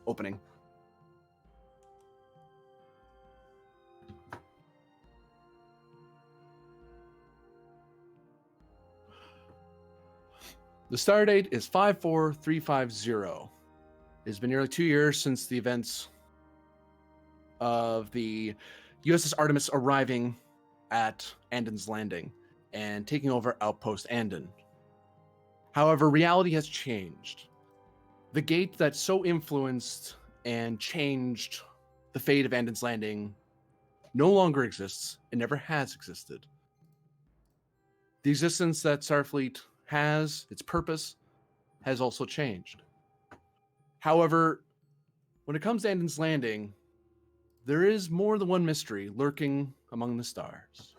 opening. The star date is 54350. It's been nearly 2 years since the events of the USS Artemis arriving at Andon's Landing and taking over Outpost Andon. However, reality has changed. The gate that so influenced and changed the fate of Andon's Landing no longer exists and never has existed. The existence that Starfleet has, its purpose, has also changed. However, when it comes to Andon's Landing, there is more than one mystery lurking among the stars.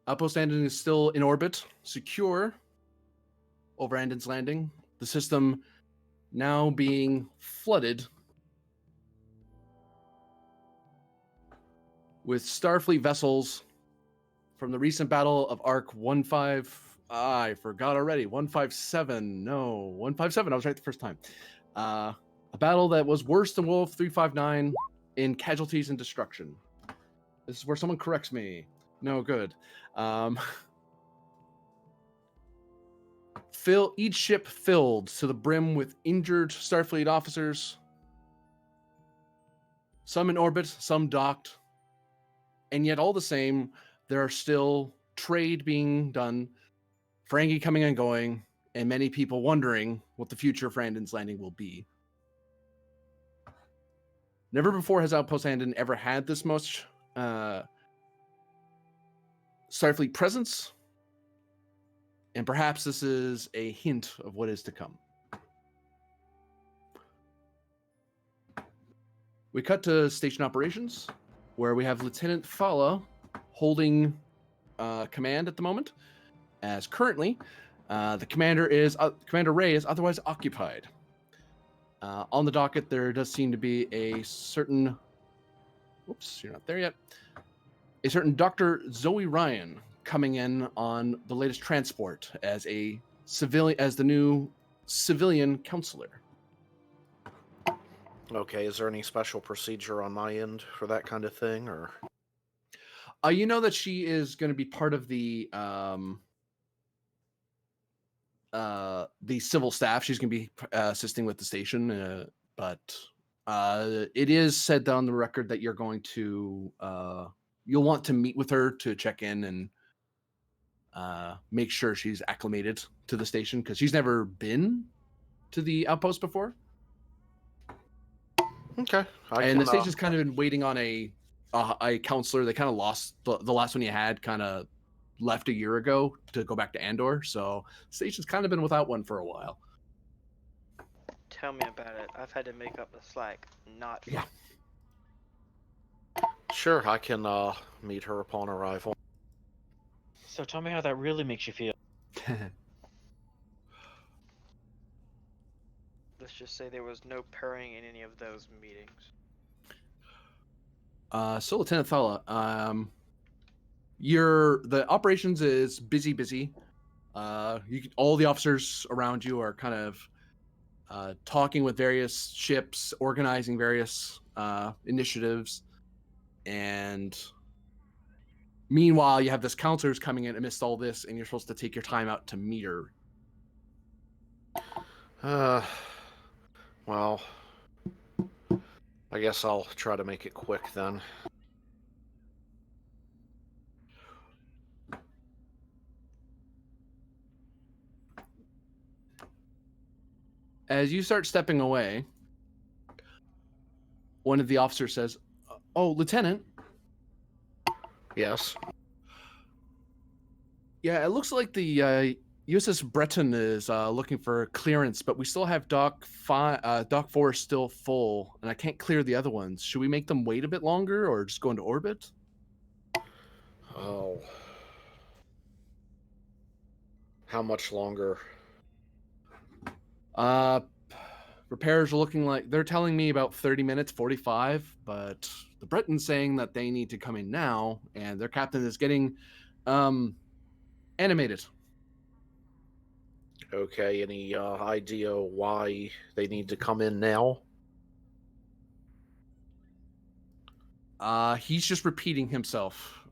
Outpost Andon is still in orbit, secure over Andon's Landing. The system now being flooded with Starfleet vessels from the recent battle of Arc 15. I forgot already. 157. No, 157. I was right the first time. A battle that was worse than Wolf 359 in casualties and destruction. This is where someone corrects me. No, good. Each ship filled to the brim with injured Starfleet officers. Some in orbit, some docked. And yet all the same, there are still trade being done, Ferengi coming and going, and many people wondering what the future for Andon's Landing will be. Never before has Outpost Andon ever had this much Starfleet presence, and perhaps this is a hint of what is to come. We cut to station operations, where we have Lieutenant Fala holding command at the moment, as currently the Commander Ray is otherwise occupied. On the docket, there does seem to be a certain... Whoops, you're not there yet. A certain Dr. Zoe Ryan coming in on the latest transport as a civilian, as the new civilian counselor. Okay, is there any special procedure on my end for that kind of thing, or? You know that she is going to be part of the civil staff. She's going to be assisting with the station, but it is said down the record that you're going to you'll want to meet with her to check in and make sure she's acclimated to the station, because she's never been to the outpost before. Okay. The station's kind of been waiting on a counselor. They kind of lost the last one you had, kind of left a year ago to go back to Andor. So the station's kind of been without one for a while. Tell me about it. I've had to make up the slack. Not fun. Yeah. Sure, I can meet her upon arrival. So tell me how that really makes you feel. Let's just say there was no purring in any of those meetings. So Lieutenant Thala, the operations is busy. All the officers around you are kind of talking with various ships, organizing various initiatives, and meanwhile, you have this counselor who's coming in amidst all this, and you're supposed to take your time out to meet her. Well, I guess I'll try to make it quick then. As you start stepping away, one of the officers says, "Oh, Lieutenant." Yes. Yeah, it looks like the USS Breton is looking for clearance, but we still have Dock 4 still full, and I can't clear the other ones. Should we make them wait a bit longer, or just go into orbit? Oh. How much longer? Uh, repairs are looking like they're telling me about 30 minutes, 45, but the Britons saying that they need to come in now, and their captain is getting animated. Okay, any idea why they need to come in now? He's just repeating himself.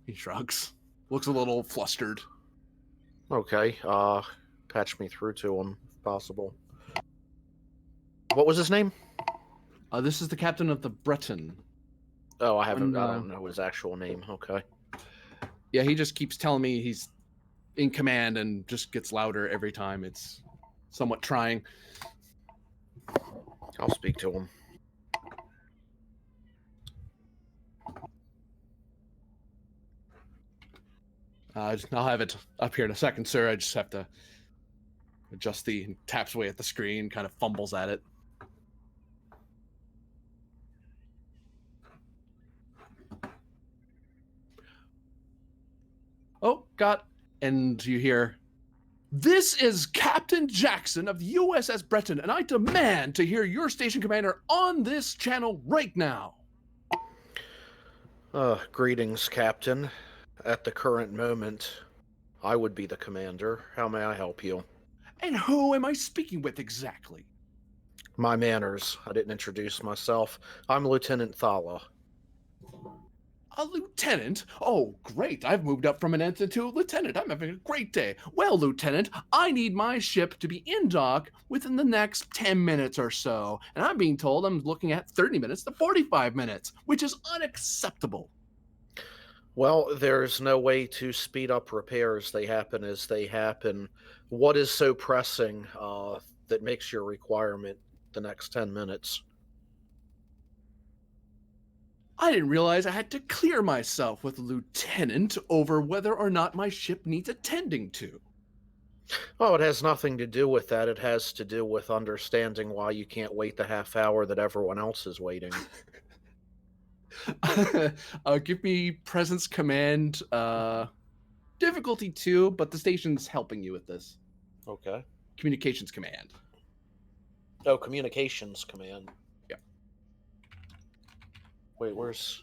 He shrugs. Looks a little flustered. Okay, patch me through to him, if possible. What was his name? This is the captain of the Breton. Oh, I haven't. I Uh, don't know his actual name. Okay. Yeah, he just keeps telling me he's in command and just gets louder every time. It's somewhat trying. I'll speak to him. I'll have it up here in a second, sir. I just have to adjust the taps away at the screen, kind of fumbles at it. Oh, got, and you hear, "This is Captain Jackson of the USS Breton, and I demand to hear your station commander on this channel right now." Greetings, Captain. At the current moment, I would be the commander. How may I help you? And who am I speaking with exactly? My manners. I didn't introduce myself. I'm Lieutenant Thala. A lieutenant? Oh, great. I've moved up from an ensign to a lieutenant. I'm having a great day. Well, Lieutenant, I need my ship to be in dock within the next 10 minutes or so. And I'm being told I'm looking at 30 minutes to 45 minutes, which is unacceptable. Well, there's no way to speed up repairs. They happen as they happen. What is so pressing that makes your requirement the next 10 minutes? I didn't realize I had to clear myself with a lieutenant over whether or not my ship needs attending to. Oh, it has nothing to do with that. It has to do with understanding why you can't wait the half hour that everyone else is waiting. Give me presence command, difficulty 2, but the station's helping you with this. Okay. Communications command. Oh, communications command. Yeah. Wait, where's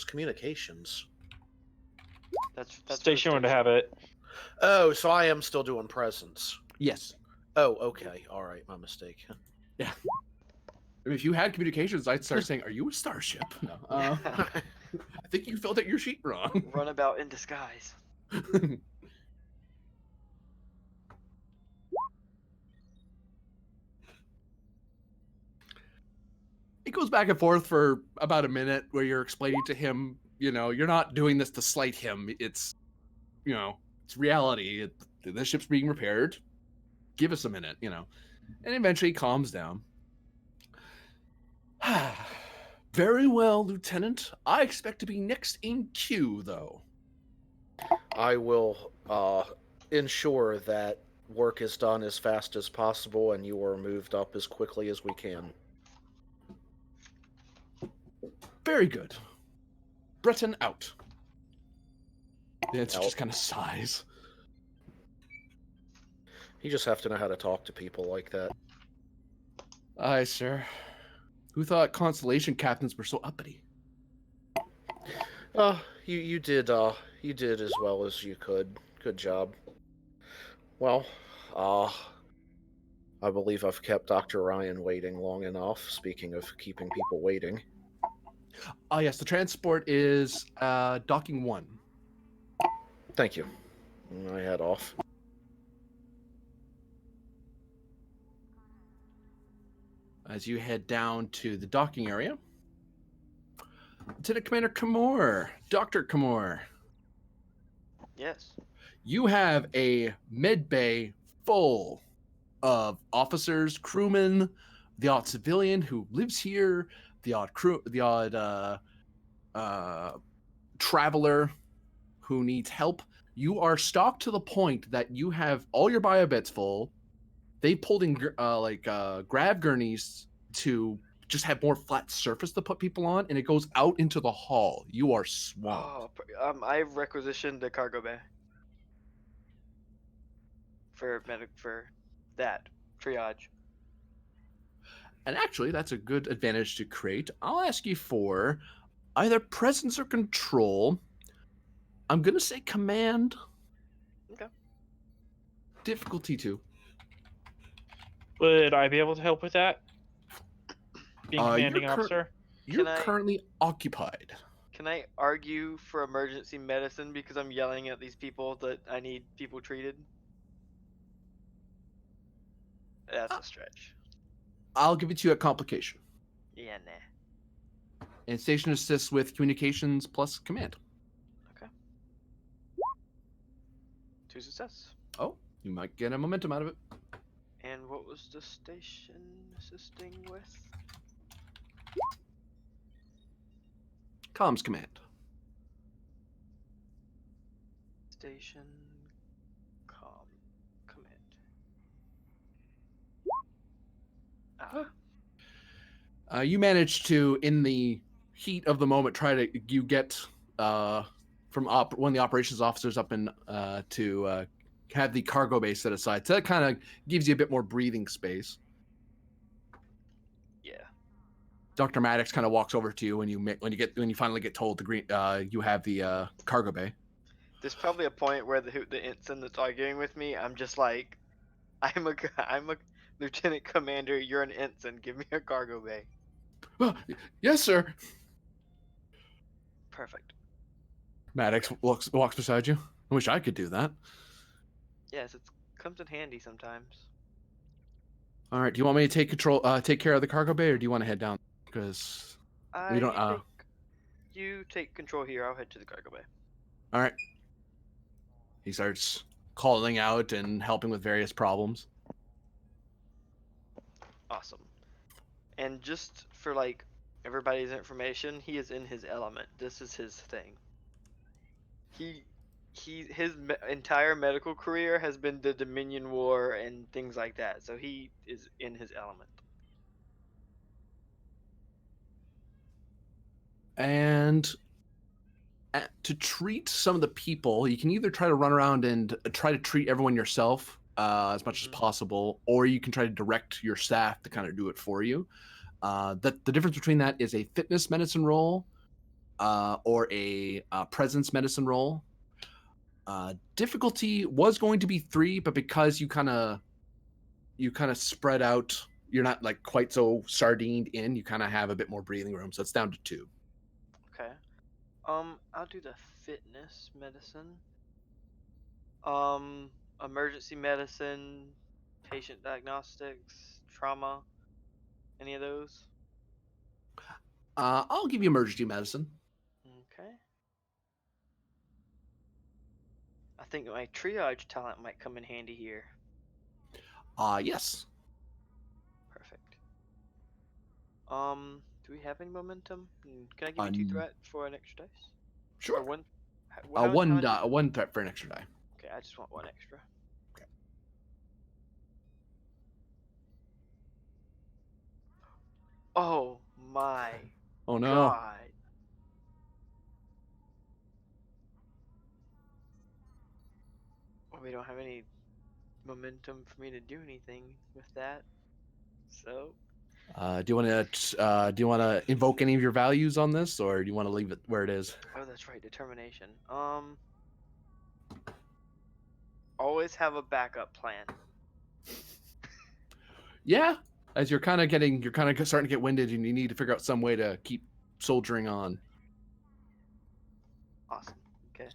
communications? That's Station would have it. Oh, so I am still doing presence. Yes. Oh, okay. All right, my mistake. Yeah. I mean, if you had communications, I'd start saying, "Are you a starship?" No. I think you filled out your sheet wrong. Runabout in disguise. It goes back and forth for about a minute where you're explaining to him, you're not doing this to slight him. It's, it's reality. The ship's being repaired. Give us a minute, and eventually he calms down. Very well, Lieutenant. I expect to be next in queue, though. I will ensure that work is done as fast as possible and you are moved up as quickly as we can. Very good. Breton out. It's Out. just kind of sighs. You just have to know how to talk to people like that. Aye, sir. Who thought Constellation captains were so uppity? You did as well as you could. Good job. Well, I believe I've kept Dr. Ryan waiting long enough, speaking of keeping people waiting. Ah, yes, the transport is docking 1. Thank you. I head off. As you head down to the docking area, Lieutenant Commander Kamor, Dr. Kamor, Yes. you have a med bay full of officers, crewmen, the odd civilian who lives here, the odd traveler who needs help. You are stocked to the point that you have all your bio beds full. They pulled in grab gurneys to just have more flat surface to put people on, and it goes out into the hall. You are swamped. I've requisitioned the cargo bay. for that triage. And actually, that's a good advantage to create. I'll ask you for either presence or control. I'm going to say command. Okay. Difficulty 2. Would I be able to help with that? Being You're commanding officer? You're Can I- currently occupied. Can I argue for emergency medicine because I'm yelling at these people that I need people treated? That's a stretch. I'll give it to you at complication. Yeah, nah. And station assists with communications plus command. Okay. 2 success. Oh, you might get a momentum out of it. And what was the station assisting with? Comms command. Station com command. You managed to, in the heat of the moment, get from one of the operations officers up in to have the cargo bay set aside. So that kind of gives you a bit more breathing space. Yeah. Dr. Maddox kind of walks over to you when you finally get told you have the cargo bay. There's probably a point where the ensign that's arguing with me, I'm just like, I'm a lieutenant commander. You're an ensign. Give me a cargo bay. Yes, sir. Perfect. Maddox walks beside you. I wish I could do that. Yes, it comes in handy sometimes. All right. Do you want me to take care of the cargo bay, or do you want to head down? Because we don't. You take control here. I'll head to the cargo bay. All right. He starts calling out and helping with various problems. Awesome. And just for like everybody's information, he is in his element. This is his thing. His entire medical career has been the Dominion War and things like that. So he is in his element. And to treat some of the people, you can either try to run around and try to treat everyone yourself as much as possible, or you can try to direct your staff to kind of do it for you. The difference between that is a fitness medicine roll or a presence medicine roll. Difficulty was going to be 3, but because you kind of spread out, you're not like quite so sardined in. You kind of have a bit more breathing room, so it's down to 2. Okay. I'll do the fitness medicine. Emergency medicine, patient diagnostics, trauma. Any of those? I'll give you emergency medicine. Okay. I think my triage talent might come in handy here. Yes. Perfect. Do we have any momentum? Can I give you 2 threat for an extra dice? Sure. Or one? One threat for an extra die. Okay, I just want 1 extra. Okay. Oh my Oh no. god. Well, we don't have any momentum for me to do anything with that. So Do you want to invoke any of your values on this, or do you want to leave it where it is? oh, that's right, determination. Always have a backup plan. Yeah. As you're kind of starting to get winded, and you need to figure out some way to keep soldiering on. Awesome. Okay.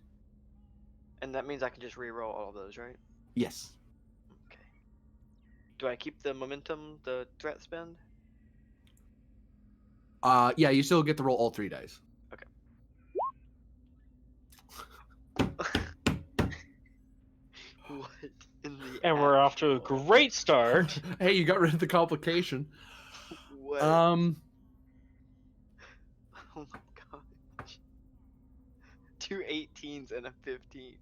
And that means I can just re-roll all of those, right? Yes. Okay. Do I keep the momentum, the threat spend? Yeah, you still get to roll all 3 dice. What in the And we're off to a actual- great start. Hey, you got rid of the complication. What? Um, Oh my gosh. 2 18s and a 15.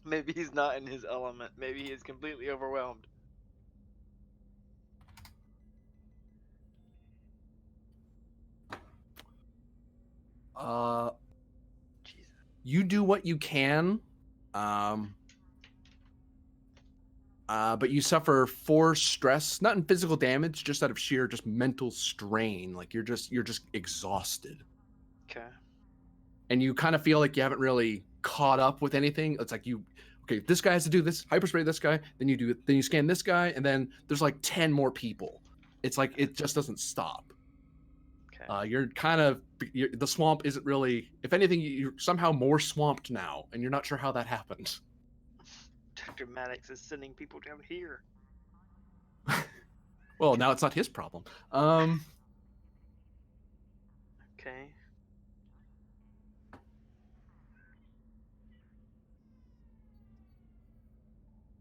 Maybe he's not in his element. Maybe he is completely overwhelmed. Jesus. You do what you can, but you suffer 4 stress, not in physical damage, just out of sheer just mental strain. Like you're just exhausted, Okay. and you kind of feel like you haven't really caught up with anything. It's like okay, this guy has to do this, hyperspray this guy, then you scan this guy, and then there's like 10 more people. It's like it just doesn't stop. Okay. You're kind of the swamp isn't really. If anything, you're somehow more swamped now, and you're not sure how that happened. Dr. Maddox is sending people down here. Well, now it's not his problem. Okay.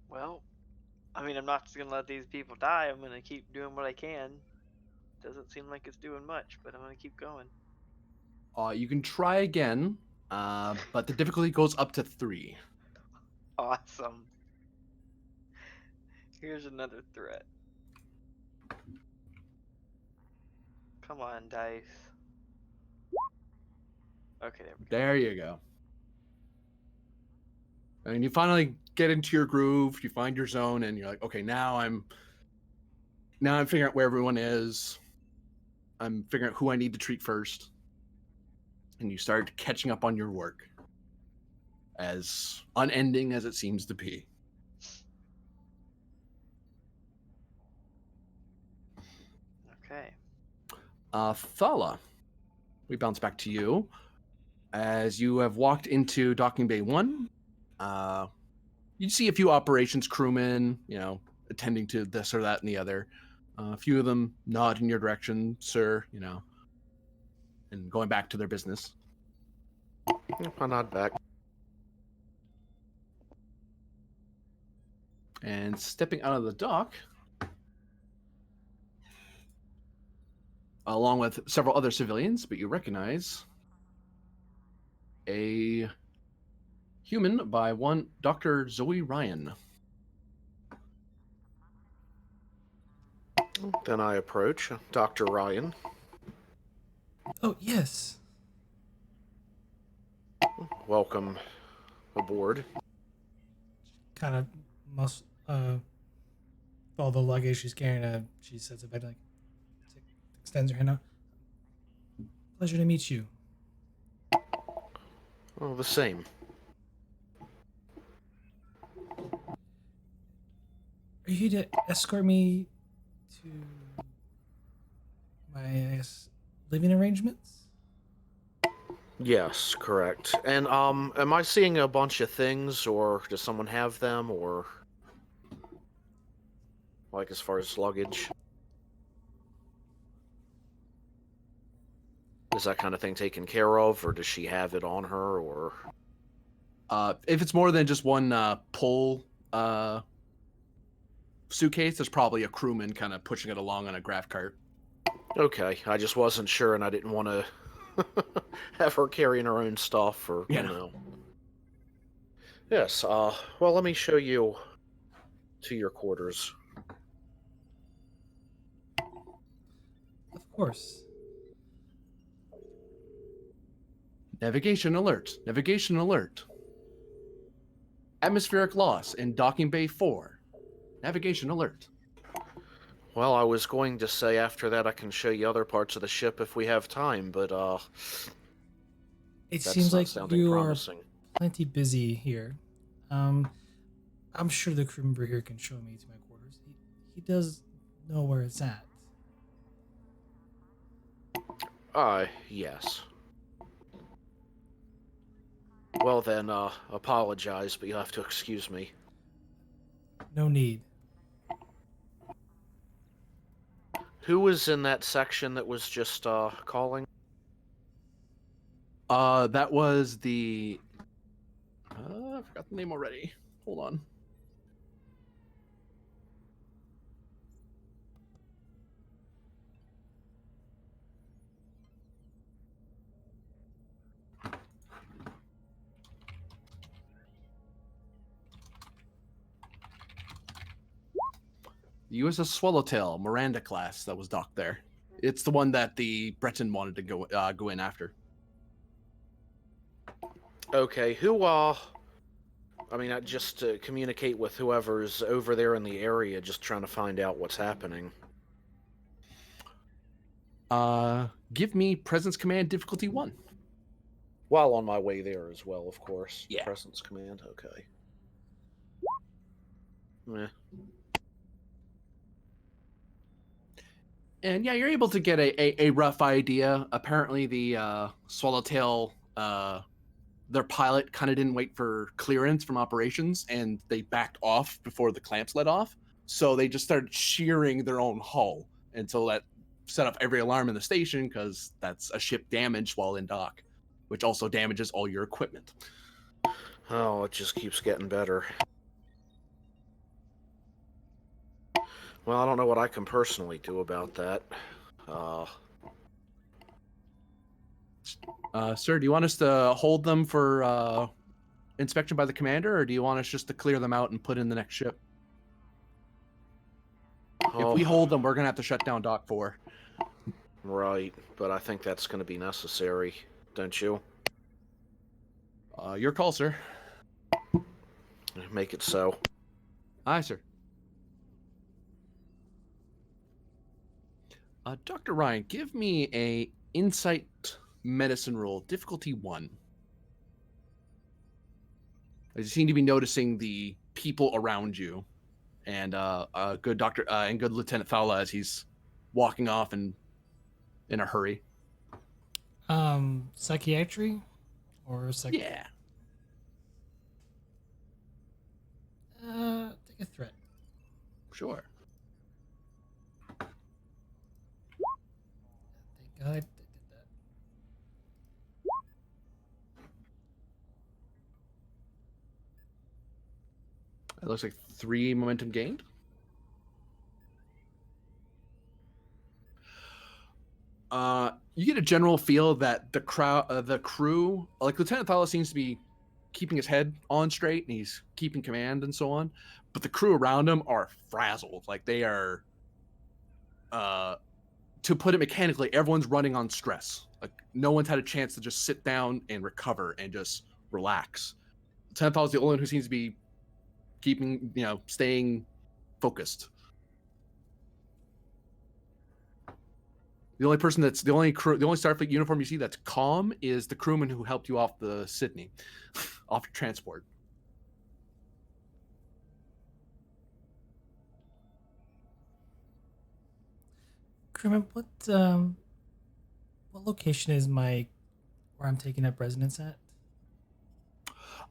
Well, I mean, I'm not just gonna let these people die. I'm gonna keep doing what I can. Doesn't seem like it's doing much, but I'm gonna keep going. You can try again, but the difficulty goes up to 3. Awesome. Here's another threat. Come on, dice. Okay, there we go. There you go. And you finally get into your groove. You find your zone, and you're like, okay, now I'm figuring out where everyone is. I'm figuring out who I need to treat first. And you start catching up on your work, as unending as it seems to be. Okay. Thala, we bounce back to you. As you have walked into Docking Bay 1, you see a few operations crewmen, attending to this or that and the other. A few of them nod in your direction, sir, and going back to their business. I nod back. And stepping out of the dock, along with several other civilians, but you recognize a human by one Dr. Zoe Ryan. Then I approach Dr. Ryan. Oh, yes. Welcome aboard. Kind of must all the luggage she's carrying. She sets it back, like extends her hand out. Pleasure to meet you. Oh, the same. Are you here to escort me to my, I guess, living arrangements? Yes, correct. And am I seeing a bunch of things, or does someone have them, or like as far as luggage? Is that kind of thing taken care of, or does she have it on her, or? If it's more than just one pull suitcase, there's probably a crewman kind of pushing it along on a graph cart. Okay, I just wasn't sure, and I didn't want to have her carrying her own stuff, or, Yeah. you know. Yes, well, let me show you to your quarters. Of course. Navigation alert. Navigation alert. Atmospheric loss in Docking Bay 4. Navigation alert. Well, I was going to say after that I can show you other parts of the ship if we have time, but It that's seems not like sounding you promising. are plenty busy here. I'm sure the crew member here can show me to my quarters. He does know where it's at. Yes. Well then, apologize, but you'll have to excuse me. No need. Who was in that section that was just, calling? That was the... I forgot the name already. Hold on. The USS Swallowtail, Miranda class, that was docked there. It's the one that the Breton wanted to go in after. Okay, I mean, just to communicate with whoever's over there in the area, just trying to find out what's happening. Give me presence command difficulty 1. While on my way there as well, of course. Yeah. Presence command, okay. Meh. And yeah, you're able to get a rough idea. Apparently, the Swallowtail, their pilot kind of didn't wait for clearance from operations, and they backed off before the clamps let off. So they just started shearing their own hull, and so that set off every alarm in the station because that's a ship damaged while in dock, which also damages all your equipment. Oh, it just keeps getting better. Well, I don't know what I can personally do about that. Sir, do you want us to hold them for inspection by the commander, or do you want us just to clear them out and put in the next ship? If we hold them, we're going to have to shut down Dock 4. Right, but I think that's going to be necessary, don't you? Your call, sir. Make it so. Aye, sir. Dr. Ryan, give me a insight medicine roll, difficulty 1. As you seem to be noticing the people around you, and good Doctor and good Lieutenant Fowler as he's walking off and in a hurry. Psychiatry or Yeah. Take a threat. Sure. Thank God I did that. It looks like 3 momentum gained. You get a general feel that the crew, like Lieutenant Thala seems to be keeping his head on straight and he's keeping command and so on, but the crew around him are frazzled. Like they are, to put it mechanically, everyone's running on stress. Like no one's had a chance to just sit down and recover and just relax. Lieutenant Thala is the only one who seems to be keeping, staying focused. The only person the only Starfleet uniform you see that's calm is the crewman who helped you off the Sydney, off your transport. Crewman, what location is where I'm taking up residence at?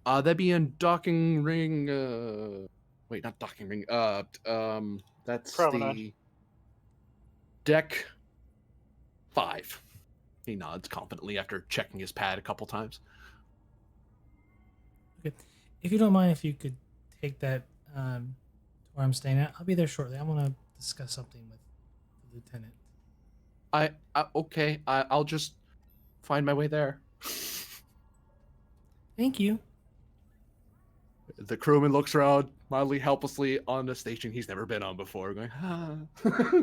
That'd be in docking ring. Wait, not docking ring. That's Promenade. the deck 5. He nods confidently after checking his pad a couple times. Okay. If you don't mind, if you could take that to where I'm staying at, I'll be there shortly. I want to discuss something with the lieutenant. Okay. I'll just find my way there. Thank you. The crewman looks around mildly helplessly on the station he's never been on before, going,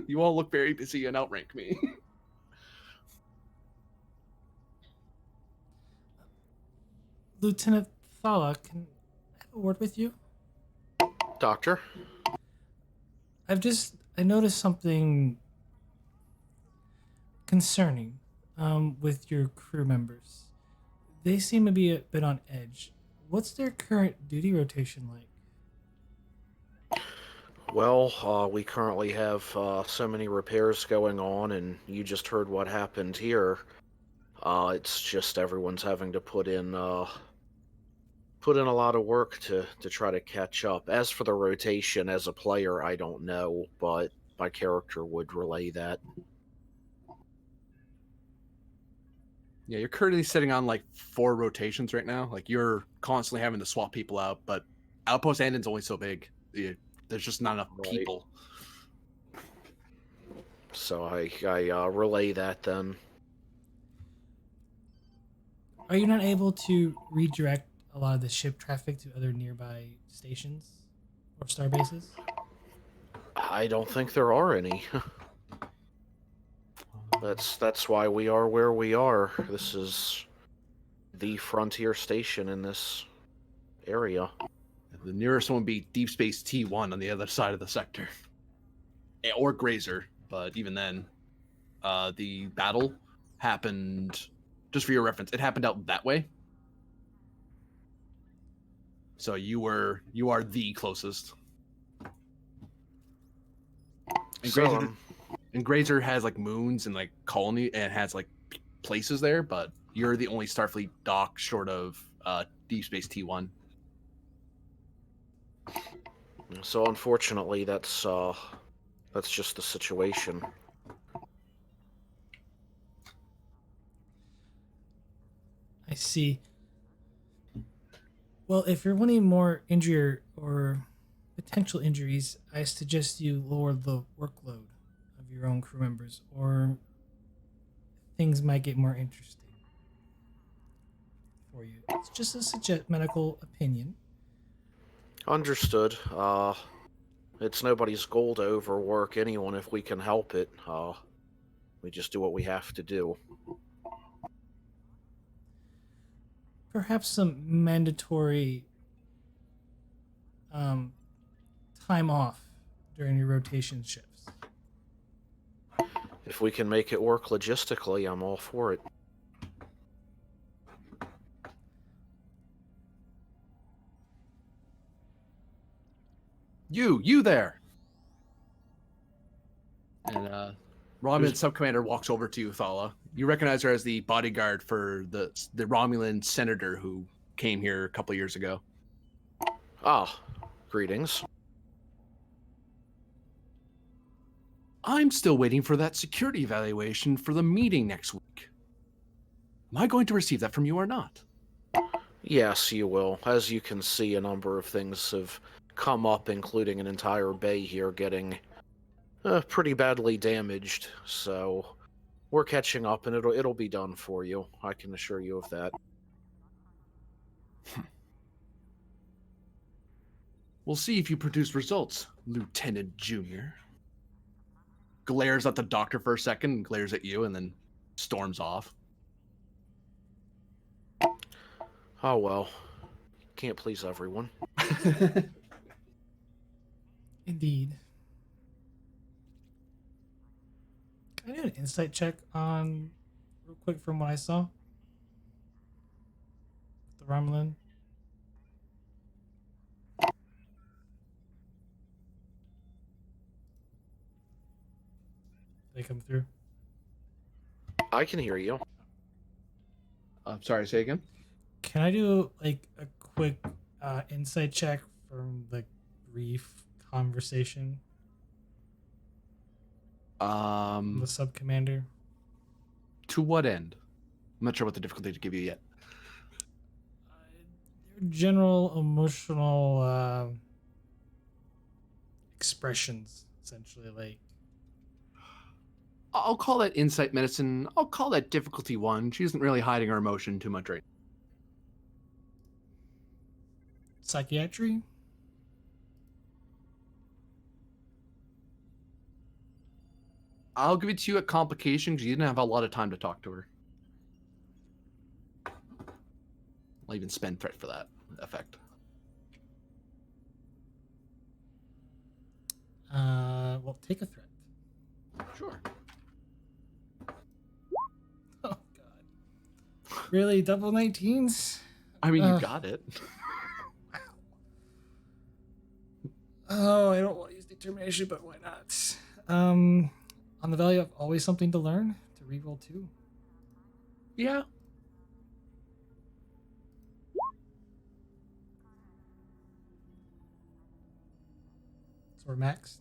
you all look very busy and outrank me. Lieutenant Thala, can I have a word with you? Doctor? I noticed something concerning with your crew members. They seem to be a bit on edge. What's their current duty rotation like? Well, we currently have so many repairs going on, and you just heard what happened here. It's just everyone's having to put in a lot of work to try to catch up. As for the rotation, as a player, I don't know, but my character would relay that. Yeah, you're currently sitting on like 4 rotations right now. Like you're constantly having to swap people out, but Outpost Andon's only so big. There's just not enough Right. people. So I relay that then. Are you not able to redirect a lot of the ship traffic to other nearby stations or star bases? I don't think there are any. That's why we are where we are. This is the frontier station in this area. The nearest one would be Deep Space T1 on the other side of the sector. Or Grazer, but even then, the battle happened, just for your reference, it happened out that way. So you are the closest. And So, Grazer has like moons and like colony and has like places there, but you're the only Starfleet dock short of Deep Space T1. so unfortunately, that's just the situation. I see. Well, if you're wanting more injury or potential injuries, I suggest you lower the workload of your own crew members, or things might get more interesting for you. It's just a medical opinion. Understood. It's nobody's goal to overwork anyone if we can help it. We just do what we have to do. Perhaps some mandatory time off during your rotation shifts. If we can make it work logistically, I'm all for it. You there. And Romulan subcommander walks over to you, Thala. You recognize her as the bodyguard for the Romulan senator who came here a couple of years ago. Ah, greetings. I'm still waiting for that security evaluation for the meeting next week. Am I going to receive that from you or not? Yes, you will. As you can see, a number of things have come up, including an entire bay here getting pretty badly damaged. So we're catching up, and it'll be done for you. I can assure you of that. We'll see if you produce results, Lieutenant Junior. Glares at the doctor for a second, glares at you, and then storms off. Oh well. Can't please everyone. Indeed. Can I do an insight check on, real quick, from what I saw? The Romulan. They come through. I can hear you. I'm sorry, say again? Can I do like a quick insight check from the brief conversation? The sub-commander. To what end? I'm not sure what the difficulty to give you yet. General emotional expressions, essentially, like. I'll call that insight medicine. I'll call that difficulty 1. She isn't really hiding her emotion too much right now. Psychiatry? I'll give it to you at complication because you didn't have a lot of time to talk to her. I'll even spend threat for that effect. Well, take a threat. Sure. Oh, God. Really? Double 19s? I mean, you got it. Oh, I don't want to use determination, but why not? On the value of always something to learn, to reroll 2. Yeah. So we're maxed.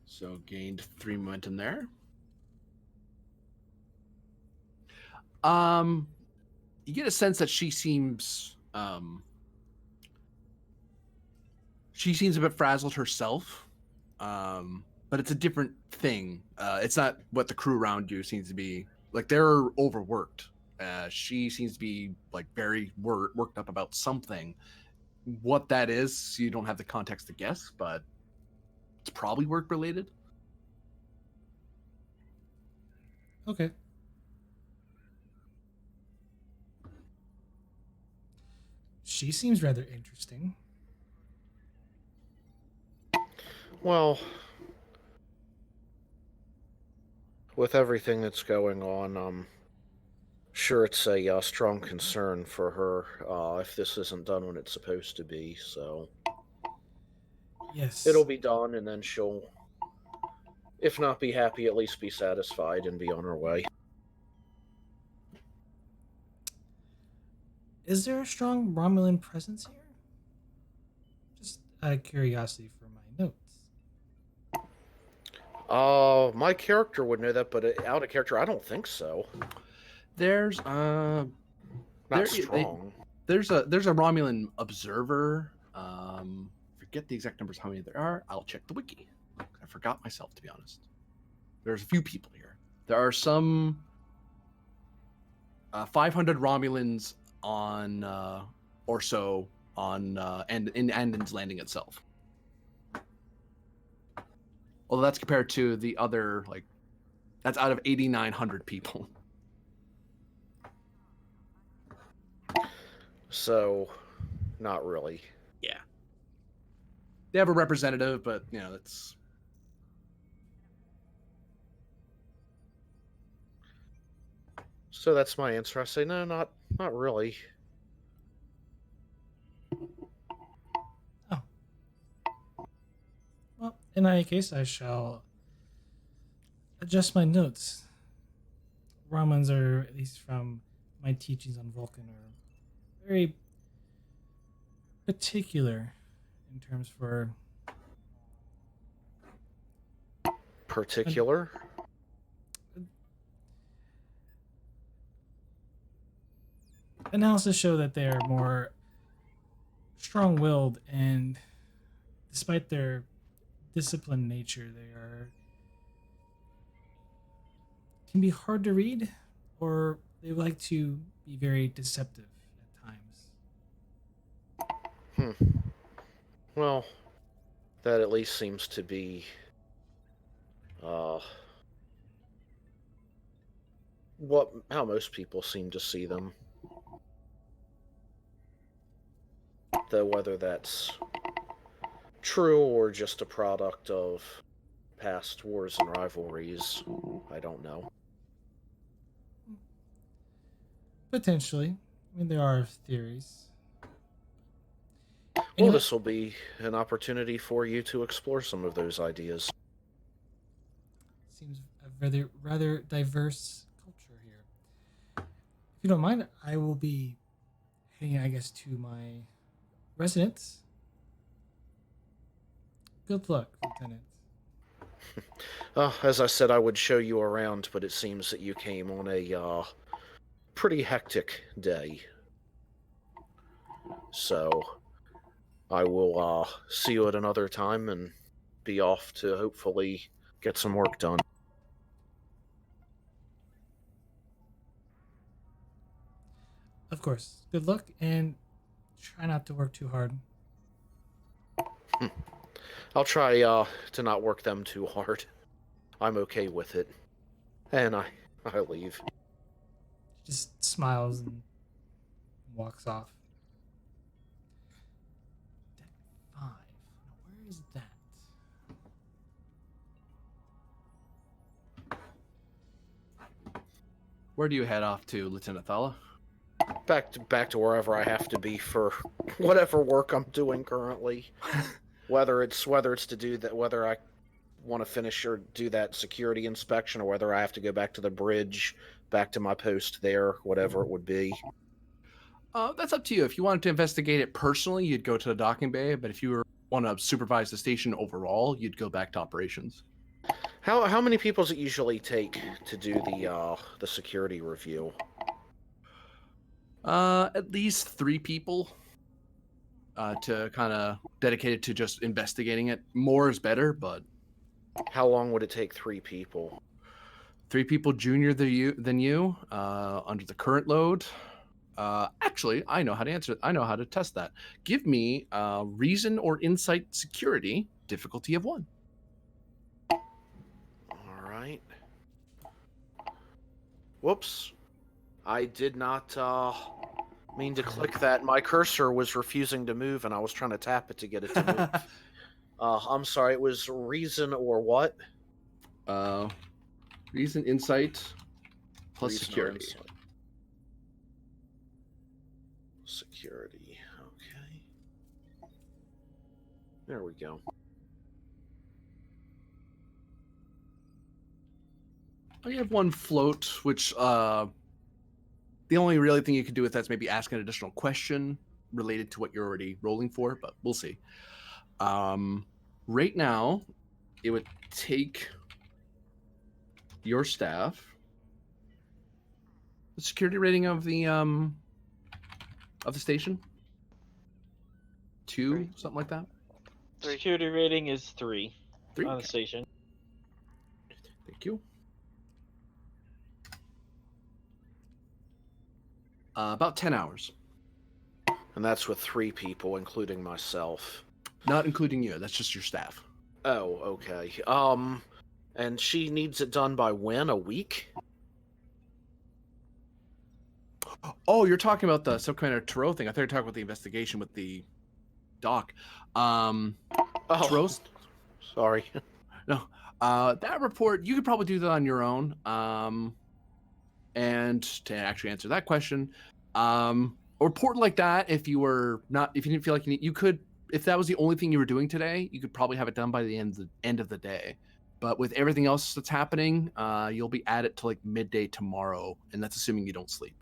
So gained 3 momentum there. You get a sense that she seems a bit frazzled herself. But it's a different thing. It's not what the crew around you seems to be. Like, they're overworked. She seems to be like very worked up about something. What that is, you don't have the context to guess, but it's probably work related. Okay. She seems rather interesting. Well, with everything that's going on, sure it's a strong concern for her if this isn't done when it's supposed to be. So Yes. it'll be done, and then she'll, if not be happy, at least be satisfied and be on her way. Is there a strong Romulan presence here? Just out of curiosity for my notes. My character would know that, but out of character, I don't think so. There's Not strong. there's a Romulan observer. Forget the exact numbers how many there are. I'll check the wiki. I forgot myself, to be honest. There's a few people here. There are some 500 Romulans on or so on and in Andon's Landing itself. Although that's compared to the other, like, that's out of 8,900 people. So, not really. Yeah. They have a representative, but, you know, that's... So that's my answer. I say no, not really. Oh. Well, in any case, I shall adjust my notes. Romans are, at least from my teachings on Vulcan, are very particular in terms for Particular? analysis show that they are more strong-willed, and despite their disciplined nature, they can be hard to read, or they like to be very deceptive at times. Well, that at least seems to be how most people seem to see them. Though whether that's true or just a product of past wars and rivalries, I don't know. Potentially. I mean, there are theories. Well, Anyway, this will be an opportunity for you to explore some of those ideas. seems a rather diverse culture here. If you don't mind, I will be heading, I guess, to my residence. Good luck, Lieutenant. As I said, I would show you around, but it seems that you came on a pretty hectic day. So I will see you at another time and be off to hopefully get some work done. Of course. Good luck, and try not to work too hard. I'll try to not work them too hard. I'm okay with it. And I leave. She just smiles and walks off. Deck 5. Now, where is that? Where do you head off to, Lieutenant Thala? Back to wherever I have to be for whatever work I'm doing currently. whether it's to do that, whether I want to finish or do that security inspection, or whether I have to go back to the bridge, back to my post there, whatever it would be. That's up to you. If you wanted to investigate it personally, you'd go to the docking bay. But if you want to supervise the station overall, you'd go back to operations. How many people does it usually take to do the security review? At least 3 people to kind of dedicate it to just investigating it. More is better, but How long would it take 3 people? 3 people junior than you under the current load. Actually, I know how to answer it. I know how to test that. Give me reason or insight security, difficulty of 1. All right. Whoops. I did not mean to click that. My cursor was refusing to move, and I was trying to tap it to get it to move. I'm sorry, it was reason or what? Reason, insight, plus Reason or security. insight. Security. Okay. There we go. You have one float, which the only really thing you can do with that's maybe ask an additional question related to what you're already rolling for, but we'll see. Right now, it would take your staff, the security rating of the station, 2, Three. something like that. Security rating is 3 3. on the station. Thank you. About 10 hours. And that's with 3 people, including myself. Not including you. That's just your staff. Oh, okay. And she needs it done by when? A week? Oh, you're talking about the Subcommander Tarot thing. I thought you were talking about the investigation with the doc. Oh, Tarot, sorry. no. That report, you could probably do that on your own. And to actually answer that question, a report like that, if you didn't feel like you could, if that was the only thing you were doing today, you could probably have it done by the end of the day. But with everything else that's happening, you'll be at it till like midday tomorrow, and that's assuming you don't sleep.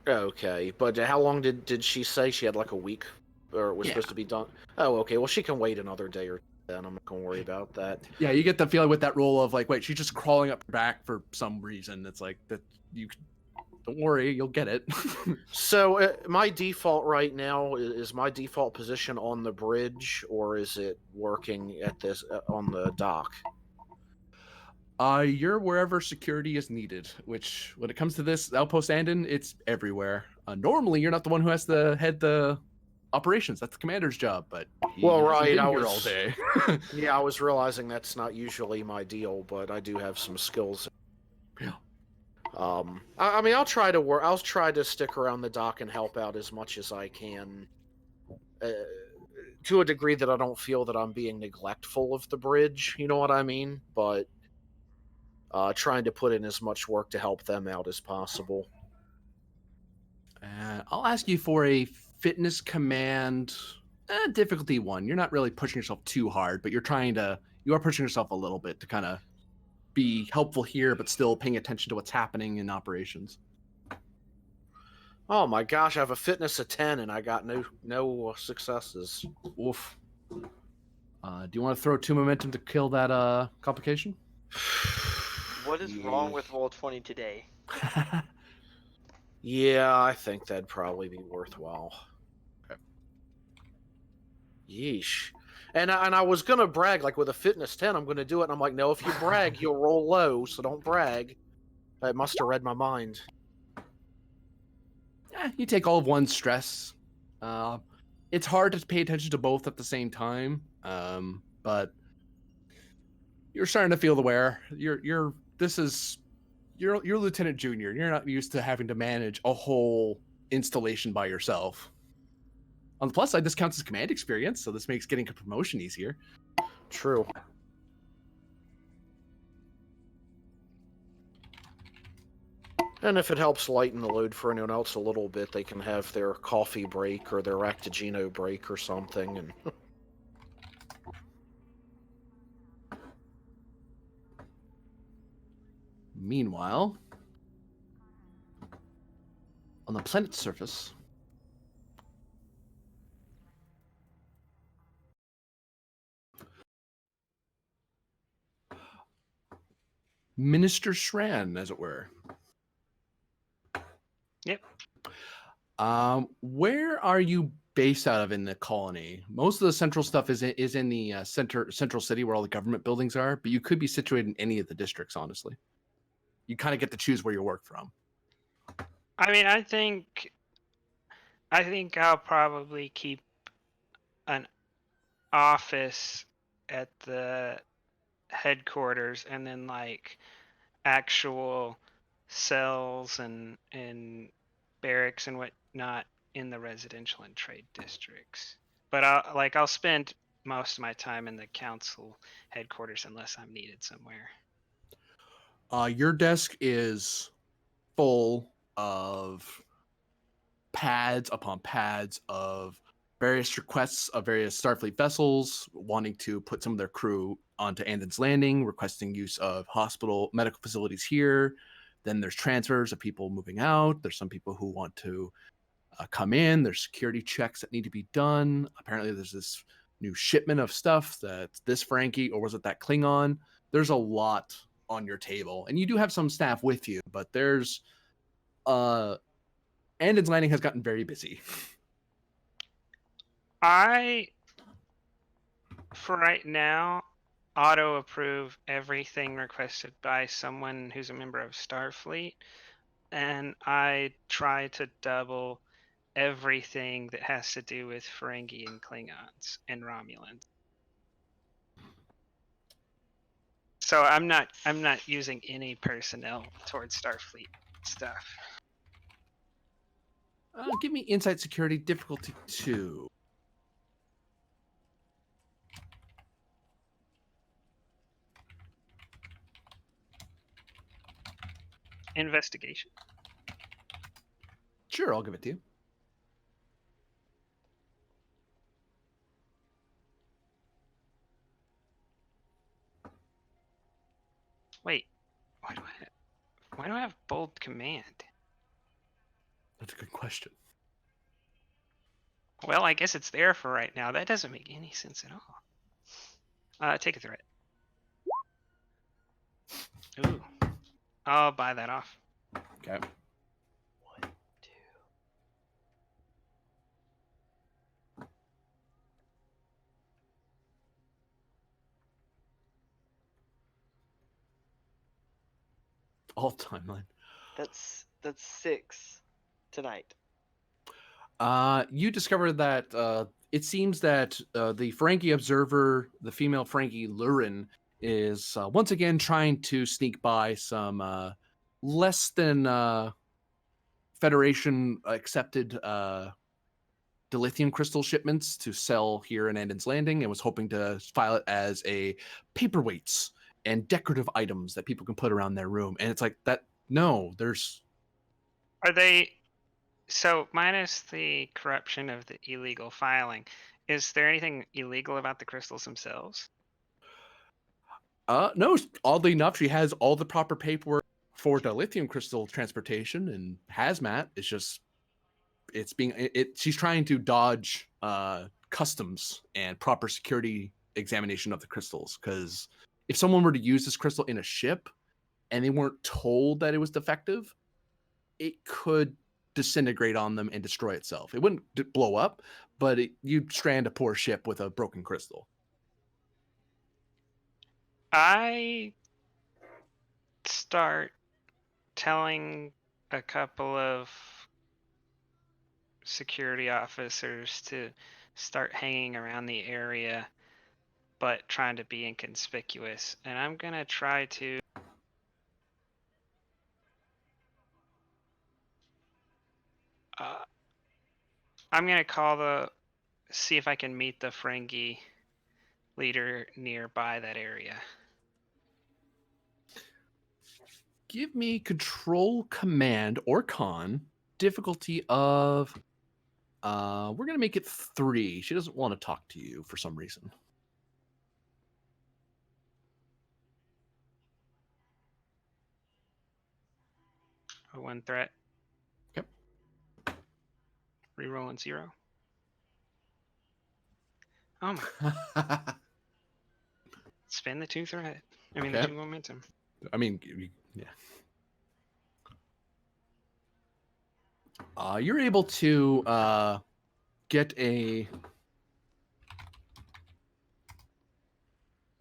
Okay, but how long did she say she had, like, a week, or it was supposed to be done? Oh, okay, well, she can wait another day or then. I'm not gonna worry about that. Yeah, you get the feeling with that roll of like, wait, she's just crawling up your back for some reason. It's like that you don't worry, you'll get it. So, my default right now is my default position on the bridge, or is it working at this on the dock? You're wherever security is needed, which when it comes to this outpost Andon, it's everywhere. Normally, you're not the one who has to head the operations. That's the commander's job, but he Well, hasn't right, been I here was all day. Yeah, I was realizing that's not usually my deal, but I do have some skills. Yeah. I mean, I'll try to work. I'll try to stick around the dock and help out as much as I can, to a degree that I don't feel that I'm being neglectful of the bridge. You know what I mean? But trying to put in as much work to help them out as possible. I'll ask you for a fitness command, difficulty 1. You're not really pushing yourself too hard, but you are pushing yourself a little bit to kind of be helpful here, but still paying attention to what's happening in operations. Oh my gosh, I have a fitness of 10 and I got no successes. Oof. Do you want to throw 2 momentum to kill that complication? What is wrong with Roll20 today? Yeah, I think that'd probably be worthwhile. Okay. Yeesh. And I was gonna brag, like with a fitness 10, I'm gonna do it, and I'm like, no, if you brag, you'll roll low, so don't brag. It must have read my mind. You take all of 1 stress. It's hard to pay attention to both at the same time, but you're starting to feel the wear. You're Lieutenant Junior. You're not used to having to manage a whole installation by yourself. On the plus side, this counts as command experience, so this makes getting a promotion easier. True. And if it helps lighten the load for anyone else a little bit, they can have their coffee break or their Actigino break or something. And Meanwhile, on the planet's surface, Minister Shran, as it were. Yep. Where are you based out of in the colony? Most of the central stuff is in the central city where all the government buildings are, but you could be situated in any of the districts, honestly. You kind of get to choose where you work from. I mean, I think I'll probably keep an office at the headquarters and then like actual cells and barracks and whatnot in the residential and trade districts. But I'll spend most of my time in the council headquarters unless I'm needed somewhere. Your desk is full of pads upon pads of various requests of various Starfleet vessels wanting to put some of their crew onto Andon's Landing, requesting use of hospital medical facilities here. Then there's transfers of people moving out. There's some people who want to come in. There's security checks that need to be done. Apparently, there's this new shipment of stuff that's this Frankie, or was it that Klingon? There's a lot on your table, and you do have some staff with you, but there's Andon's Landing has gotten very busy. I, for right now, auto approve everything requested by someone who's a member of Starfleet, and I try to double everything that has to do with Ferengi and Klingons and Romulans. So I'm not using any personnel towards Starfleet stuff. Give me insight security difficulty 2. Investigation. Sure, I'll give it to you. Wait, why do I have bold command? That's a good question. Well, I guess it's there for right now. That doesn't make any sense at all. Take a threat. Ooh, I'll buy that off. Okay. 1, 2. All timeline. That's 6 tonight. You discover that it seems that the Ferengi observer, the female Ferengi Lurin, is once again trying to sneak by some less than Federation accepted dilithium crystal shipments to sell here in Andon's Landing, and was hoping to file it as a paperweights and decorative items that people can put around their room. And it's like that. No, there's. Are they? So minus the corruption of the illegal filing, is there anything illegal about the crystals themselves? No, oddly enough, she has all the proper paperwork for the lithium crystal transportation and hazmat. It's just she's trying to dodge customs and proper security examination of the crystals, because if someone were to use this crystal in a ship and they weren't told that it was defective, it could disintegrate on them and destroy itself. It wouldn't blow up, but you'd strand a poor ship with a broken crystal. I start telling a couple of security officers to start hanging around the area, but trying to be inconspicuous. And I'm going to try to I'm going to see if I can meet the Ferengi leader nearby that area. Give me control command or con difficulty of we're gonna make it 3. She doesn't want to talk to you for some reason. A 1 threat. Yep. Rerolling 0. Oh my. Spend the 2 threat. I mean, Okay. the 2 momentum. I mean, yeah. You're able to get an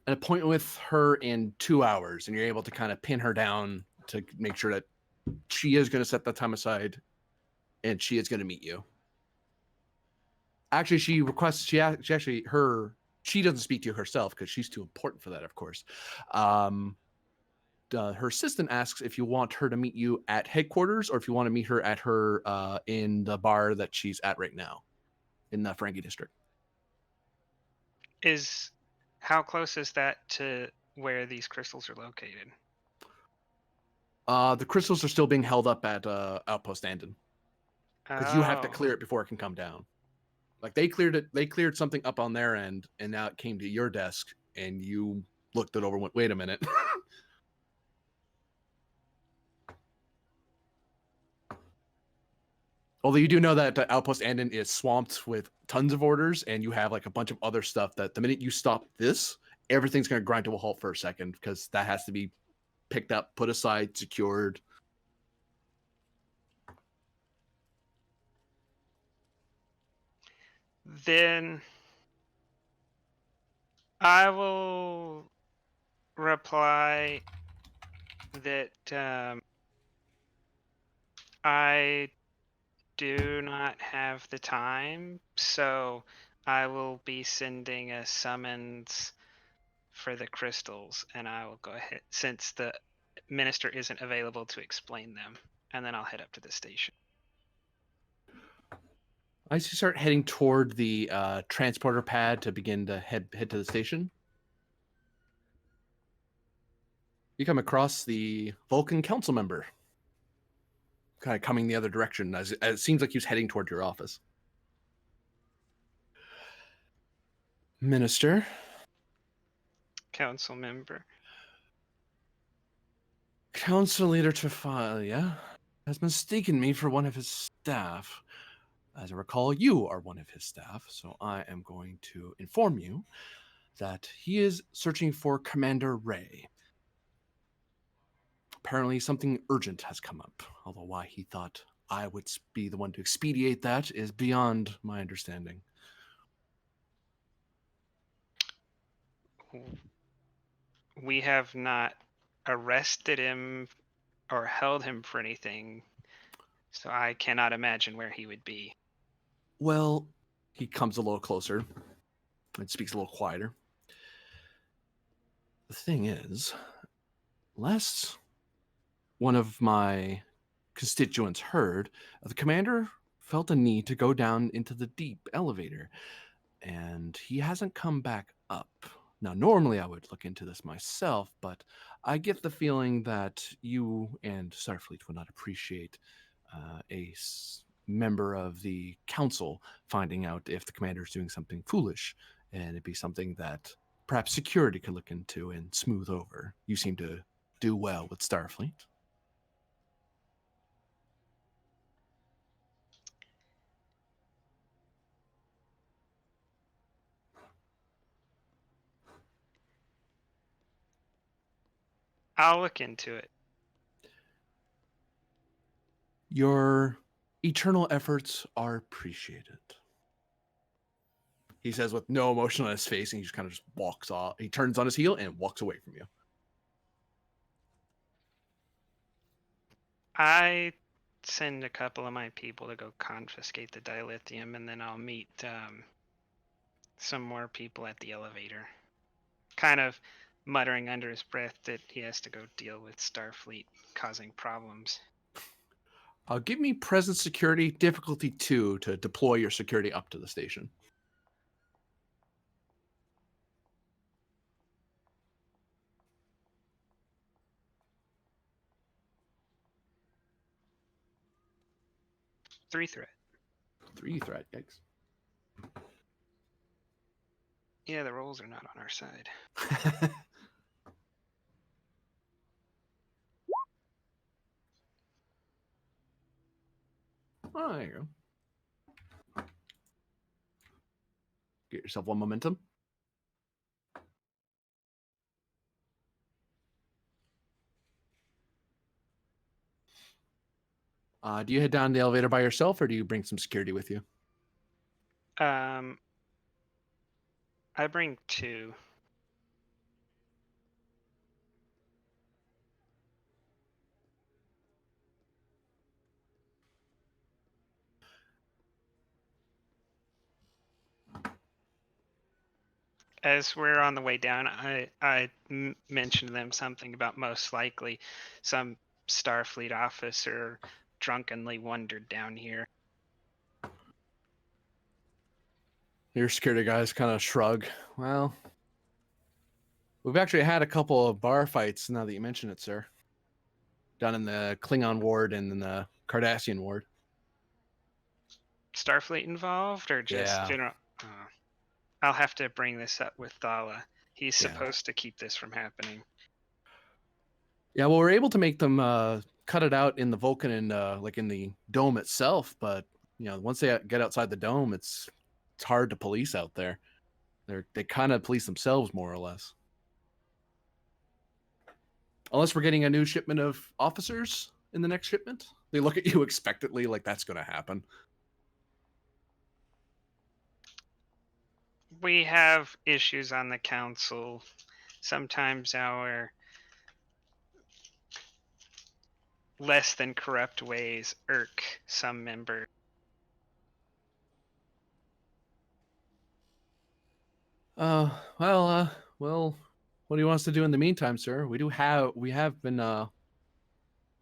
appointment with her in 2 hours, and you're able to kind of pin her down to make sure that she is going to set that time aside, and she is going to meet you. Actually, she requests she doesn't speak to you herself because she's too important for that, of course. her assistant asks if you want her to meet you at headquarters or if you want to meet her at her in the bar that she's at right now in the Frankie district. How close is that to where these crystals are located? The crystals are still being held up at Outpost Andon because you have to Oh. clear it before it can come down. Like they cleared something up on their end, and now it came to your desk, and you looked it over and went, wait a minute. Although you do know that Outpost Andon is swamped with tons of orders, and you have like a bunch of other stuff that the minute you stop this, everything's going to grind to a halt for a second because that has to be picked up, put aside, secured. Then I will reply that I do not have the time, so I will be sending a summons for the crystals, and I will go ahead since the minister isn't available to explain them, and then I'll head up to the station. As you start heading toward the transporter pad to begin to head to the station, you come across the Vulcan council member, kind of coming the other direction as it seems like he was heading toward your office. Minister. Council member. Council Leader Trefalia has mistaken me for one of his staff. As I recall, you are one of his staff, so I am going to inform you that he is searching for Commander Ray. Apparently something urgent has come up, although why he thought I would be the one to expedite that is beyond my understanding. We have not arrested him or held him for anything, so I cannot imagine where he would be. Well, he comes a little closer and speaks a little quieter. The thing is, last one of my constituents heard, the commander felt a need to go down into the deep elevator, and he hasn't come back up. Now, normally I would look into this myself, but I get the feeling that you and Starfleet would not appreciate a member of the council finding out if the commander is doing something foolish, and it'd be something that perhaps security could look into and smooth over. You seem to do well with Starfleet. I'll look into it. Your eternal efforts are appreciated. He says with no emotion on his face, and he just kind of just walks off. He turns on his heel and walks away from you. I send a couple of my people to go confiscate the dilithium, and then I'll meet some more people at the elevator. Kind of muttering under his breath that he has to go deal with Starfleet causing problems. Give me present security difficulty 2 to deploy your security up to the station. Three threat. 3 threat, yikes. Yeah, the rolls are not on our side. Oh, there you go. Get yourself 1 momentum. Do you head down the elevator by yourself, or do you bring some security with you? I bring 2. as we're on the way down, I mentioned to them something about most likely some Starfleet officer drunkenly wandered down here. Your security guys kind of shrug. Well, we've actually had a couple of bar fights now that you mention it, sir. Down in the Klingon ward and in the Cardassian ward. Starfleet involved, or just Yeah. general? I'll have to bring this up with Thala. He's Yeah. supposed to keep this from happening. Yeah, well, we're able to make them cut it out in the Vulcan and like in the dome itself, but once they get outside the dome, it's hard to police out there. They kind of police themselves more or less. Unless we're getting a new shipment of officers in the next shipment. They look at you expectantly like that's going to happen. We have issues on the council. Sometimes our less than corrupt ways irk some members. Well, what do you want us to do in the meantime, sir? We have been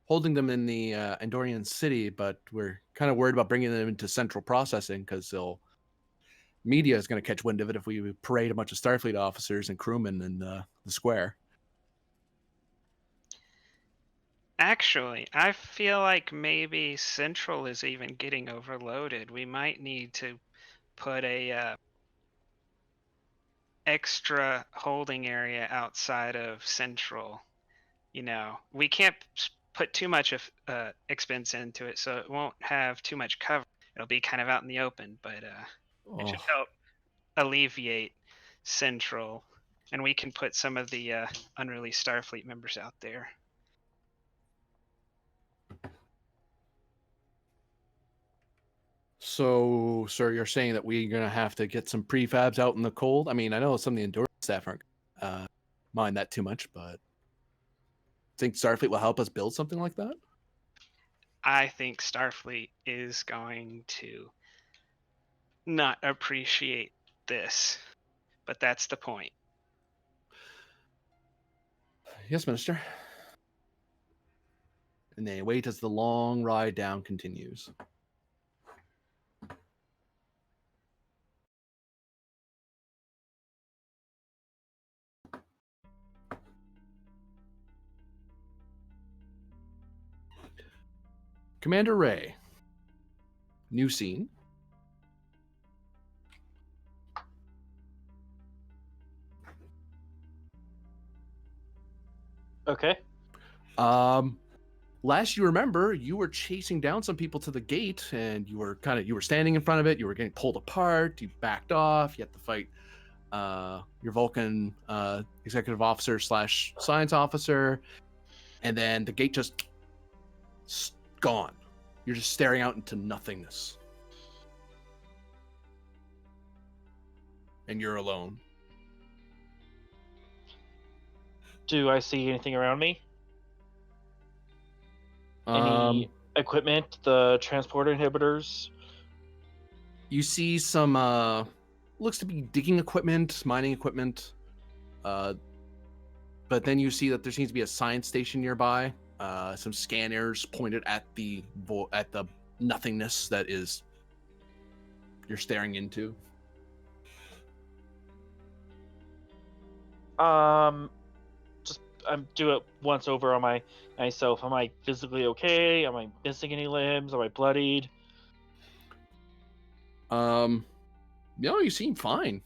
holding them in the Andorian city, but we're kind of worried about bringing them into central processing because media is going to catch wind of it if we parade a bunch of Starfleet officers and crewmen in the square. Actually, I feel like maybe Central is even getting overloaded. We might need to put a extra holding area outside of Central. We can't put too much of expense into it, so it won't have too much cover. It'll be kind of out in the open, but it should help alleviate Central, and we can put some of the unreleased Starfleet members out there. So, sir, you're saying that we're going to have to get some prefabs out in the cold? I mean, I know some of the Endurance staff aren't mind that too much, but think Starfleet will help us build something like that? I think Starfleet is going to not appreciate this, but that's the point. Yes, Minister. And they wait as the long ride down continues. Commander Ray. New scene. Okay. Last you remember, you were chasing down some people to the gate, and you were standing in front of it. You were getting pulled apart. You backed off. You had to fight your Vulcan executive officer / science officer, and then the gate just gone. You're just staring out into nothingness, and you're alone. Do I see anything around me? Any equipment, the transporter inhibitors? You see some looks to be digging equipment, mining equipment, but then you see that there seems to be a science station nearby. Some scanners pointed at the nothingness that is you're staring into. I'm do it once over on myself. Am I physically okay? Am I missing any limbs? Am I bloodied? You seem fine.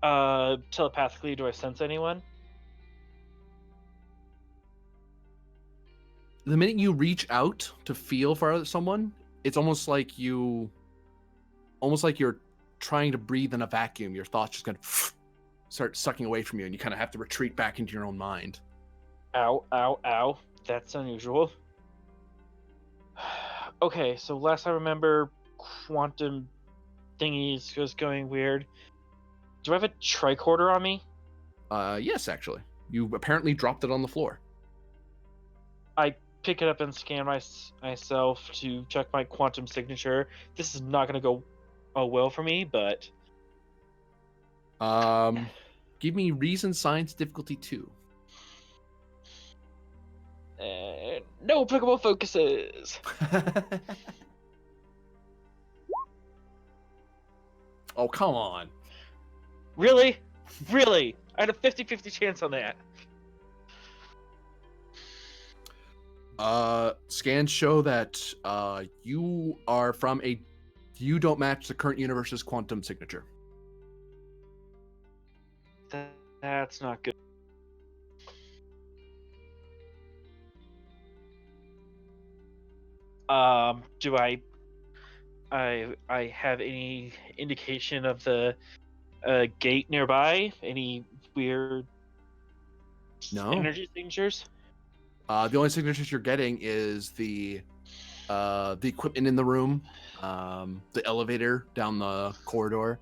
Telepathically, do I sense anyone? The minute you reach out to feel for someone, it's almost like you're trying to breathe in a vacuum. Your thoughts just gonna start sucking away from you, and you kind of have to retreat back into your own mind. Ow, ow, ow. That's unusual. Okay, so last I remember, quantum thingies was going weird. Do I have a tricorder on me? Yes, actually. You apparently dropped it on the floor. I pick it up and scan myself to check my quantum signature. This is not going to go all well for me, but Give me reason science difficulty 2. no applicable focuses. Oh, come on. Really? Really? I had a 50-50 chance on that. Scans show that you don't match the current universe's quantum signature. That's not good. Do I have any indication of the gate nearby? Any weird No. energy signatures? The only signatures you're getting is the equipment in the room, the elevator down the corridor,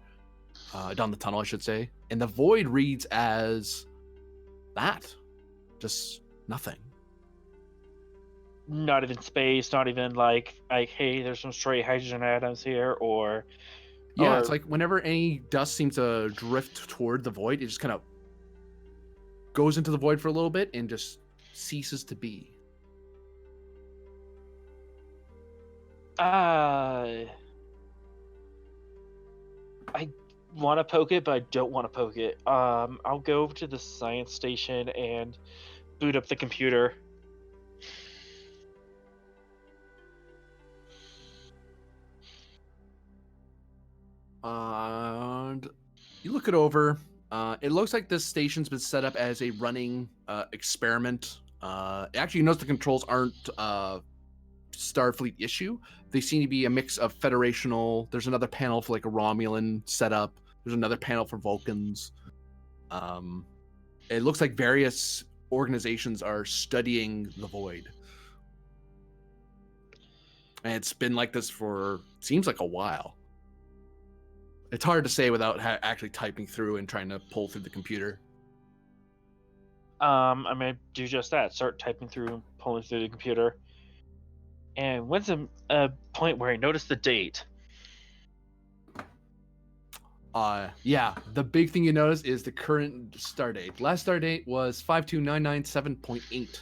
down the tunnel, I should say, and the void reads as that, just nothing. Not even space, not even like hey, there's some stray hydrogen atoms here, or Yeah, it's like whenever any dust seems to drift toward the void, it just kind of goes into the void for a little bit and just ceases to be. I want to poke it, but I don't want to poke it. I'll go over to the science station and boot up the computer. And you look it over. It looks like this station's been set up as a running experiment. Actually, you notice the controls aren't Starfleet issue. They seem to be a mix of Federational. There's another panel for like a Romulan setup. There's another panel for Vulcans. It looks like various organizations are studying the void. And it's been like this for, seems like a while. It's hard to say without actually typing through and trying to pull through the computer. I'm gonna do just that. Start typing through and pulling through the computer. And when's a point where I notice the date? Yeah, the big thing you notice is the current start date. Last start date was 52997.8.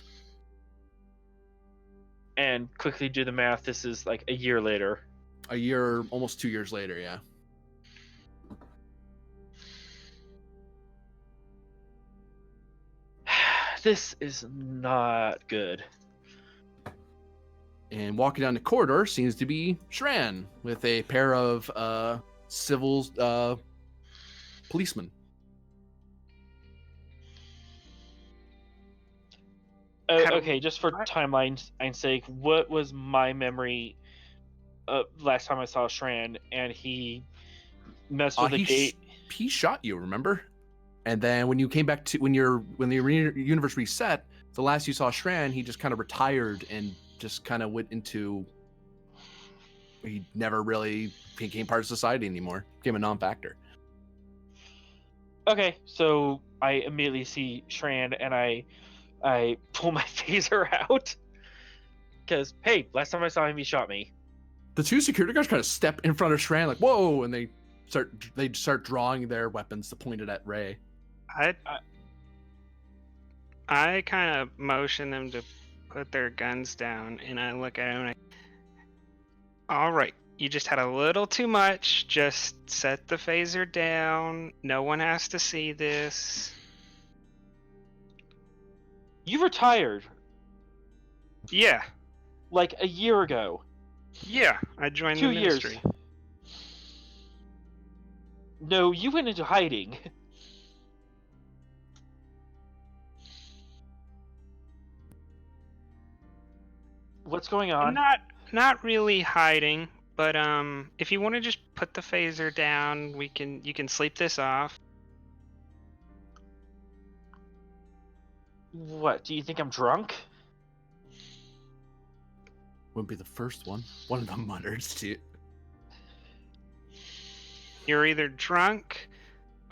And quickly do the math. This is like a year later. A year, almost 2 years later, yeah. This is not good. And walking down the corridor seems to be Shran with a pair of civil policemen. Okay, just for timeline's sake, what was my memory last time I saw Shran and he messed with the gate? He shot you, remember? And then when you came back to when the universe reset, the last you saw Shran, he just kind of retired and just kind of went into. He never really became part of society anymore. Became a non-factor. Okay, so I immediately see Shran and I pull my phaser out because hey, last time I saw him, he shot me. The two security guards kind of step in front of Shran like whoa, and they start drawing their weapons to point it at Ray. I kind of motion them to put their guns down, and I look at him and all right, you just had a little too much. Just set the phaser down. No one has to see this. You retired. Yeah. Like a year ago. Yeah, I joined 2 the years. ministry. No, you went into hiding. What's going on? Not really hiding, but if you want to just put the phaser down, you can sleep this off. What, do you think I'm drunk? Wouldn't be the first one. One of them mutters too. You're either drunk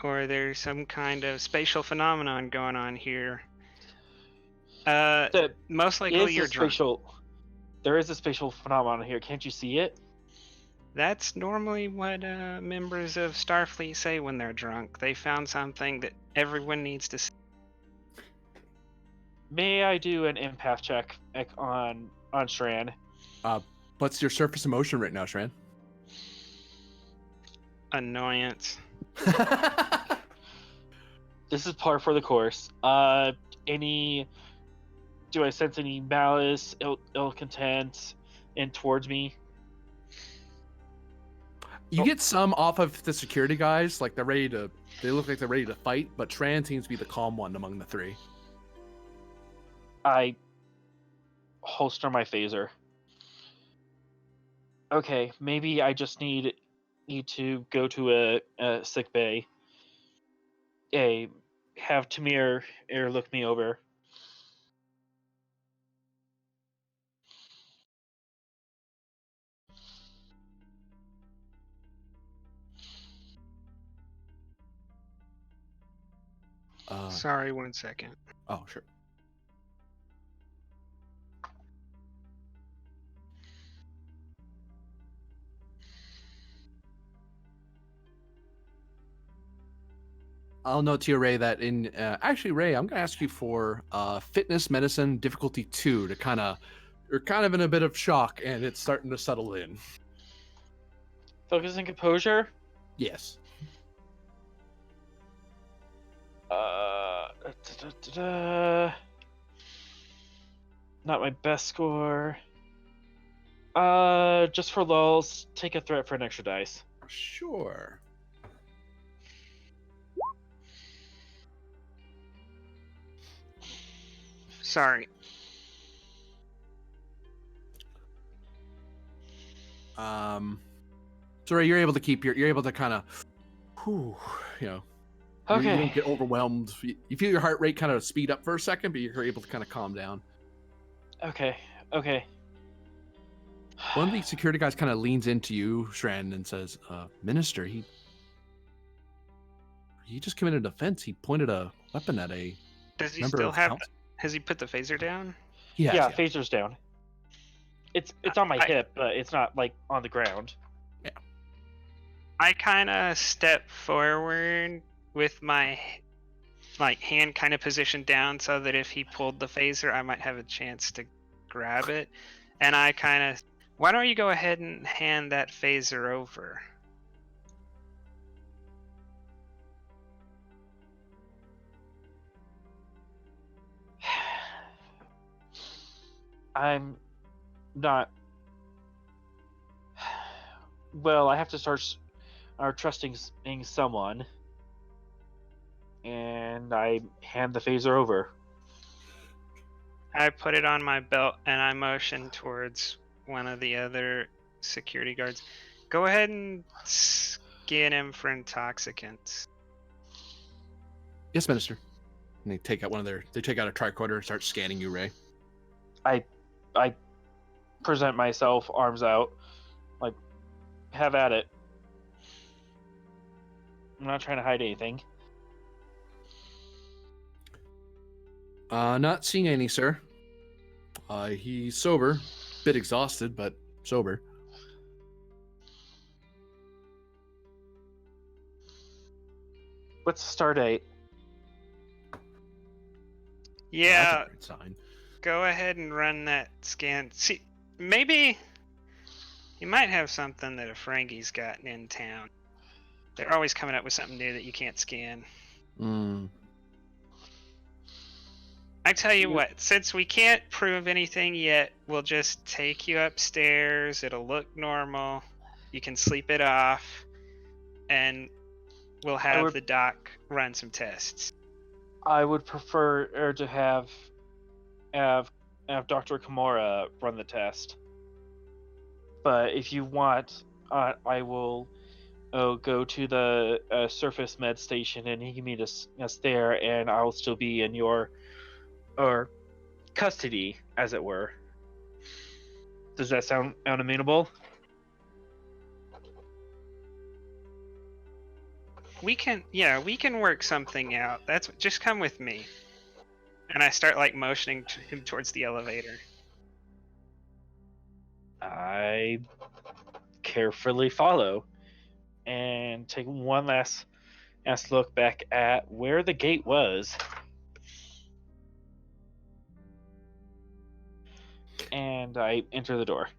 or there's some kind of spatial phenomenon going on here. Most likely you're drunk. There is a spatial phenomenon here. Can't you see it? That's normally what members of Starfleet say when they're drunk. They found something that everyone needs to see. May I do an empath check on Shran? What's your surface emotion right now, Shran? Annoyance. This is par for the course. Do I sense any malice, ill content, towards me? You get some off of the security guys, like they look like they're ready to fight, but Tran seems to be the calm one among the three. I holster my phaser. Okay, maybe I just need to go to a sick bay. Have Tamir look me over. Sorry, 1 second. Oh, sure. I'll note to you, Ray, that actually, Ray, I'm going to ask you for fitness medicine difficulty 2 to you're kind of in a bit of shock and it's starting to settle in. Focus and composure? Yes. Not my best score. Just for lulz, take a threat for an extra dice. Sure. Sorry. So Ray, you're able to kind of, you know, Okay. you don't get overwhelmed. You feel your heart rate kind of speed up for a second, but you're able to kind of calm down. Okay. One of the security guys kind of leans into you, Shran, and says, Minister, he just committed an offense. He pointed a weapon at a Does he member still of have? council." Has he put the phaser down? Yeah, phaser's down. It's on my hip, but it's not like on the ground. Yeah. I kind of step forward with my hand kind of positioned down so that if he pulled the phaser, I might have a chance to grab it. And I kind of, why don't you go ahead and hand that phaser over? I'm not. Well, I have to start trusting someone, and I hand the phaser over. I put it on my belt and I motion towards one of the other security guards. Go ahead and scan him for intoxicants. Yes, Minister. And they take out a tricorder and start scanning you, Ray. I present myself, arms out, like, have at it. I'm not trying to hide anything. Not seeing any, sir. He's sober. Bit exhausted, but sober. What's the star date? Yeah. That's a great sign. Go ahead and run that scan. See, maybe you might have something that a Ferengi's gotten in town. They're always coming up with something new that you can't scan. I tell you what, since we can't prove anything yet, we'll just take you upstairs. It'll look normal. You can sleep it off, and we'll have the doc run some tests. I would prefer to have Dr. Kimura run the test. But if you want, I will go to the surface med station and he can meet us there, and I'll still be in your custody, as it were. Does that sound amenable? We can work something out. Just come with me. And I start motioning him towards the elevator. I carefully follow and take one last look back at where the gate was. And I enter the door.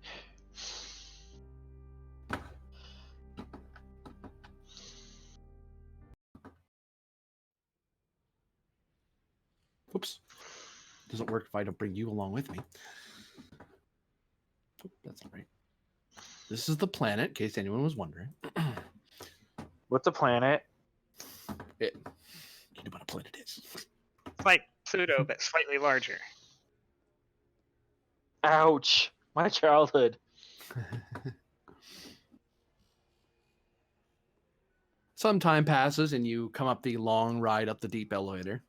Whoops. Doesn't work if I don't bring you along with me. Oh, that's all right. This is the planet, in case anyone was wondering. What's the planet? You know what a planet is. It's like Pluto, but slightly larger. Ouch! My childhood. Some time passes and you come up the long ride up the deep elevator.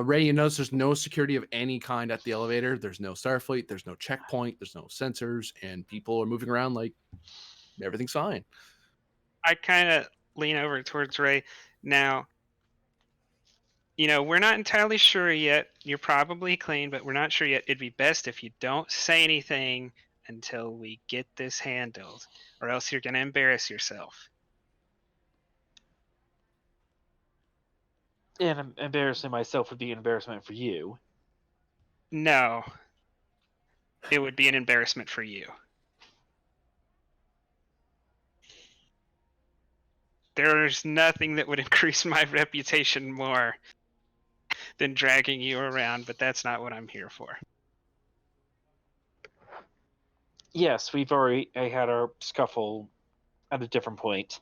Ray, you notice there's no security of any kind at the elevator. There's no Starfleet. There's no checkpoint. There's no sensors. And people are moving around like everything's fine. I kind of lean over towards Ray. Now, we're not entirely sure yet. You're probably clean, but we're not sure yet. It'd be best if you don't say anything until we get this handled, or else you're going to embarrass yourself. And embarrassing myself would be an embarrassment for you. No. It would be an embarrassment for you. There's nothing that would increase my reputation more than dragging you around, but that's not what I'm here for. Yes, we've already had our scuffle at a different point.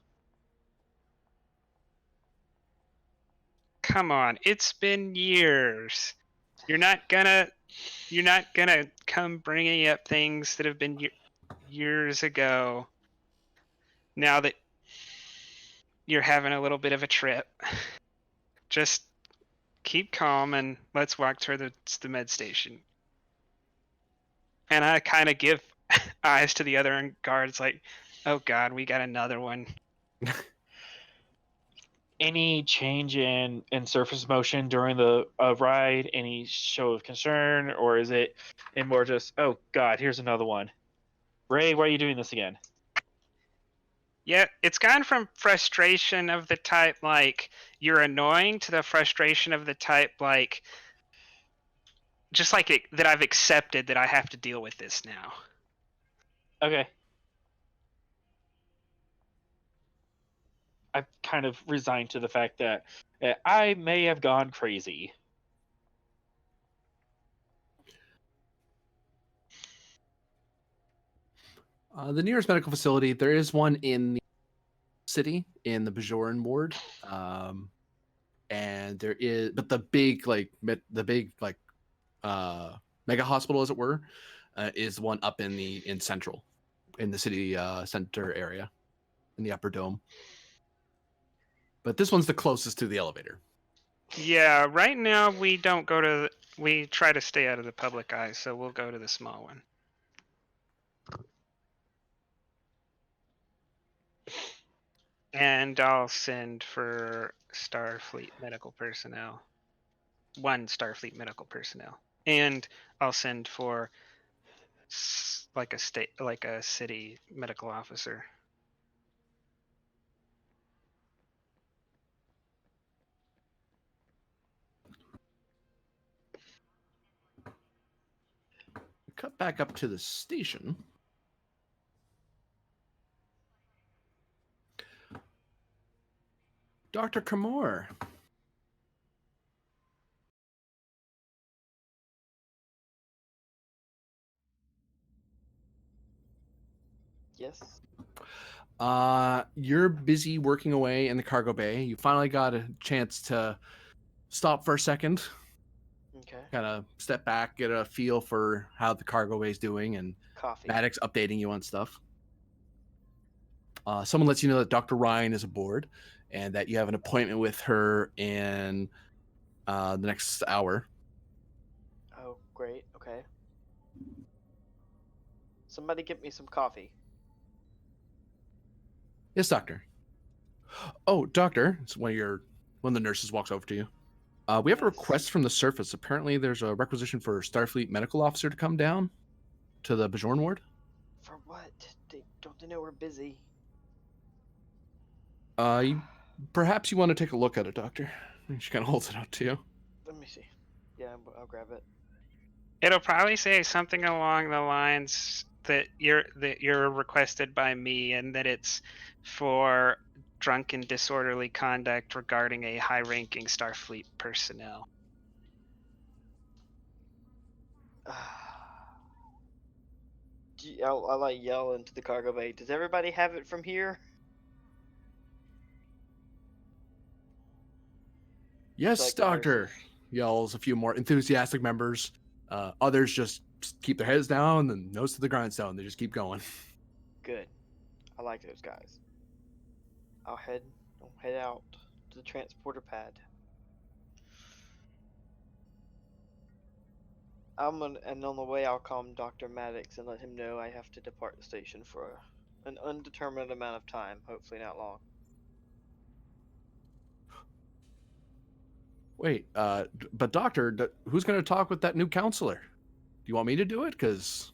Come on, it's been years. You're not gonna come bringing up things that have been years ago. Now that you're having a little bit of a trip, just keep calm and let's walk toward the med station. And I kind of give eyes to the other guards, like, oh God, we got another one. Any change in surface motion during the ride? Any show of concern? Or is it more just, oh God, here's another one? Ray, why are you doing this again? Yeah, it's gone from frustration of the type, like, you're annoying, to the frustration of the type, like, just like it, that I've accepted that I have to deal with this now. Okay. I've kind of resigned to the fact that I may have gone crazy. The nearest medical facility, there is one in the city, in the Bajoran ward. And there is, but the big, mega hospital, as it were, is one up in central, in the city center area, in the upper dome. But this one's the closest to the elevator. Yeah, right now we don't go to we try to stay out of the public eye, so we'll go to the small one. And I'll send for Starfleet medical personnel. One Starfleet medical personnel. And I'll send for like a city medical officer. Cut back up to the station. Dr. Kamor. Yes. You're busy working away in the cargo bay. You finally got a chance to stop for a second, Okay. kind of step back, get a feel for how the cargo bay is doing, and Coffee. Maddox updating you on stuff. Someone lets you know that Dr. Ryan is aboard and that you have an appointment with her in the next hour. Oh, great. Okay. Somebody get me some coffee. Yes, doctor. Oh, doctor. It's one of the nurses walks over to you. We have a request from the surface. Apparently, there's a requisition for a Starfleet medical officer to come down to the Bajoran ward. For what? Don't they know we're busy? Perhaps you want to take a look at it, Doctor. She kind of holds it out to you. Let me see. Yeah, I'll grab it. It'll probably say something along the lines that you're requested by me, and that it's for drunken disorderly conduct regarding a high-ranking Starfleet personnel. I'll like yell into the cargo bay. Does everybody have it from here? Yes, Like the Doctor, nurses. yells a few more enthusiastic members. Others just keep their heads down and nose to the grindstone. They just keep going. Good. I like those guys. I'll head out to the transporter pad. And on the way I'll call Dr. Maddox and let him know I have to depart the station for an undetermined amount of time, hopefully not long. Wait, but Doctor, who's going to talk with that new counselor? Do you want me to do it? Because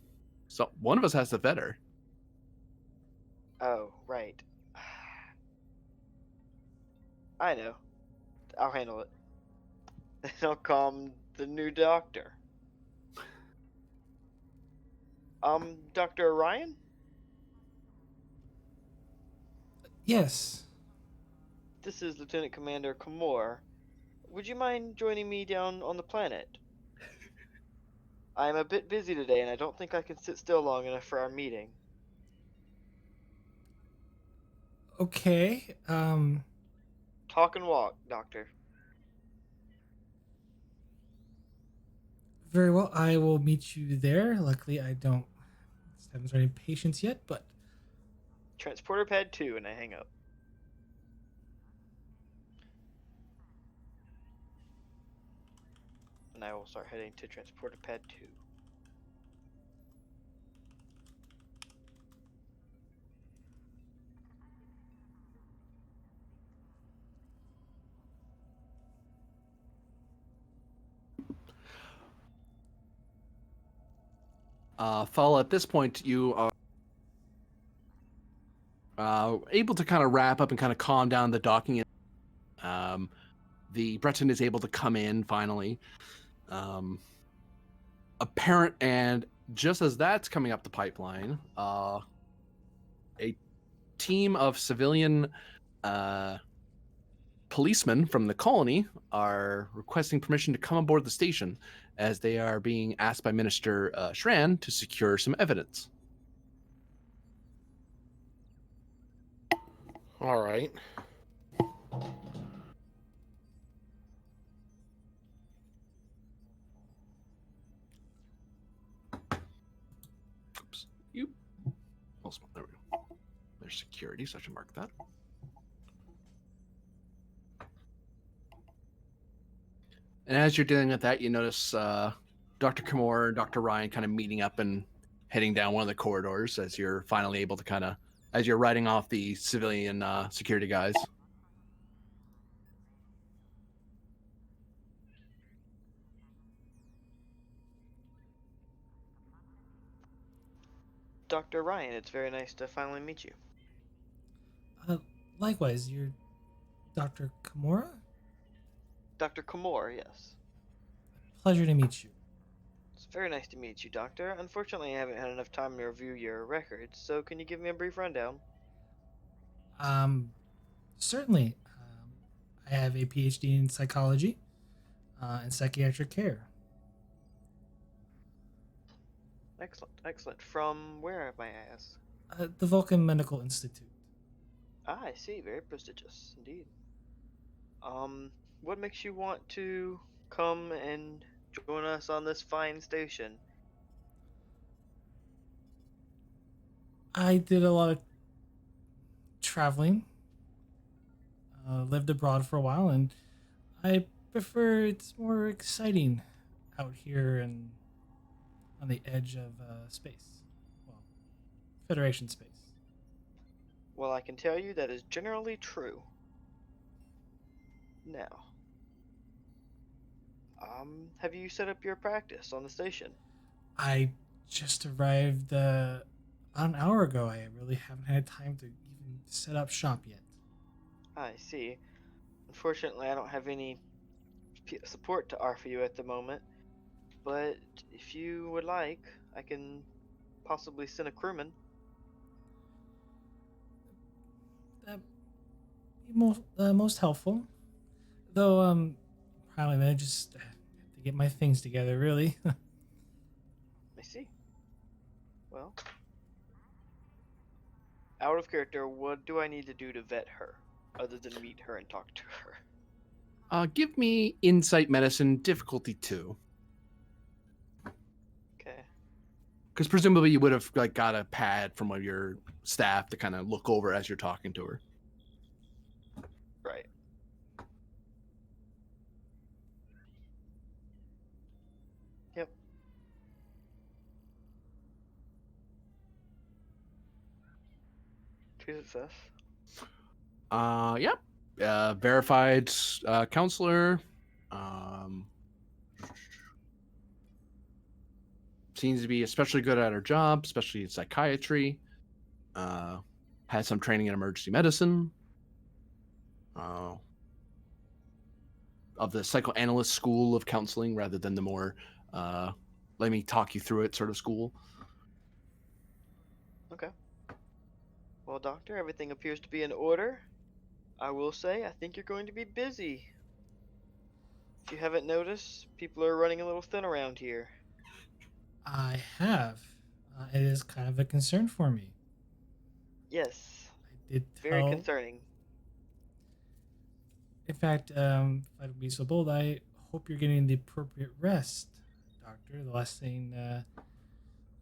one of us has to vet her. Oh, right. I know. I'll handle it. Then I'll call the new doctor. Dr. Orion? Yes. This is Lieutenant Commander Kamor. Would you mind joining me down on the planet? I'm a bit busy today, and I don't think I can sit still long enough for our meeting. Okay. Talk and walk, Doctor. Very well. I will meet you there. Luckily, I haven't started any patients yet, but Transporter pad 2, and I hang up. And I will start heading to transporter pad 2. Fall, at this point, you are able to kind of wrap up and kind of calm down the docking. The Breton is able to come in finally. Apparent, and just as that's coming up the pipeline, a team of civilian policemen from the colony are requesting permission to come aboard the station as they are being asked by Minister Shran to secure some evidence. All right. Oops. There we go. There's security, so I should mark that. And as you're dealing with that, you notice Dr. Kamor and Dr. Ryan kind of meeting up and heading down one of the corridors as you're finally able to as you're riding off the civilian security guys. Dr. Ryan, it's very nice to finally meet you. likewise, you're Dr. Kimura? Dr. Kamor, yes. Pleasure to meet you. It's very nice to meet you, Doctor. Unfortunately, I haven't had enough time to review your records, so can you give me a brief rundown? Certainly. I have a PhD in psychology and psychiatric care. Excellent, excellent. From where, may I ask? The Vulcan Medical Institute. Ah, I see. Very prestigious, indeed. What makes you want to come and join us on this fine station? I did a lot of traveling, lived abroad for a while, and I prefer it's more exciting out here and on the edge of space. Well, Federation space. Well, I can tell you that is generally true. Now, have you set up your practice on the station? I just arrived About an hour ago. I really haven't had time to even set up shop yet. I see. Unfortunately, I don't have any support to offer you at the moment, but if you would like, I can possibly send a crewman. That be most helpful. Though, probably I just have to get my things together, really. I see. Well, out of character, what do I need to do to vet her, other than meet her and talk to her? Give me insight medicine difficulty 2. Okay. Because presumably you would have like got a pad from one of your staff to kind of look over as you're talking to her. Right. Yep. Two success. Yep. Verified counselor. Seems to be especially good at her job, especially in psychiatry. Has some training in emergency medicine. Of the psychoanalyst school of counseling rather than the more let me talk you through it sort of school. Okay. Well, Doctor, everything appears to be in order. I will say, I think you're going to be busy. If you haven't noticed, people are running a little thin around here. I have. It is kind of a concern for me. Yes, I did very tell. concerning. In fact, if I'd be so bold, I hope you're getting the appropriate rest, Doctor. The last thing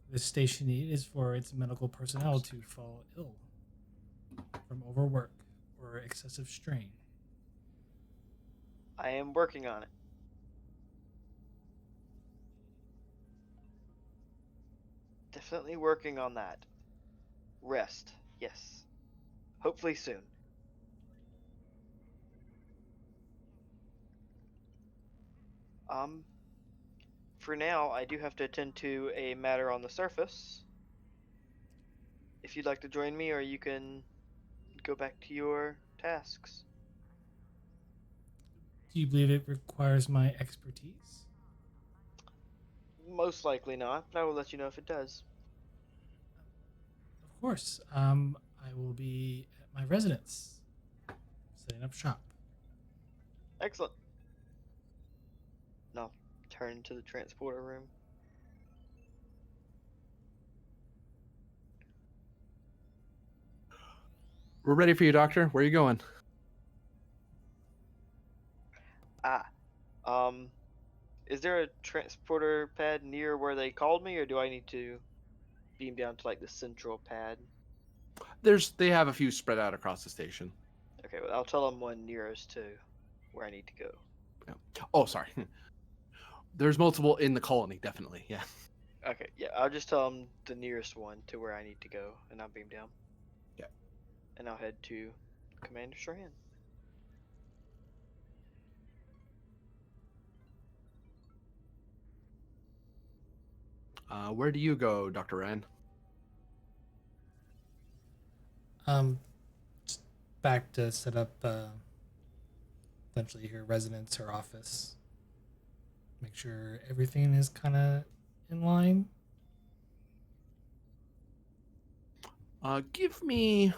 this station needs is for its medical personnel to fall ill from overwork or excessive strain. I am working on it. Definitely working on that. Rest, yes. Hopefully soon. For now, I do have to attend to a matter on the surface. If you'd like to join me, or you can go back to your tasks. Do you believe it requires my expertise? Most likely not, but I will let you know if it does. Of course. I will be at my residence, setting up shop. Excellent. Now, turn to the transporter room. We're ready for you, Doctor. Where are you going? Is there a transporter pad near where they called me, or do I need to beam down to like the central pad? They have a few spread out across the station. Okay, well, I'll tell them one nearest to where I need to go. Yeah. Oh, sorry. There's multiple in the colony, definitely. Yeah. Okay, yeah, I'll just tell them the nearest one to where I need to go, and I'll beam down. Yeah. And I'll head to Commander Strand. Where do you go, Dr. Ryan? Just back to set up essentially her residence or office. Make sure everything is kind of in line. Give me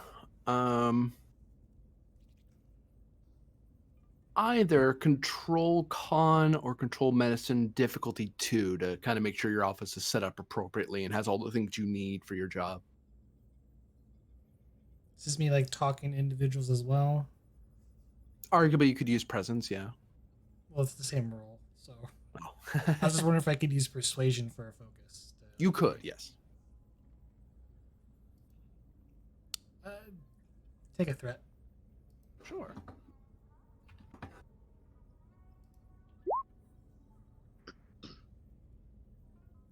either control con or control medicine difficulty 2 to kind of make sure your office is set up appropriately and has all the things you need for your job. Is this me like talking to individuals as well? Arguably, you could use presence, yeah. Well, it's the same role, so Oh. I was just wondering if I could use persuasion for a focus. You could, yes. Take a threat. Sure.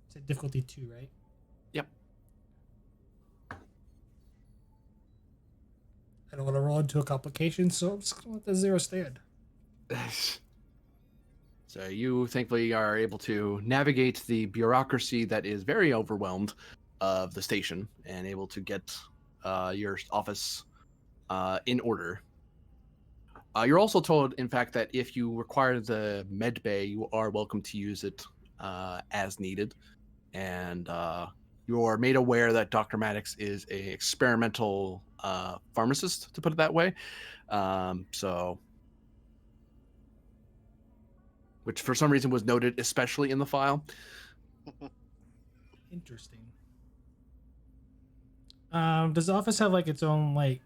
It's a difficulty 2, right? Yep. I don't want to roll into a complication, so I'm just going to let the 0 stand. So you thankfully are able to navigate the bureaucracy that is very overwhelmed of the station and able to get your office in order. You're also told, in fact, that if you require the med bay, you are welcome to use it as needed. And you are made aware that Dr. Maddox is a experimental pharmacist, to put it that way. Which for some reason was noted, especially in the file. Interesting. Does the office have like its own like?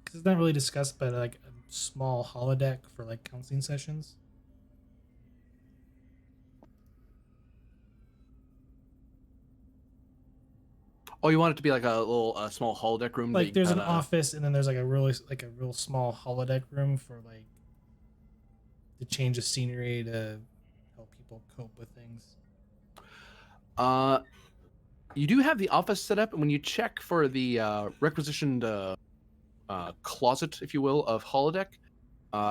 Cause it's not really discussed, but like a small holodeck for like counseling sessions. Oh, you want it to be like a little small holodeck room? Like there's an kinda... office, and then there's like a real small holodeck room for like the change of scenery to help people cope with things. You do have the office set up, and when you check for the requisitioned closet, if you will, of holodeck,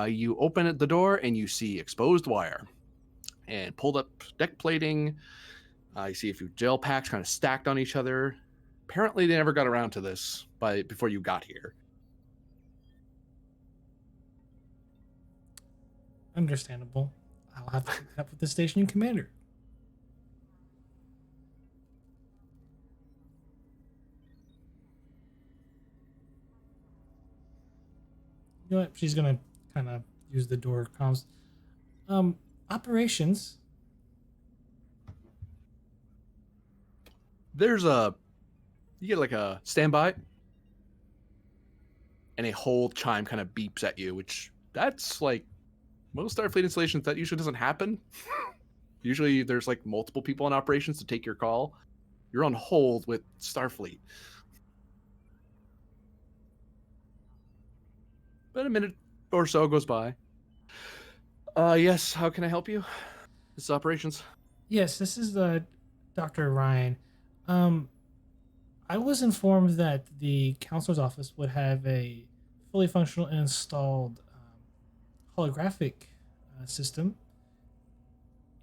you open the door and you see exposed wire and pulled up deck plating. You see a few gel packs kind of stacked on each other. Apparently, they never got around to this before you got here. Understandable. I'll have to pick it up with the station commander. You know what? She's gonna kind of use the door comms. Operations. There's you get like a standby, and a hold chime kind of beeps at you, which that's like most Starfleet installations, that usually doesn't happen. Usually there's like multiple people in operations to take your call. You're on hold with Starfleet. But a minute or so goes by. Yes, how can I help you? This is operations. Yes, this is Dr. Ryan. I was informed that the counselor's office would have a fully functional and installed holographic system,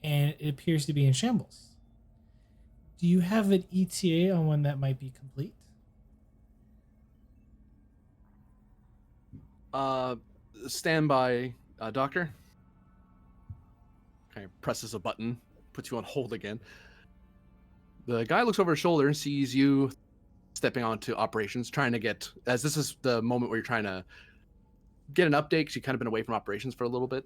and it appears to be in shambles. Do you have an ETA on when that might be complete? Stand by, doctor. Kind of presses a button, puts you on hold again. The guy looks over his shoulder and sees you stepping onto operations, trying to get, as this is the moment where you're trying to get an update because you've kind of been away from operations for a little bit.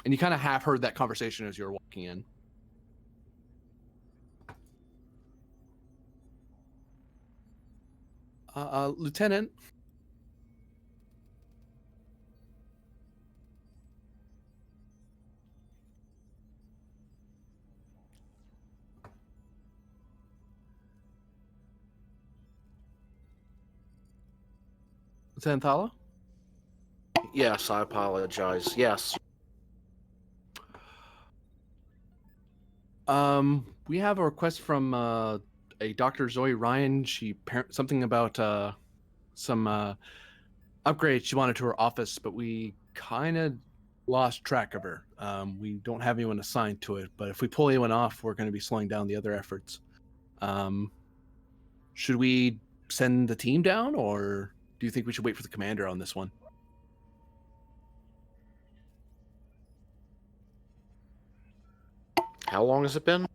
And you kind of half heard that conversation as you were walking in. Lieutenant. Lieutenant Thala? Yes, I apologize. Yes. We have a request from a Dr. Zoe Ryan. Something about some upgrade she wanted to her office, but we kind of lost track of her. We don't have anyone assigned to it, but if we pull anyone off, we're going to be slowing down the other efforts. Should we send the team down, or do you think we should wait for the commander on this one? How long has it been?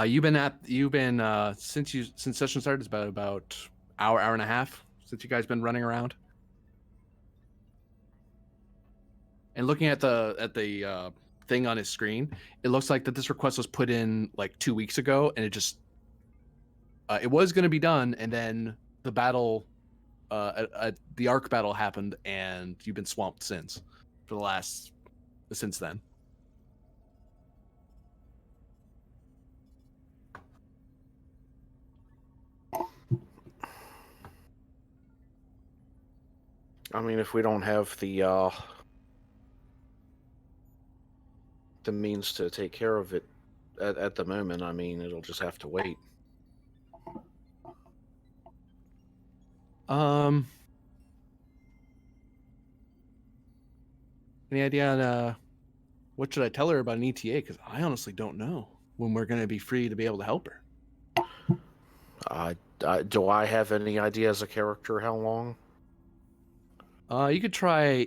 You've been since session started. It's about hour and a half since you guys been running around. And looking at the thing on his screen, it looks like that this request was put in like 2 weeks ago, and it was going to be done, and then the battle, the Ark battle happened, and you've been swamped since then. I mean, if we don't have the means to take care of it at the moment, I mean, it'll just have to wait. Any idea on what should I tell her about an ETA? Because I honestly don't know. when we're going to be free to be able to help her. Do I have any idea as a character how long? You could try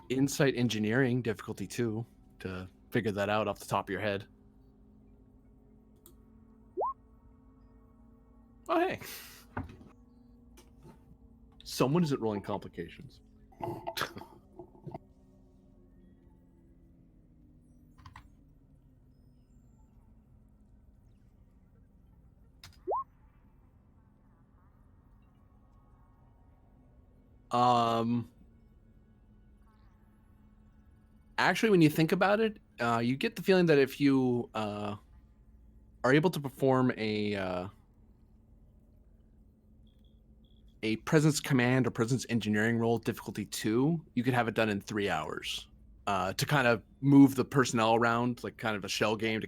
insight engineering difficulty 2 to figure that out off the top of your head. Oh, hey. Someone isn't rolling complications. Actually, when you think about it, you get the feeling that if you are able to perform a presence command or presence engineering role difficulty 2, you could have it done in 3 hours. To kind of move the personnel around, like kind of a shell game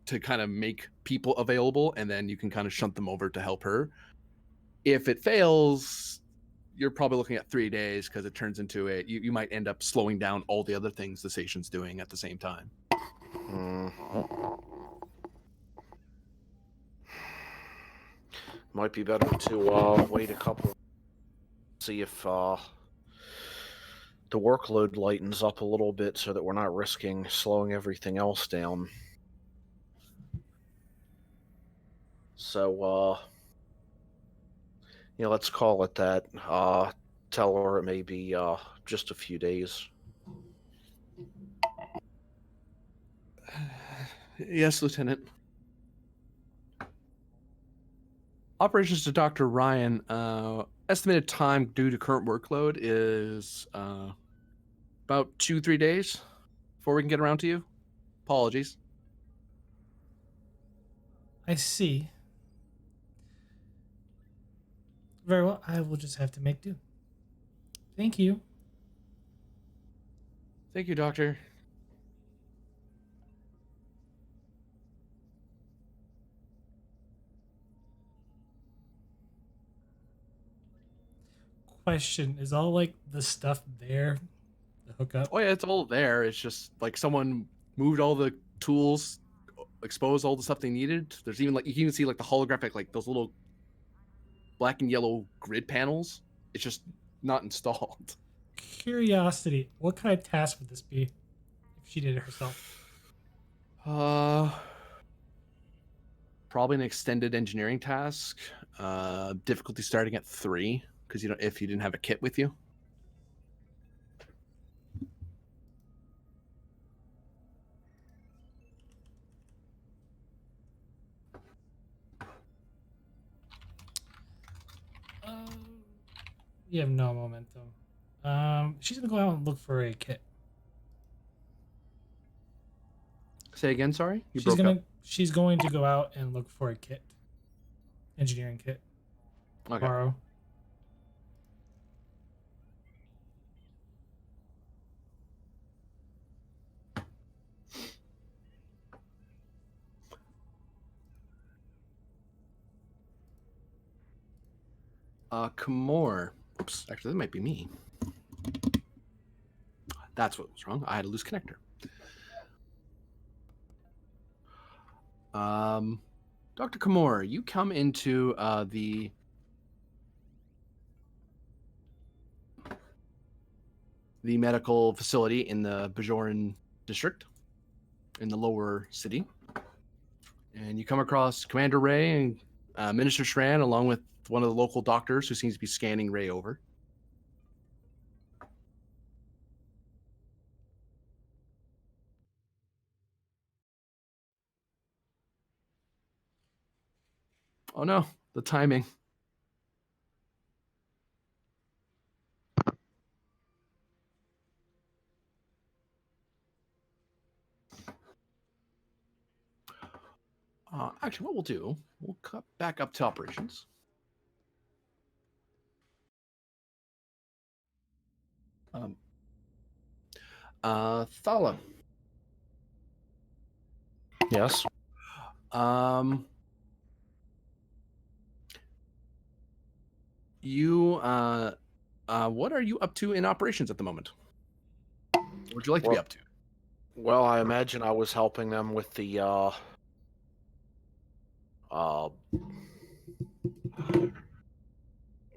to kind of make people available, and then you can kind of shunt them over to help her. If it fails, you're probably looking at 3 days because it turns into you might end up slowing down all the other things the station's doing at the same time. Might be better to wait a couple, see if the workload lightens up a little bit so that we're not risking slowing everything else down. So, let's call it that. Tell her it may be just a few days. Yes, Lieutenant. Operations to Dr. Ryan. Estimated time due to current workload is about 2-3 days before we can get around to you. Apologies. I see. Very well. I will just have to make do. Thank you. Thank you, Doctor. Question: is all like the stuff there to hook up? Oh yeah, it's all there. It's just like someone moved all the tools, exposed all the stuff they needed. There's even like you can even see like the holographic, like those little black and yellow grid panels. It's just not installed. Curiosity: what kind of task would this be if she did it herself? Probably an extended engineering task. Difficulty starting at 3 because if you didn't have a kit with you. You have no momentum. She's gonna go out and look for a kit. Say again, sorry? She's going to go out and look for a kit. Engineering kit. Okay. Borrow. Kamor. Oops, actually, that might be me. That's what was wrong. I had a loose connector. Dr. Kamor, you come into the medical facility in the Bajoran district in the lower city. And you come across Commander Ray and Minister Shran along with one of the local doctors who seems to be scanning Ray over. Oh no, the timing. Actually, what we'll do, we'll cut back up to operations. Thala. Yes. You what are you up to in operations at the moment? What would you like to be up to? Well, I imagine I was helping them with the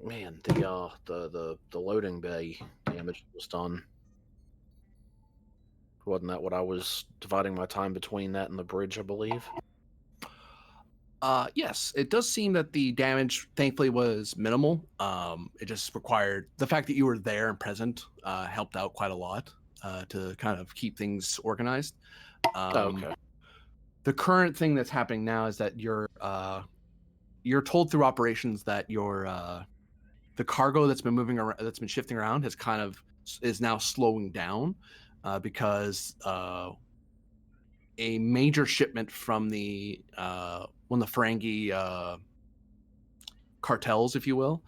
Man, the loading bay damage was done. Wasn't that what I was dividing my time between that and the bridge, I believe? Yes, it does seem that the damage, thankfully, was minimal. It just required the fact that you were there and present helped out quite a lot to kind of keep things organized. Okay. The current thing that's happening now is that you're told through operations that the cargo that's been moving around, that's been shifting around, is now slowing down because a major shipment from one of the Ferengi cartels, if you will,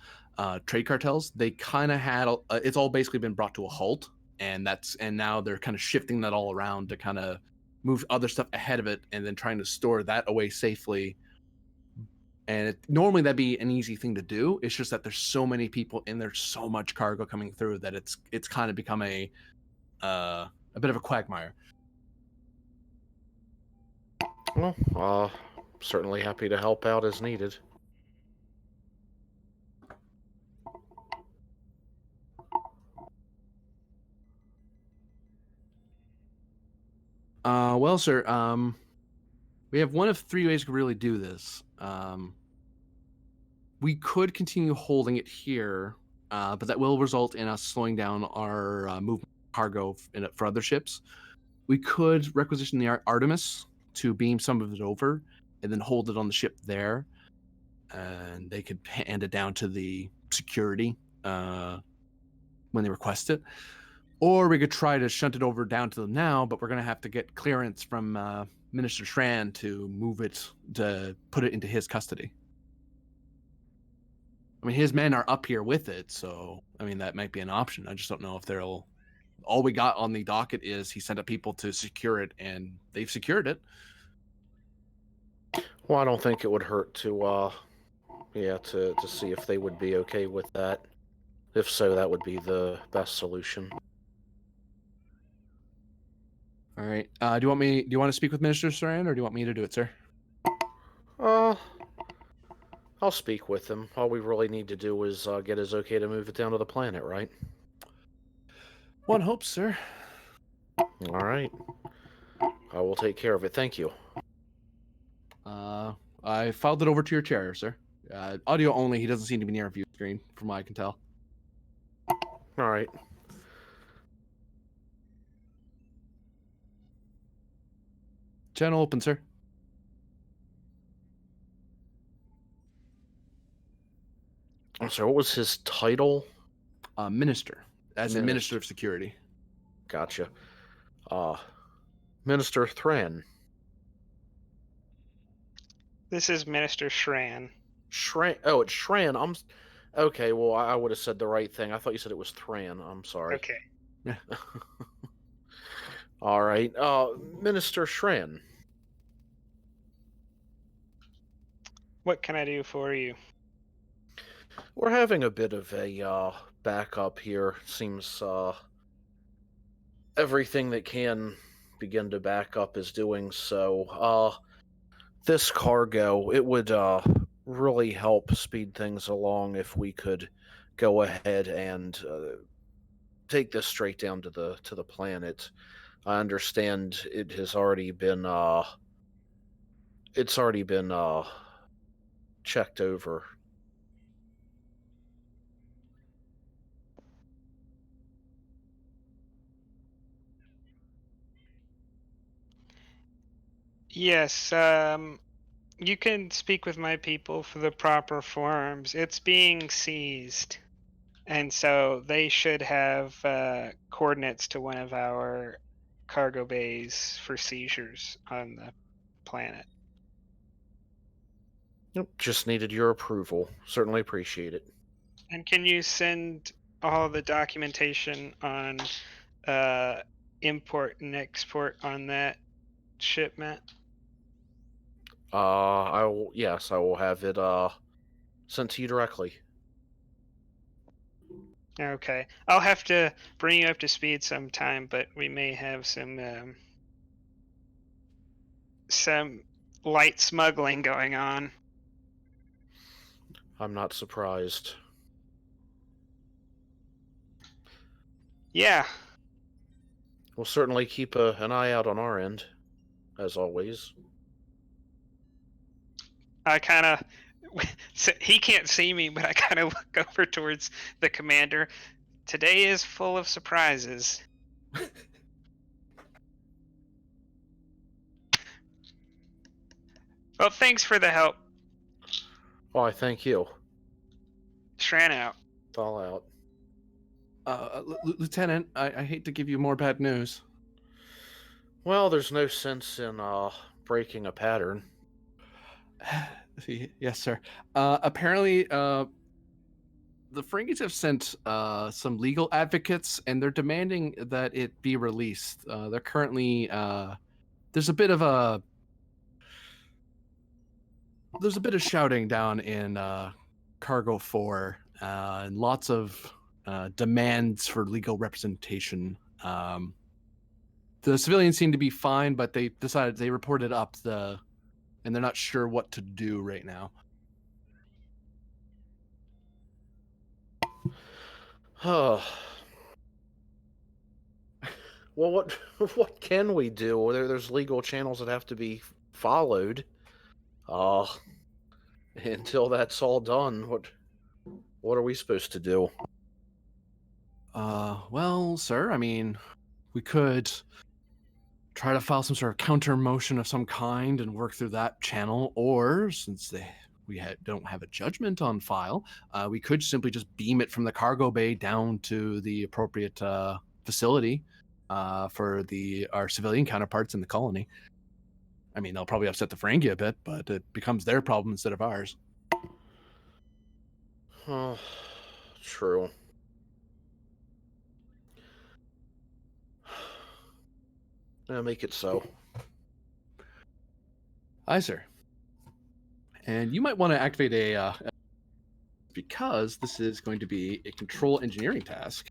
trade cartels, they kind of had it's all basically been brought to a halt, and now they're kind of shifting that all around to kind of move other stuff ahead of it, and then trying to store that away safely. And normally that'd be an easy thing to do. It's just that there's so many people and there's so much cargo coming through that it's kind of become a bit of a quagmire. Well, certainly happy to help out as needed. Well, sir, we have one of three ways we could really do this. We could continue holding it here, but that will result in us slowing down our movement cargo for other ships. We could requisition the Artemis to beam some of it over and then hold it on the ship there, and they could hand it down to the security when they request it. Or we could try to shunt it over down to them now, but we're going to have to get clearance from Minister Shran to move it, to put it into his custody. I mean, his men are up here with it, so, I mean, that might be an option. I just don't know if they'll... All we got on the docket is he sent up people to secure it, and they've secured it. Well, I don't think it would hurt to see if they would be okay with that. If so, that would be the best solution. All right. Do you want to speak with Minister Saran, or do you want me to do it, sir? I'll speak with him. All we really need to do is get his okay to move it down to the planet, right? One hopes, sir. All right. I will take care of it. Thank you. I filed it over to your chair, sir. Audio only. He doesn't seem to be near a view screen, from what I can tell. All right. Channel open, sir. I'm sorry, what was his title? Minister, as in Minister of Security. Gotcha. Minister Thran. This is Minister Shran. Shran. Oh, it's Shran. Okay. Well, I would have said the right thing. I thought you said it was Thran. I'm sorry. Okay. Yeah. All right. Minister Shran. What can I do for you? We're having a bit of a backup here. Seems everything that can begin to back up is doing so. This cargo, it would really help speed things along if we could go ahead and take this straight down to the planet. I understand it has already been checked over. Yes, you can speak with my people for the proper forms. It's being seized, and so they should have coordinates to one of our cargo bays for seizures on the planet. Yep, just needed your approval. Certainly appreciate it. And can you send all the documentation on import and export on that shipment? I will have it sent to you directly. Okay. I'll have to bring you up to speed sometime, but we may have some light smuggling going on. I'm not surprised. Yeah. We'll certainly keep an eye out on our end, as always. I kind of. He can't see me, but I kind of look over towards the commander. Today is full of surprises. Well, thanks for the help. Why, thank you. Shran out. Fall out. Lieutenant, I hate to give you more bad news. Well, there's no sense in breaking a pattern. Yes, sir. Apparently, the Ferengis have sent some legal advocates, and they're demanding that it be released. They're currently there's a bit of shouting down in Cargo 4, and lots of demands for legal representation. The civilians seem to be fine, but they reported up and they're not sure what to do right now. Oh. Well, what can we do? There's legal channels that have to be followed. Until that's all done, what are we supposed to do? Well, sir, I mean, we could try to file some sort of counter motion of some kind and work through that channel, or since don't have a judgment on file, we could simply just beam it from the cargo bay down to the appropriate facility for our civilian counterparts in the colony. I mean, they'll probably upset the Ferengi a bit, but it becomes their problem instead of ours. Oh, true. Yeah, make it so. Aye, sir. And you might want to activate because this is going to be a control engineering task.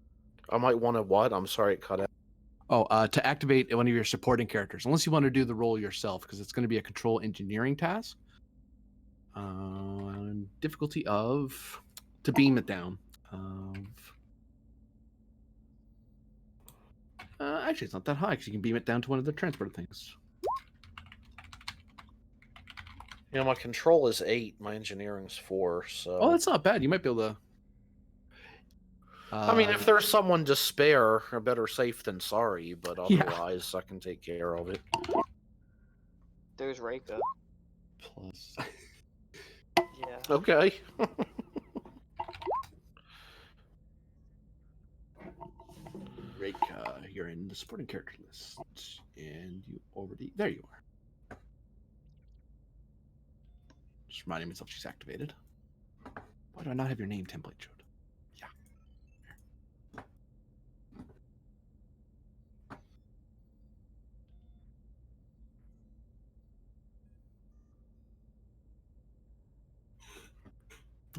I might want to what? I'm sorry, it cut out. Oh, to activate one of your supporting characters, unless you want to do the role yourself, because it's going to be a control engineering task. Difficulty of to beam it down. Actually, it's not that high because you can beam it down to one of the transport things. You know, my control is 8, my engineering's 4, so... Oh, that's not bad. You might be able to... I mean, if there's someone to spare, better safe than sorry, but otherwise I can take care of it. There's Reika. Plus... Yeah. Okay. Rake, you're in the supporting character list, and you already... There you are. Just reminding myself she's activated. Why do I not have your name template showed? Yeah.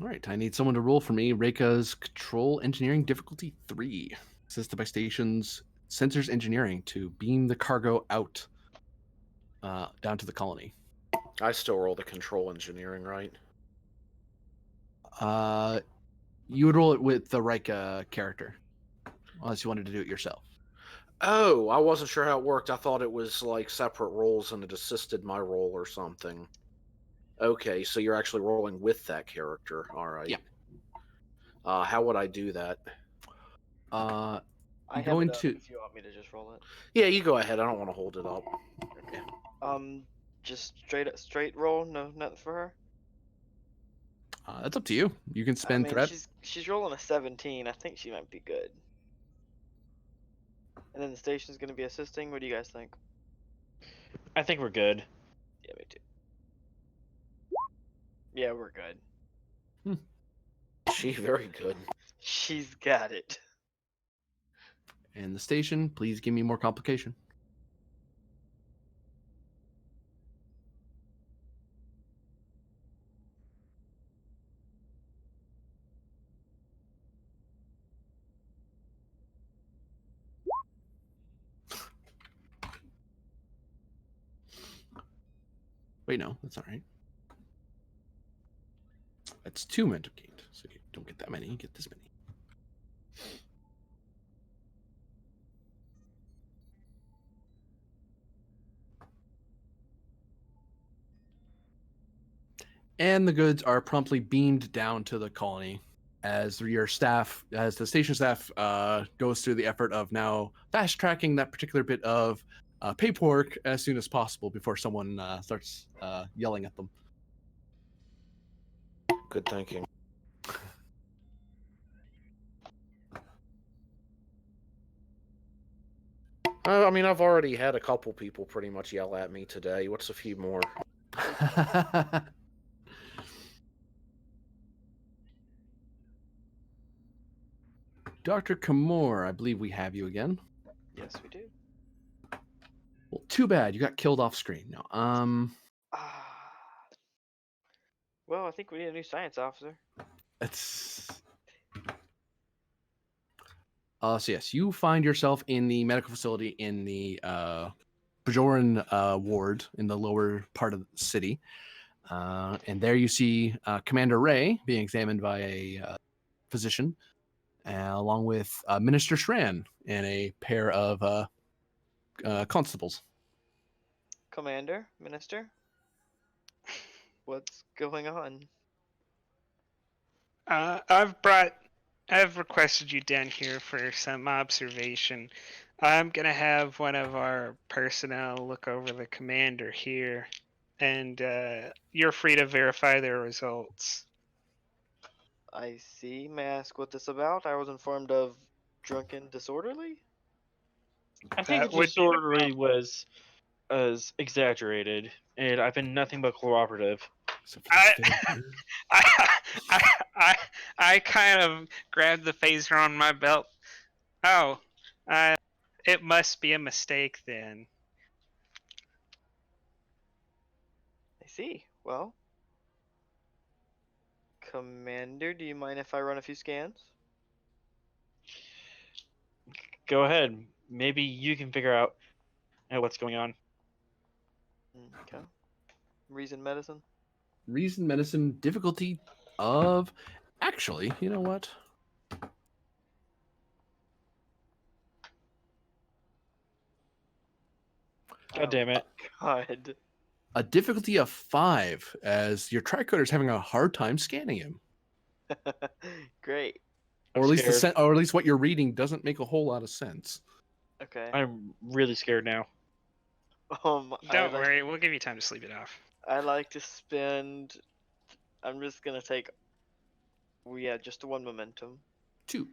All right, I need someone to roll for me. Reika's Control Engineering Difficulty 3. Assisted by stations Sensors Engineering to beam the cargo out down to the colony. I still roll the control engineering, right? You would roll it with the Reika character, unless you wanted to do it yourself. Oh, I wasn't sure how it worked. I thought it was like separate rolls and it assisted my roll or something. Okay, so you're actually rolling with that character. All right. Yeah. How would I do that? I have going it up to... if you want me to just roll it. Yeah, you go ahead. I don't want to hold it up. Just straight roll. No, nothing for her. That's up to you. You can spend threat. She's rolling a 17. I think she might be good. And then the station's going to be assisting. What do you guys think? I think we're good. Yeah, me too. Yeah, we're good. She very good. She's got it. And the station, please give me more complication. Wait, no, that's all right. That's 2 momentum gained. So you don't get that many, you get this many. And the goods are promptly beamed down to the colony as the station staff goes through the effort of now fast tracking that particular bit of paperwork as soon as possible before someone starts yelling at them. Good thinking. I mean, I've already had a couple people pretty much yell at me today. What's a few more? Dr. Kamor, I believe we have you again. Yes, we do. Well, too bad you got killed off screen. Now, Ah. Well, I think we need a new science officer. it's so yes, you find yourself in the medical facility in the Bajoran ward in the lower part of the city. And there you see Commander Ray being examined by a physician, along with Minister Shran and a pair of constables. Commander, Minister, what's going on? I've requested you down here for some observation. I'm gonna have one of our personnel look over the commander here, and you're free to verify their results. I see. May I ask what this about? I was informed of drunken disorderly. I think That the would be the disorderly was as exaggerated, and I've been nothing but cooperative. Except for I- the failure. I kind of grabbed the phaser on my belt. Oh, it must be a mistake then. I see. Well, Commander, do you mind if I run a few scans? Go ahead. Maybe you can figure out what's going on. Okay. Reason medicine. Reason medicine difficulty of actually, you know what? God damn it. God. A difficulty of 5 as your tricoder is having a hard time scanning him. Great. Or I'm at least scared. or at least what you're reading doesn't make a whole lot of sense. Okay. I'm really scared now. Don't worry, we'll give you time to sleep it off. I like to spend. I'm just gonna take. Yeah, just one momentum. 2.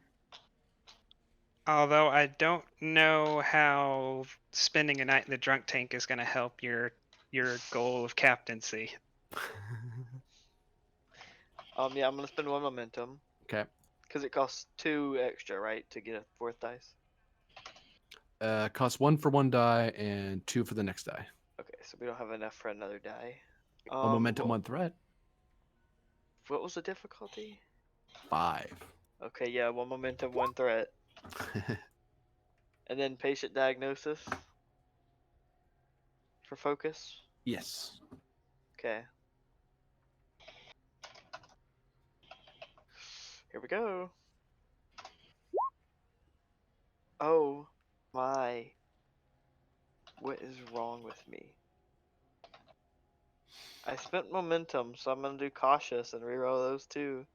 Although I don't know how spending a night in the drunk tank is going to help your goal of captaincy. Yeah, I'm gonna spend one momentum. Okay. Because it costs 2 extra, right, to get a 4th dice. Costs 1 for 1 die and 2 for the next die. Okay, so we don't have enough for another die. 1 momentum, 1 threat. What was the difficulty? 5. Okay, yeah, 1 momentum, 1 threat. And then patient diagnosis for focus. Yes. Okay. Here we go. Oh my. What is wrong with me? I spent momentum, so I'm gonna do cautious and reroll those 2.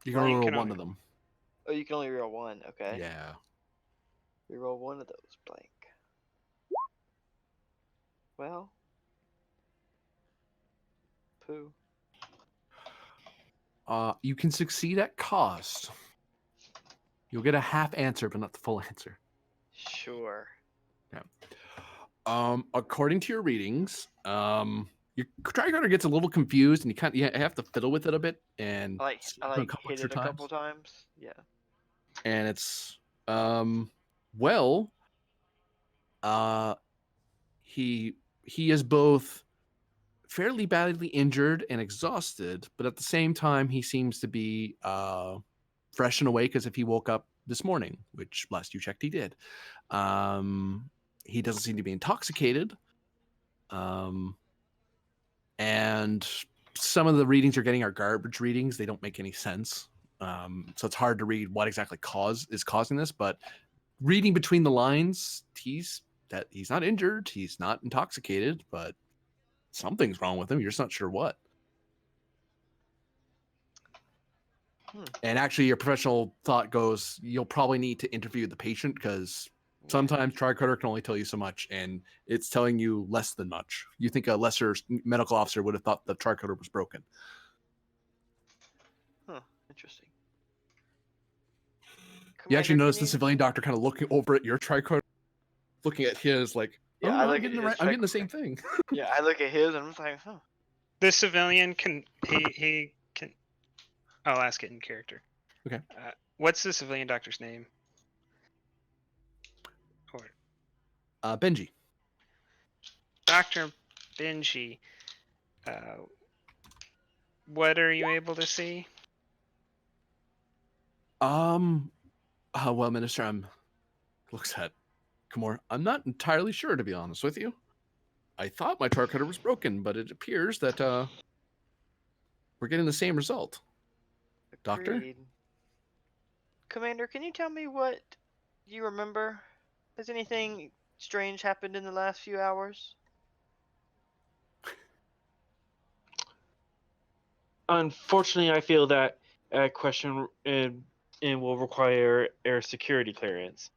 You can Well, you roll can 1 only- of them. Oh, you can only reroll 1. Okay. Yeah. Reroll 1 of those blank. Well. Poo. You can succeed at cost. You'll get a half answer, but not the full answer. Sure. According to your readings, your tricorder gets a little confused, and you have to fiddle with it a bit, and I a like couple hit extra it a couple times. Yeah. And it's he is both fairly badly injured and exhausted, but at the same time he seems to be fresh and awake as if he woke up this morning, which last you checked he did. He doesn't seem to be intoxicated, and some of the readings you're getting are garbage readings. They don't make any sense. So it's hard to read what exactly is causing this. But reading between the lines, he's not injured, he's not intoxicated, but something's wrong with him. You're just not sure what. And actually, your professional thought goes, you'll probably need to interview the patient because sometimes tricorder can only tell you so much, and it's telling you less than much. You think a lesser medical officer would have thought the tricorder was broken. Huh. Interesting. You actually Commander, notice can the you- civilian doctor kind of looking over at your tricorder, looking at his like, Yeah, oh, I no, look at his I'm getting the same thing. Yeah, I look at his and I'm just like, huh. The civilian can he can. I'll ask it in character. Okay. What's the civilian doctor's name? Or Benji. Dr. Benji. What are you able to see? Well, Minister, looks at Kamor. I'm not entirely sure, to be honest with you. I thought my tricorder was broken, but it appears that we're getting the same result. Doctor? Agreed. Commander, can you tell me what you remember? Has anything strange happened in the last few hours? Unfortunately, I feel that question will require air security clearance.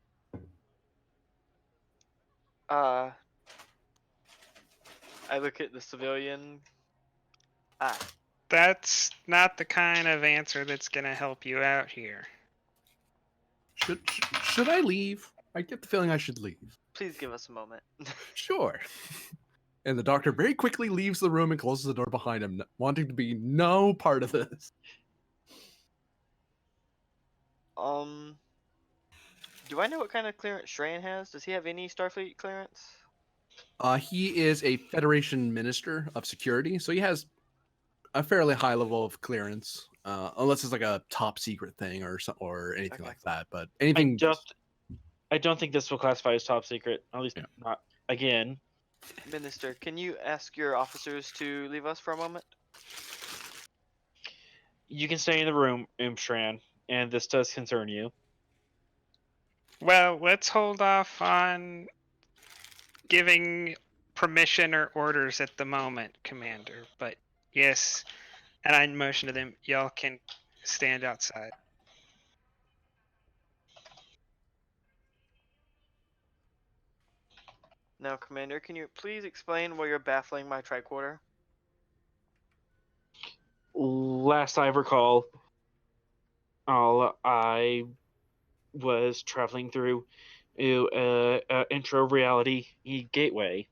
I look at the civilian. That's not the kind of answer that's gonna help you out here. Should I leave? I get the feeling I should leave. Please give us a moment. Sure. And the doctor very quickly leaves the room and closes the door behind him, wanting to be no part of this. Do I know what kind of clearance Shran has? Does he have any Starfleet clearance? He is a Federation Minister of Security, so he has a fairly high level of clearance, unless it's like a top secret thing or anything like that. But anything, I don't think this will classify as top secret. At least not again. Minister, can you ask your officers to leave us for a moment? You can stay in the room, Shran, and this does concern you. Well, let's hold off on giving permission or orders at the moment, Commander. But yes, and I motion to them, y'all can stand outside. Now, Commander, can you please explain why you're baffling my tricorder? Last I recall, I was traveling through intro reality gateway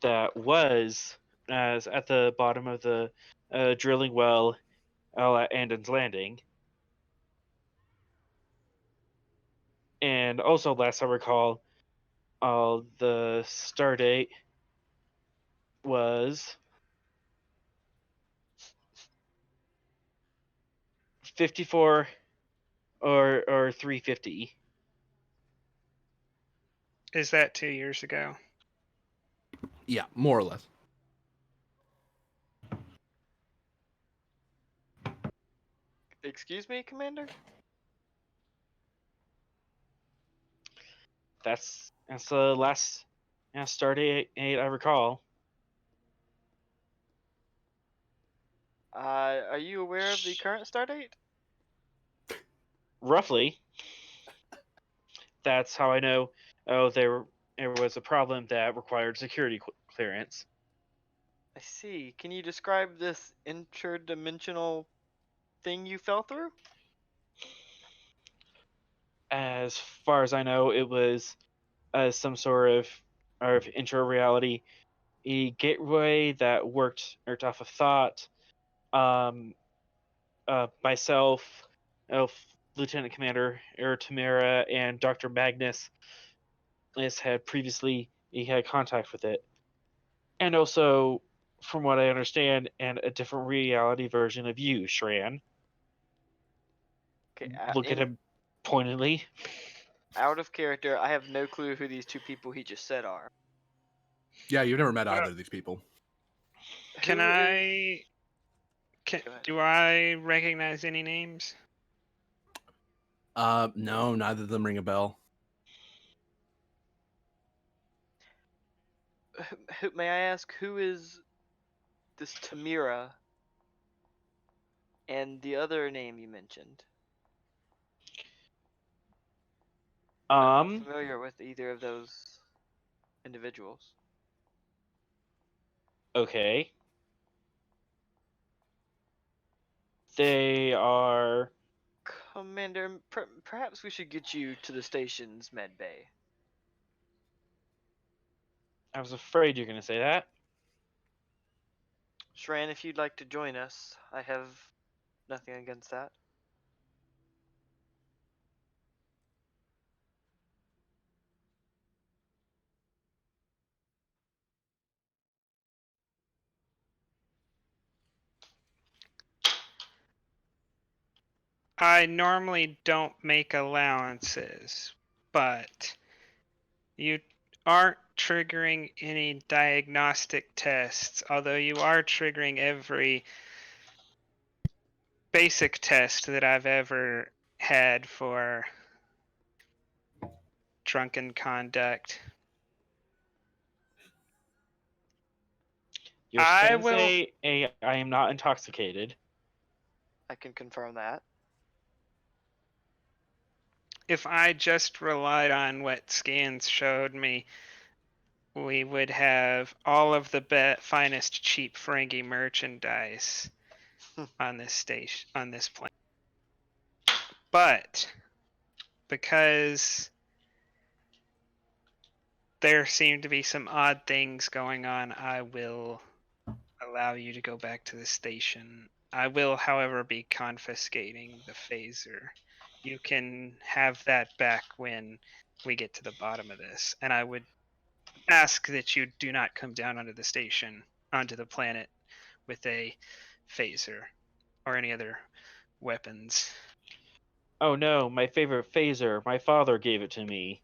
that was as at the bottom of the drilling well at Andon's Landing. And also, last I recall, the star date was 54 or 350. Is that 2 years ago? yeah, more or less. Excuse me, Commander? That's the last star date I recall. Are you aware of the current star date? Roughly. That's how I know. Oh, there was a problem that required security clearance. I see. Can you describe this interdimensional thing you fell through? As far as I know, it was some sort of intra-reality gateway that worked off of thought. Myself, Lieutenant Commander Air Tamara, and Dr. Magnus had previously had contact with it. And also, from what I understand, and a different reality version of you, Shran. Okay, Look at him pointedly. Out of character, I have no clue who these two people he just said are. Yeah, you've never met Well, either of these people. Can Who is- I? Go ahead. Do I recognize any names? No, neither of them ring a bell. May I ask who is this Tamira and the other name you mentioned? I'm not familiar with either of those individuals. Okay. They are. Commander, perhaps we should get you to the station's med bay. I was afraid you're going to say that. Shran, if you'd like to join us, I have nothing against that. I normally don't make allowances, but you aren't triggering any diagnostic tests, although you are triggering every basic test that I've ever had for drunken conduct. Your I will. sensei, I am not intoxicated. I can confirm that. If I just relied on what scans showed me, we would have all of the finest cheap Ferengi merchandise on this station, on this planet. But because there seem to be some odd things going on, I will allow you to go back to the station. I will, however, be confiscating the phaser. You can have that back when we get to the bottom of this. And I would ask that you do not come down onto the station, onto the planet, with a phaser or any other weapons. Oh no, my favorite phaser. My father gave it to me.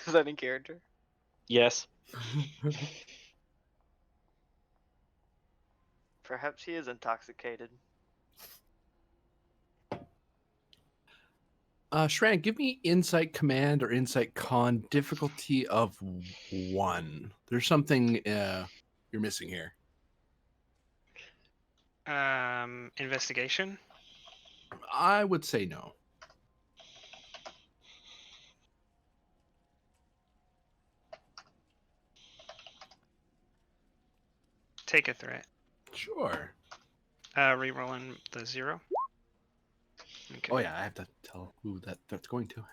Is that in character? Yes. Perhaps he is intoxicated. Shran, give me Insight Command or Insight Con difficulty of 1. There's something you're missing here. Investigation. I would say no. Take a threat. Sure. Rerolling the 0. Okay. Oh yeah, I have to tell who that's going to.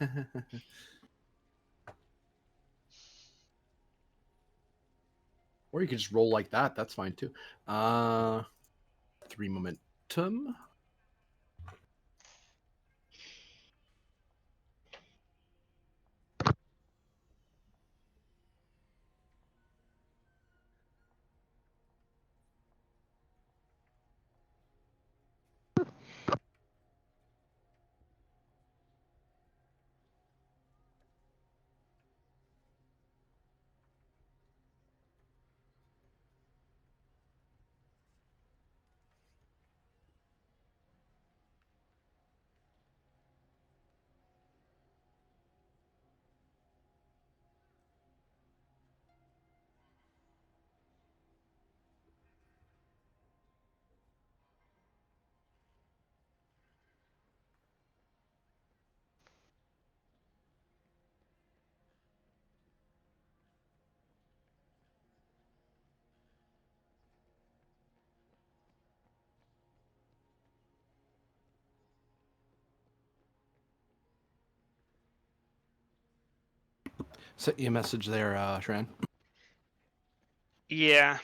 Or you can just roll like that. That's fine too. 3 momentum. Sent you a message there, Shran. Yeah.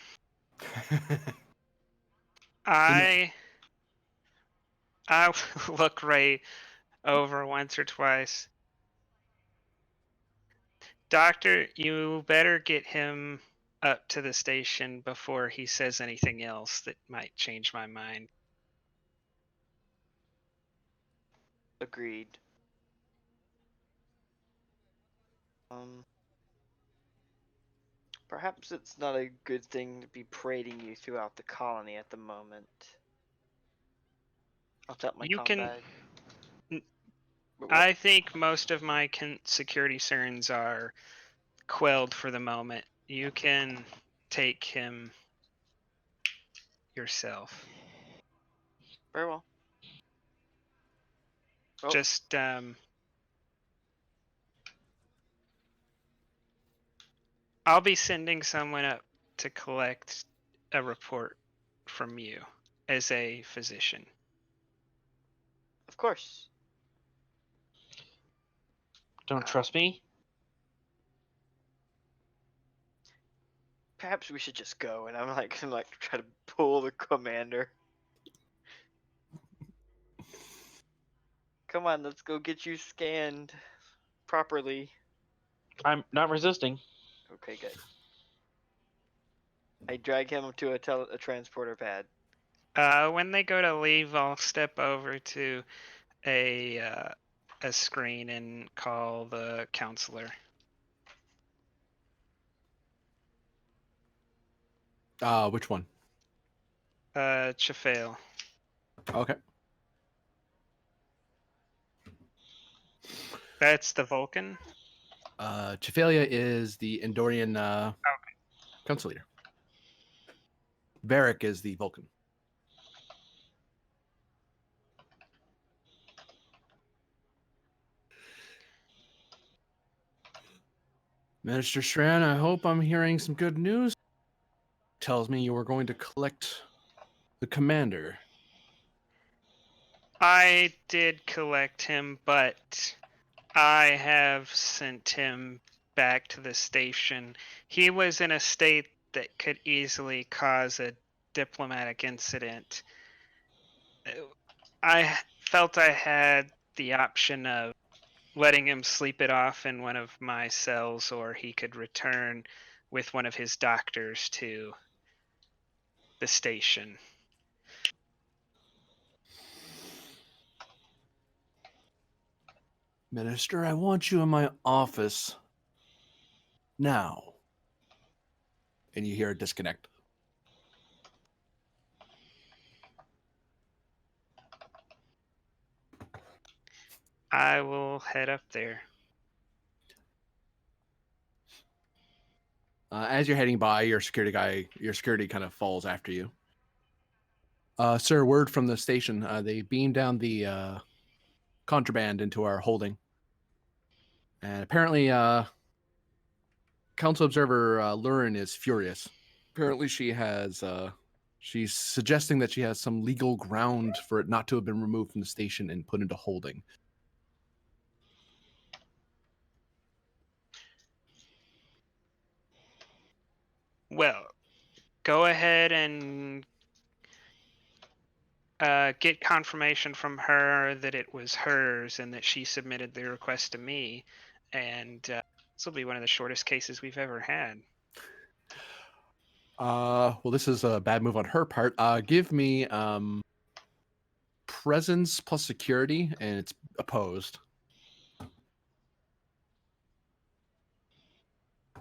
I look right over once or twice. Doctor, you better get him up to the station before he says anything else that might change my mind. Agreed. Perhaps it's not a good thing to be parading you throughout the colony at the moment. I'll tap my You comm can- bag. N- But what? I think most of my security concerns are quelled for the moment. You can take him yourself. Very well. Oh. Just I'll be sending someone up to collect a report from you as a physician. Of course. Don't trust me? Perhaps we should just go. And I'm like try to pull the commander. Come on, let's go get you scanned properly. I'm not resisting. Okay, good. I drag him to a transporter pad. When they go to leave, I'll step over to a screen and call the counselor. Which one? Chafale. Okay. That's the Vulcan. Chephalia is the Endorian council leader. Varric is the Vulcan. Minister Shran, I hope I'm hearing some good news. Tells me you were going to collect the commander. I did collect him, but I have sent him back to the station. He was in a state that could easily cause a diplomatic incident. I felt I had the option of letting him sleep it off in one of my cells, or he could return with one of his doctors to the station. Minister, I want you in my office now. And you hear a disconnect. I will head up there. As you're heading by, your security kind of falls after you. Sir, word from the station. They beamed down the contraband into our holding. And apparently, Council Observer Lurin is furious. Apparently, she's suggesting that she has some legal ground for it not to have been removed from the station and put into holding. Well, go ahead and get confirmation from her that it was hers and that she submitted the request to me. And this will be one of the shortest cases we've ever had. Well, this is a bad move on her part. Give me presence plus security, and it's opposed.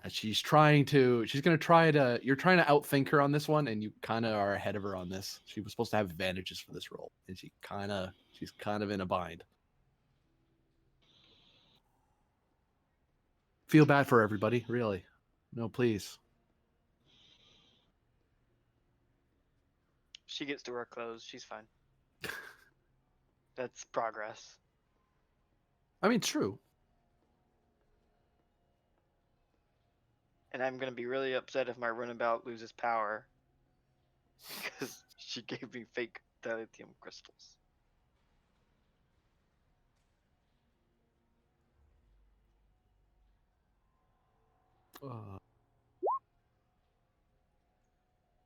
And you're trying to outthink her on this one, and you kind of are ahead of her on this. She was supposed to have advantages for this role, and she's kind of in a bind. Feel bad for everybody, really. No, please. She gets to her clothes. She's fine. That's progress. I mean, true. And I'm gonna be really upset if my runabout loses power because she gave me fake dilithium crystals.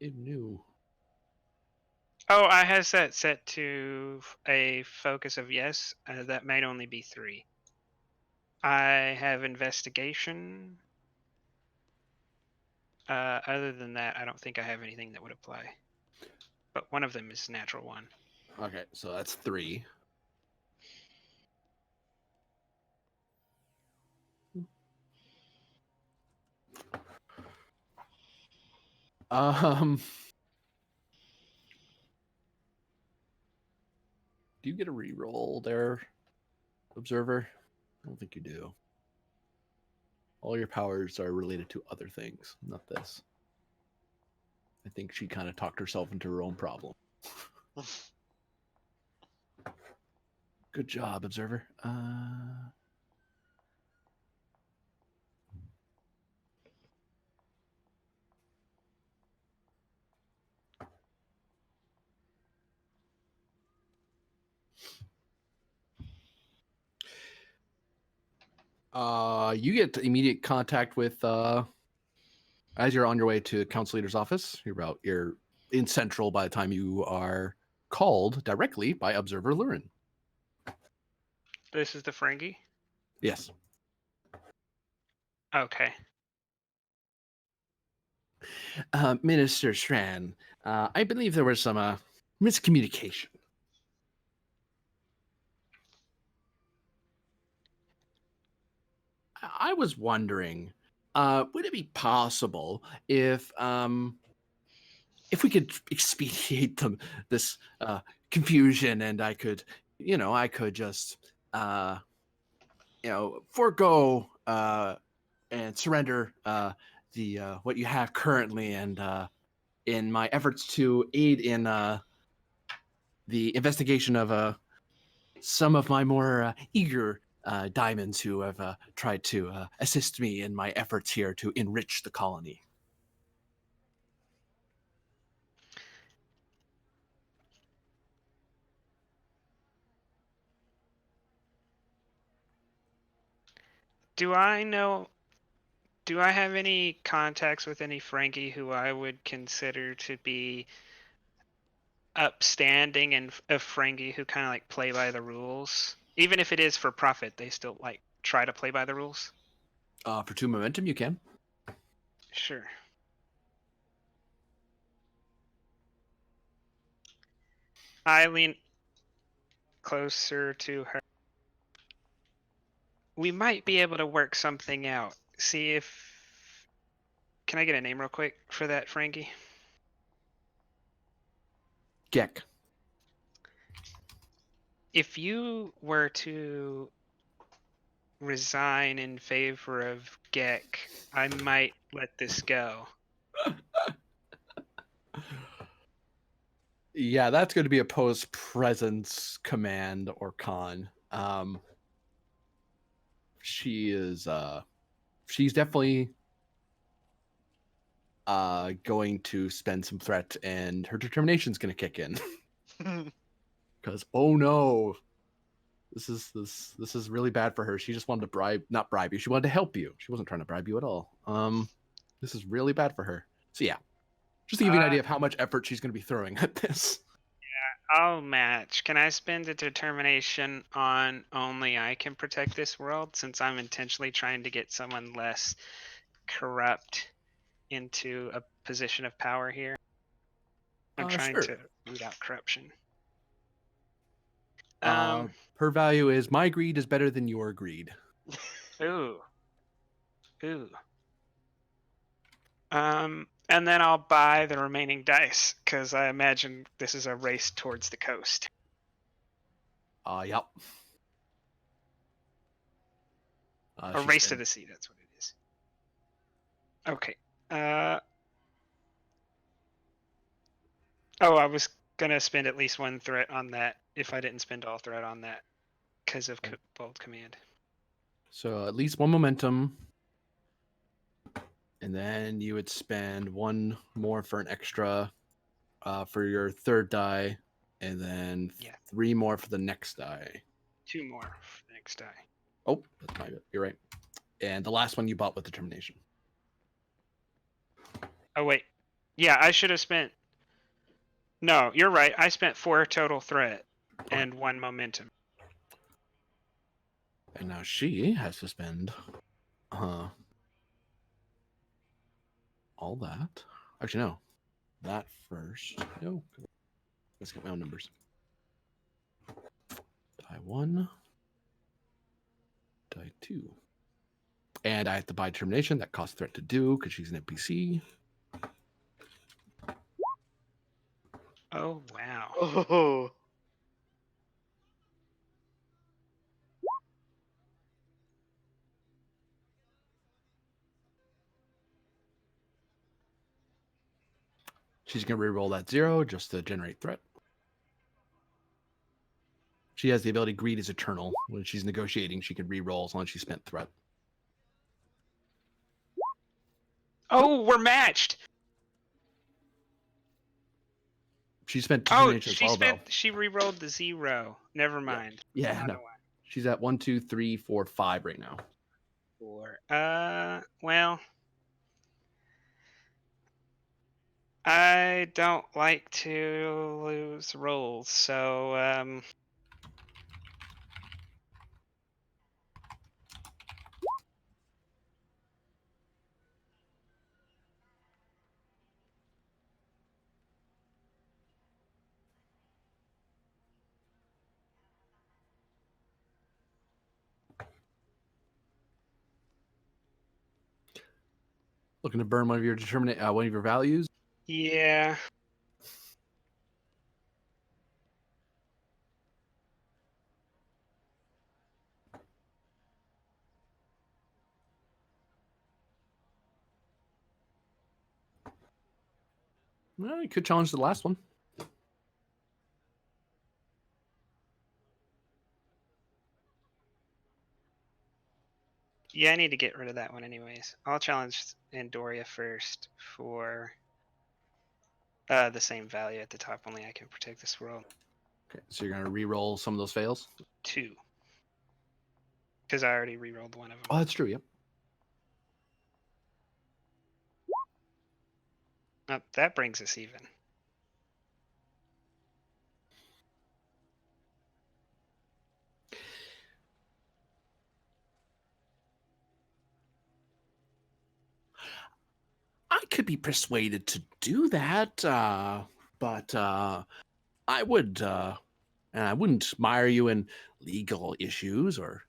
It knew. Oh, I has that set to a focus of yes. That might only be 3. I have investigation. Other than that, I don't think I have anything that would apply. But one of them is natural 1. Okay, so that's 3. Do you get a reroll there, Observer? I don't think you do. All your powers are related to other things, not this. I think she kind of talked herself into her own problem. Good job, Observer. You get immediate contact with as you're on your way to council leader's office. You're in central by the time you are called directly by Observer Lurin. This is the Ferengi? Yes. Okay. Minister Shran, I believe there was some miscommunication. I was wondering, would it be possible if we could expedite this confusion, and I could just forego and surrender the what you have currently, and in my efforts to aid in the investigation of some of my more eager diamonds who have tried to assist me in my efforts here to enrich the colony. Do I have any contacts with any Ferengi who I would consider to be upstanding and a Ferengi who kind of like play by the rules? Even if it is for profit, they still like try to play by the rules? For 2 momentum, you can. Sure. I lean closer to her. We might be able to work something out. See if... Can I get a name real quick for that, Frankie? Gek. If you were to resign in favor of Gek, I might let this go. Yeah, that's going to be a post presence command or con. She's definitely going to spend some threat, and her determination's going to kick in. Because oh no, this is really bad for her. She just wanted to not bribe you. She wanted to help you. She wasn't trying to bribe you at all. This is really bad for her. So yeah, just to give you an idea of how much effort she's going to be throwing at this. I'll match. Can I spend a determination on only I can protect this world, since I'm intentionally trying to get someone less corrupt into a position of power here? I'm trying Sure. to root out corruption. Her value is my greed is better than your greed. Ooh. And then I'll buy the remaining dice, because I imagine this is a race towards the coast. Yep. A race to the sea, that's what it is. Okay. Oh, I was going to spend at least one threat on that if I didn't spend all threat on that because of bold command. So at least one momentum. And then you would spend one more for an extra for your third die, and then 3 more for the next die. 2 more for the next die. Oh, that's my bad. You're right. And the last one you bought with determination. Oh, wait. Yeah, I should have spent... No, you're right. I spent 4 total threat and 1 momentum. And now she has to spend all that. Actually, no. That first. No. Let's get my own numbers. Die 1. Die 2. And I have to buy determination. That costs threat to do because she's an NPC. Oh, wow. Oh. She's going to reroll that 0 just to generate threat. She has the ability Greed is Eternal. When she's negotiating, she can reroll as long as she spent threat. Oh, we're matched. She spent Oh, determination as well, though. she re-rolled the 0. Never mind. Yeah, Not no. a one. She's at 1, 2, 3, 4, 5 right now. 4. Well, I don't like to lose rolls, so Looking to burn one of your one of your values. yeah. Well, you could challenge the last one. Yeah, I need to get rid of that one anyways. I'll challenge Andoria first for the same value at the top, only I can protect this world. Okay, so you're going to re-roll some of those fails. 2. Because I already re-rolled one of them. Oh, that's true. Yep. Oh, that brings us even. I could be persuaded to do that, but I would, and I wouldn't mire you in legal issues or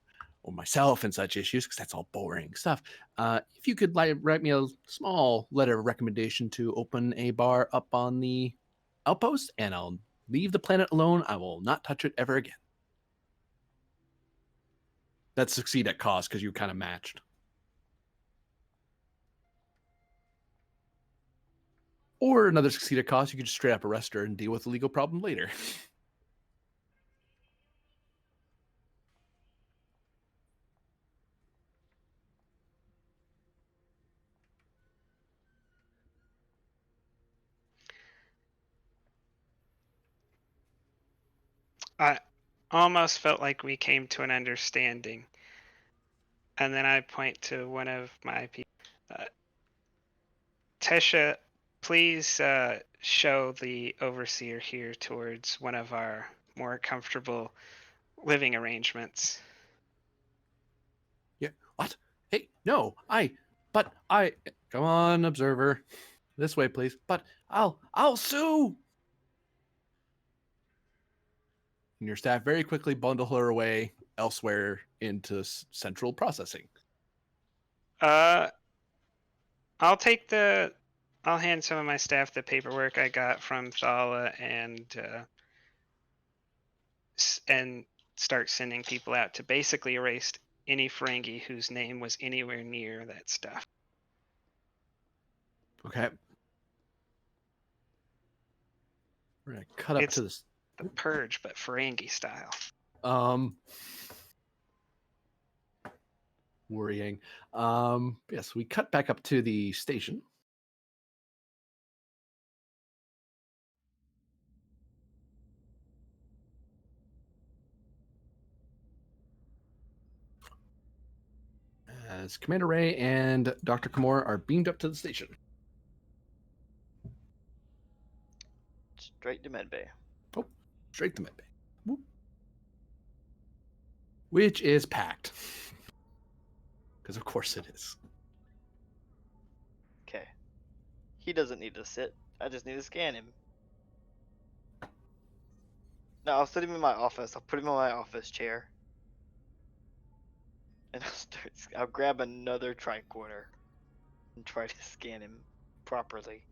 myself in such issues because that's all boring stuff. If you could write me a small letter of recommendation to open a bar up on the outpost, and I'll leave the planet alone. I will not touch it ever again. That's succeed at cost because you kind of matched. Or another succeed at cost, you could just straight up arrest her and deal with the legal problem later. I almost felt like we came to an understanding. And then I point to one of my people. Tesha, please show the overseer here towards one of our more comfortable living arrangements. Yeah. What? Hey, no, come on, observer. This way, please. But I'll sue. And your staff very quickly bundle her away elsewhere into central processing. I'll hand some of my staff the paperwork I got from Thala and start sending people out to basically erase any Ferengi whose name was anywhere near that stuff. Okay. We're gonna cut up It's to this. the Purge, but Ferengi style. Worrying. Yes, we cut back up to the station. As Commander Ray and Dr. Kimura are beamed up to the station. Straight to medbay. Oh, straight to medbay. Whoop. Which is packed. Because of course it is. Okay. He doesn't need to sit. I just need to scan him. No, I'll sit him in my office. I'll put him in my office chair. And I'll grab another tricorder and try to scan him properly.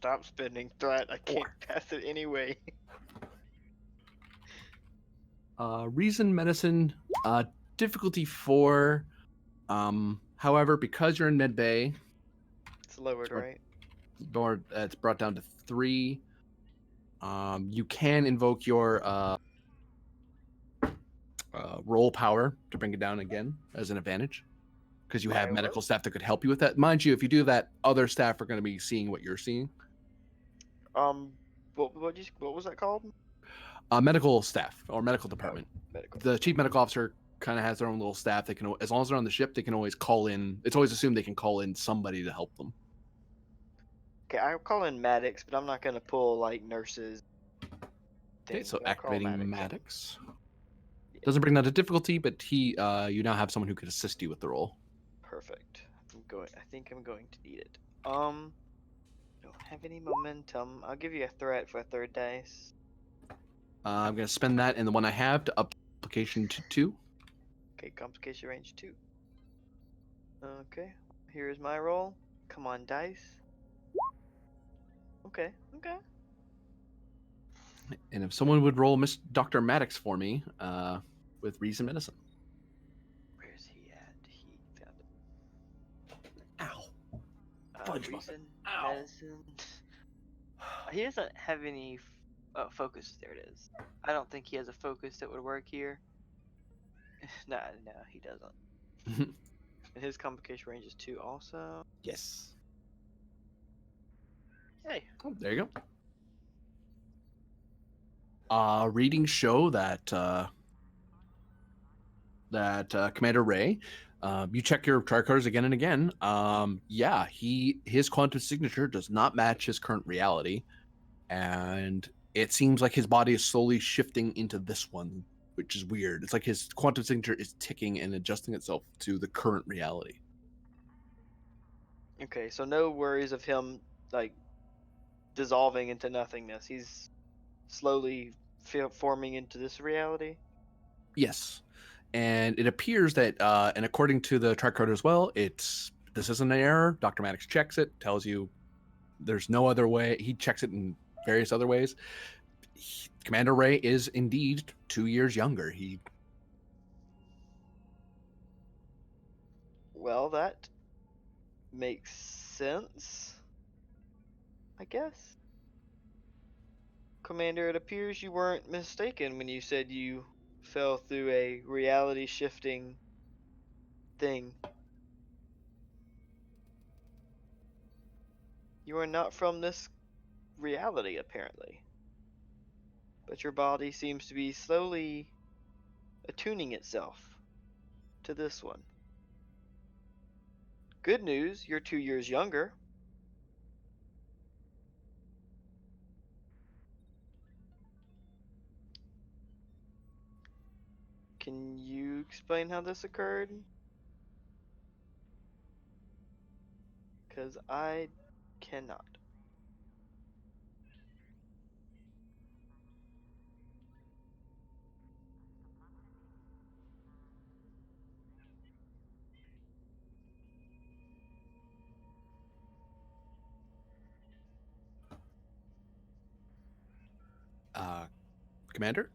stop spending threat. I can't pass it anyway. Reason medicine, difficulty 4. However, because you're in med bay, It's lowered, Or- right? it's brought down to 3. You can invoke your roll power to bring it down again as an advantage, because you have My medical what? staff that could help you with that. Mind you, if you do that, other staff are going to be seeing what you're seeing. What was that called? Medical staff or medical department. Medical. The chief medical officer kind of has their own little staff. They can, as long as they're on the ship, they can always call in. It's always assumed they can call in somebody to help them. Okay, I'll call in Maddox, but I'm not gonna pull like nurses. Okay, things. so I'll call activating in. Maddox. Doesn't bring down to difficulty, but he, you now have someone who could assist you with the role. Perfect. I think I'm going to need it. Don't have any momentum. I'll give you a threat for a third dice. I'm going to spend that in the one I have to up application to 2. Okay, complication range 2. Okay, here's my roll. Come on, dice. Okay. And if someone would roll Miss Dr. Maddox for me, with reason medicine. Where's he at? He found it. Ow. Fudge muffin. Reason, Ow. medicine. He doesn't have any focus. There it is. I don't think he has a focus that would work here. No, he doesn't. And his complication range is 2 also. Yes. Yay. Oh, there you go. Readings show that Commander Ray, you check your tricards again and again. Yeah, his quantum signature does not match his current reality, and it seems like his body is slowly shifting into this one, which is weird. It's like his quantum signature is ticking and adjusting itself to the current reality. Okay, so no worries of him like dissolving into nothingness. He's slowly forming into this reality. Yes, and it appears that, and according to the tricard as well, this isn't an error. Dr. Maddox checks it, tells you there's no other way. He checks it in various other ways. Commander Ray is indeed 2 years younger. Well, that makes sense, I guess. Commander, it appears you weren't mistaken when you said you fell through a reality shifting thing. You are not from this reality, apparently. But your body seems to be slowly attuning itself to this one. Good news, you're 2 years younger. Can you explain how this occurred? Because I cannot. Commander?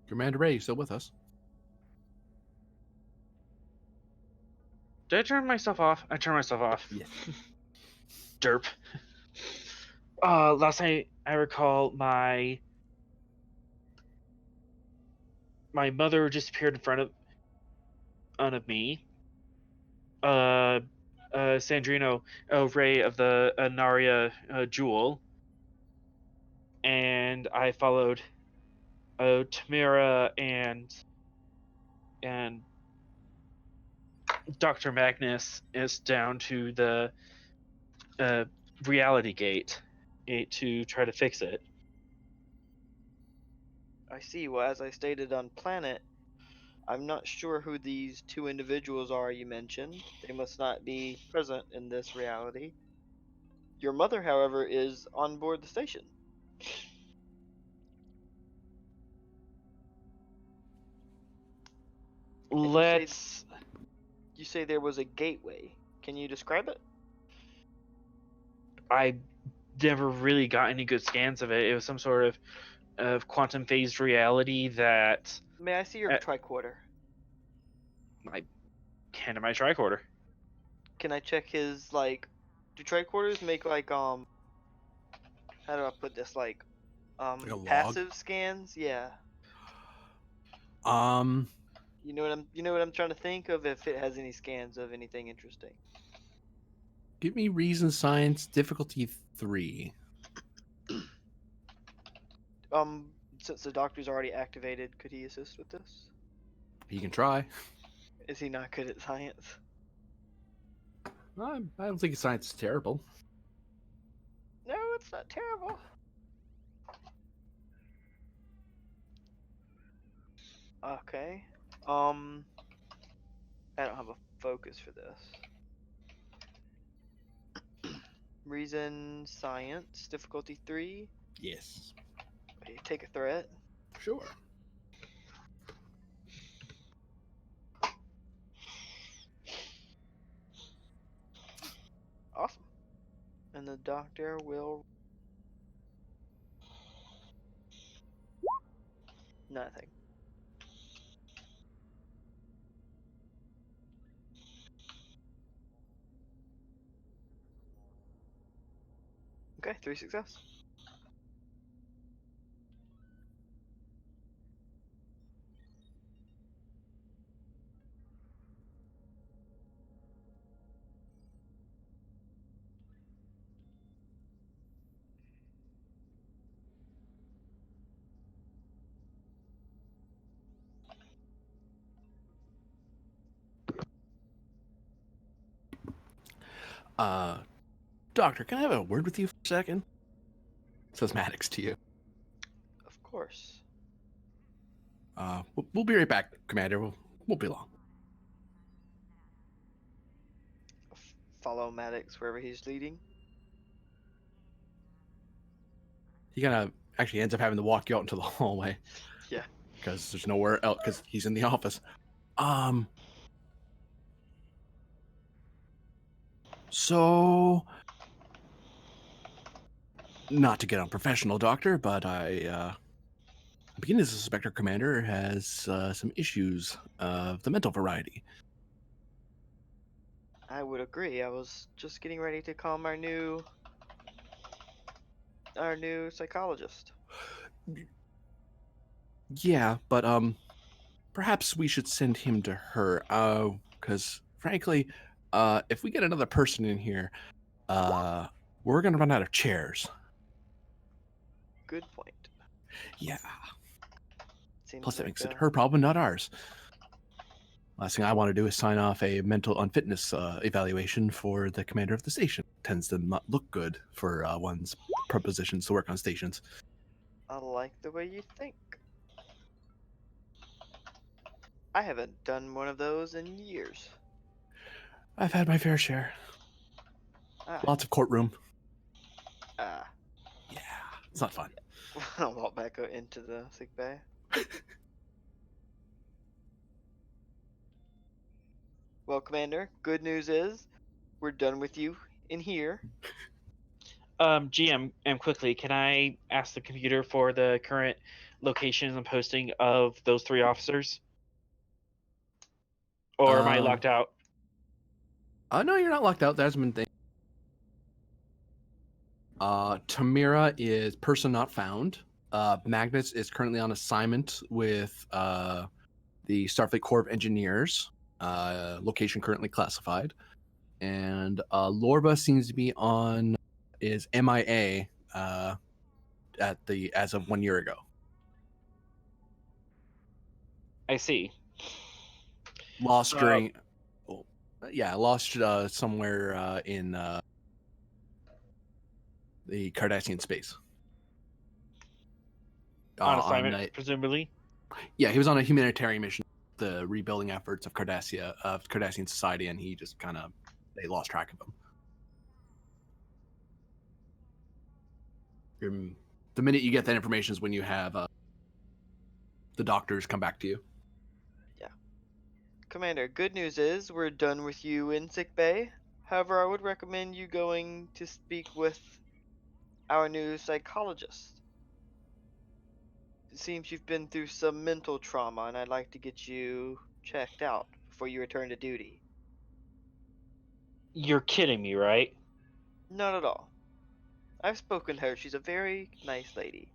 Commander Ray, you still with us? Did I turn myself off? I turned myself off. Yes. Derp. Last night I recall my mother disappeared in front of me. Sandrino, Ray of the Naria Jewel, and I followed Tamira and Dr. Magnus is down to the reality gate to try to fix it. I see. Well, as I stated on Planet, I'm not sure who these 2 individuals are you mentioned. They must not be present in this reality. Your mother, however, is on board the station. Let's. You say there was a gateway. Can you describe it? I never really got any good scans of it. It was some sort of quantum phased reality that May I see your Uh, tricorder? I handed my tricorder. Can I check his like? Do tricorders make like how do I put this like a log? passive scans? Yeah. Um, You know what I'm trying to think of if it has any scans of anything interesting. give me reason science difficulty 3. Since the doctor's already activated, could he assist with this? You can try. Is he not good at science? I don't think science is terrible. No, it's not terrible. Okay. I don't have a focus for this. Reason science difficulty 3. Yes. Okay, take a threat. Sure. Awesome. And the doctor will. Nothing. Okay, 3 success. Doctor, can I have a word with you for a second? Says Maddox to you. Of course. We'll be right back, Commander. Won't be long. Follow Maddox wherever he's leading. He kind of actually ends up having to walk you out into the hallway. Yeah. Because there's nowhere else, because he's in the office. So, not to get unprofessional, Doctor, but I begin to suspect our commander has some issues of the mental variety. I would agree. I was just getting ready to call our new psychologist. Yeah, but perhaps we should send him to her. Because frankly, if we get another person in here, we're gonna run out of chairs. Good point. Yeah. Seems Plus, that like makes it her problem, not ours. Last thing I want to do is sign off a mental unfitness evaluation for the commander of the station. Tends to not look good for one's propositions to work on stations. I like the way you think. I haven't done one of those in years. I've had my fair share. Lots of courtroom. Yeah, it's not fun. I'll walk back into the sick bay. Well, Commander, good news is we're done with you in here. GM, quickly, can I ask the computer for the current locations and posting of those 3 officers? Or am I locked out? No, you're not locked out. There's been things. Tamira is person not found. Magnus is currently on assignment with the Starfleet Corps of Engineers. Location currently classified. And Lorba seems to be is MIA as of 1 year ago. I see. Lost during, lost somewhere in the Cardassian space. On assignment, presumably? Yeah, he was on a humanitarian mission, the rebuilding efforts of Cardassian society, and he just they lost track of him. The minute you get that information is when you have the doctors come back to you. Yeah. Commander, good news is we're done with you in sick bay. However, I would recommend you going to speak with our new psychologist. It seems you've been through some mental trauma, and I'd like to get you checked out before you return to duty. You're kidding me, right? Not at all. I've spoken to her. She's a very nice lady.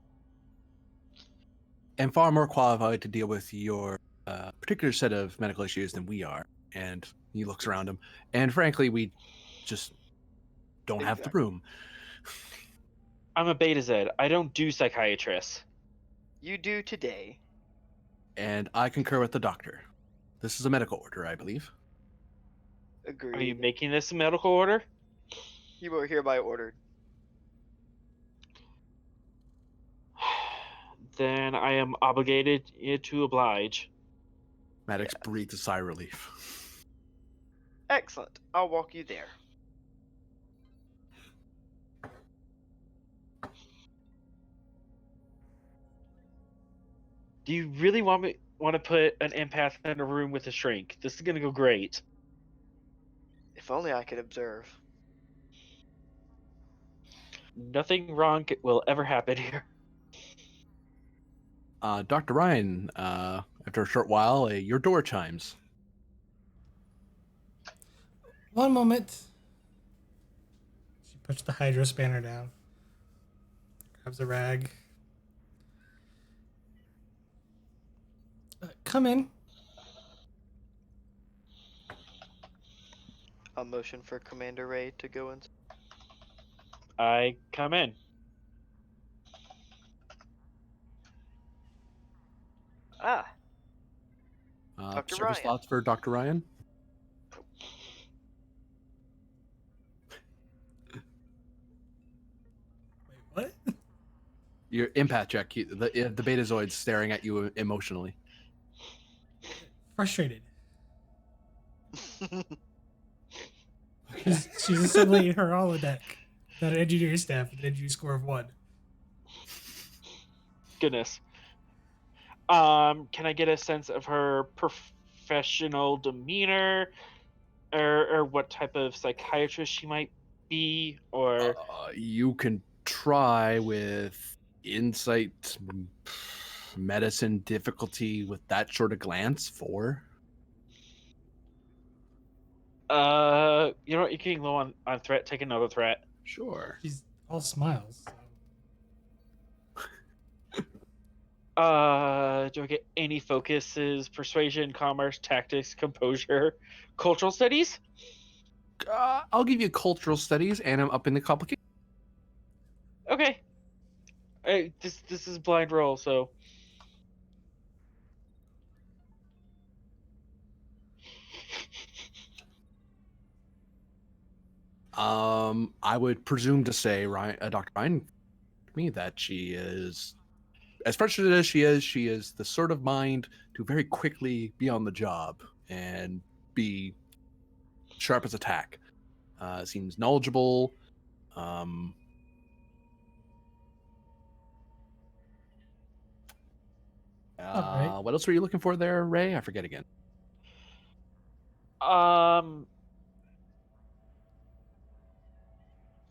And far more qualified to deal with your particular set of medical issues than we are. And he looks around him. And frankly, we just don't have the room. I'm a Beta Z. I don't do psychiatrists. You do today. And I concur with the doctor. This is a medical order, I believe. Agreed. Are you making this a medical order? You were hereby ordered. Then I am obligated to oblige. Maddox breathes a sigh of relief. Excellent. I'll walk you there. Do you really want to put an empath in a room with a shrink? This is gonna go great. If only I could observe. Nothing wrong will ever happen here. Dr. Ryan, after a short while, your door chimes. One moment. She puts the hydro spanner down. Grabs a rag. Come in. I'll motion for Commander Ray to go in. I come in. Ah. Dr. Service Ryan. thoughts for Dr. Ryan? Wait, what? Your empath check. The Betazoid's staring at you emotionally. Frustrated. She's assimilating her holodeck. Got an engineering staff with an engineering score of 1. Goodness. Can I get a sense of her professional demeanor, or what type of psychiatrist she might be, or You can try with insight, medicine, difficulty with that sort of glance. 4. you know what? You're getting low on threat. Take another threat. Sure. She's all smiles. So. Do I get any focuses? Persuasion, commerce, tactics, composure, cultural studies? I'll give you cultural studies, and I'm up in the complication. Okay. This is blind roll, so. I would presume to say, Dr. Ryan, me that she is, as frustrated as she is the sort of mind to very quickly be on the job and be sharp as a tack. Seems knowledgeable. Alright. What else were you looking for there, Ray? I forget again.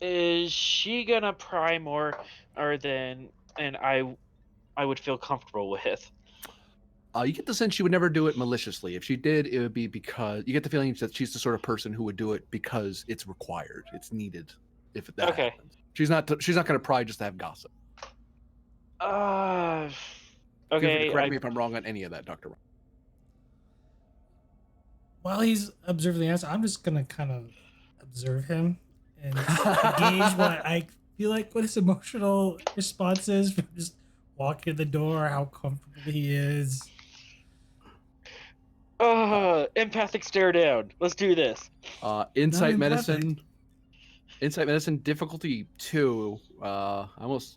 Is she gonna pry more, or than, and I would feel comfortable with? You get the sense she would never do it maliciously. If she did, it would be because you get the feeling that she's the sort of person who would do it because it's required, it's needed. If that Okay. happens, she's not going to pry just to have gossip. Okay. Feel free to correct me if I'm wrong on any of that, Dr. Ryan. While he's observing the answer, I'm just gonna kind of observe him and gauge what I feel like what his emotional response is from just walking in the door, how comfortable he is. Empathic stare down. Let's do this. Insight Not medicine. Insight medicine difficulty 2. I almost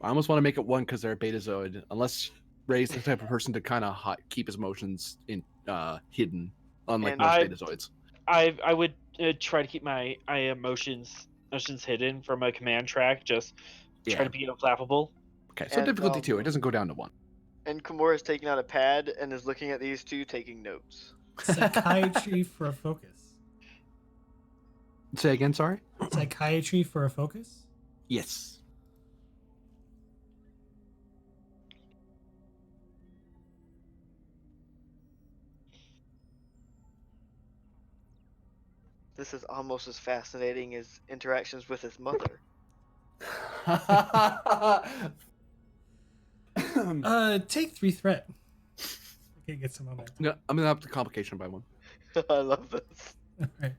want to make it 1 because they're a Betazoid. Unless Ray's the type of person to kind of keep his emotions hidden, unlike And most I- Betazoids. I would try to keep my emotions hidden from a command track. Just try to be unflappable. Okay, so And, difficulty 2. It doesn't go down to 1. And Kimura's taking out a pad and is looking at these two, taking notes. Psychiatry for a focus. Say again, sorry? Psychiatry for a focus? Yes. This is almost as fascinating as interactions with his mother. Take 3 threat. Okay, get some momentum. No, I'm gonna up the complication by 1. I love this. Alright.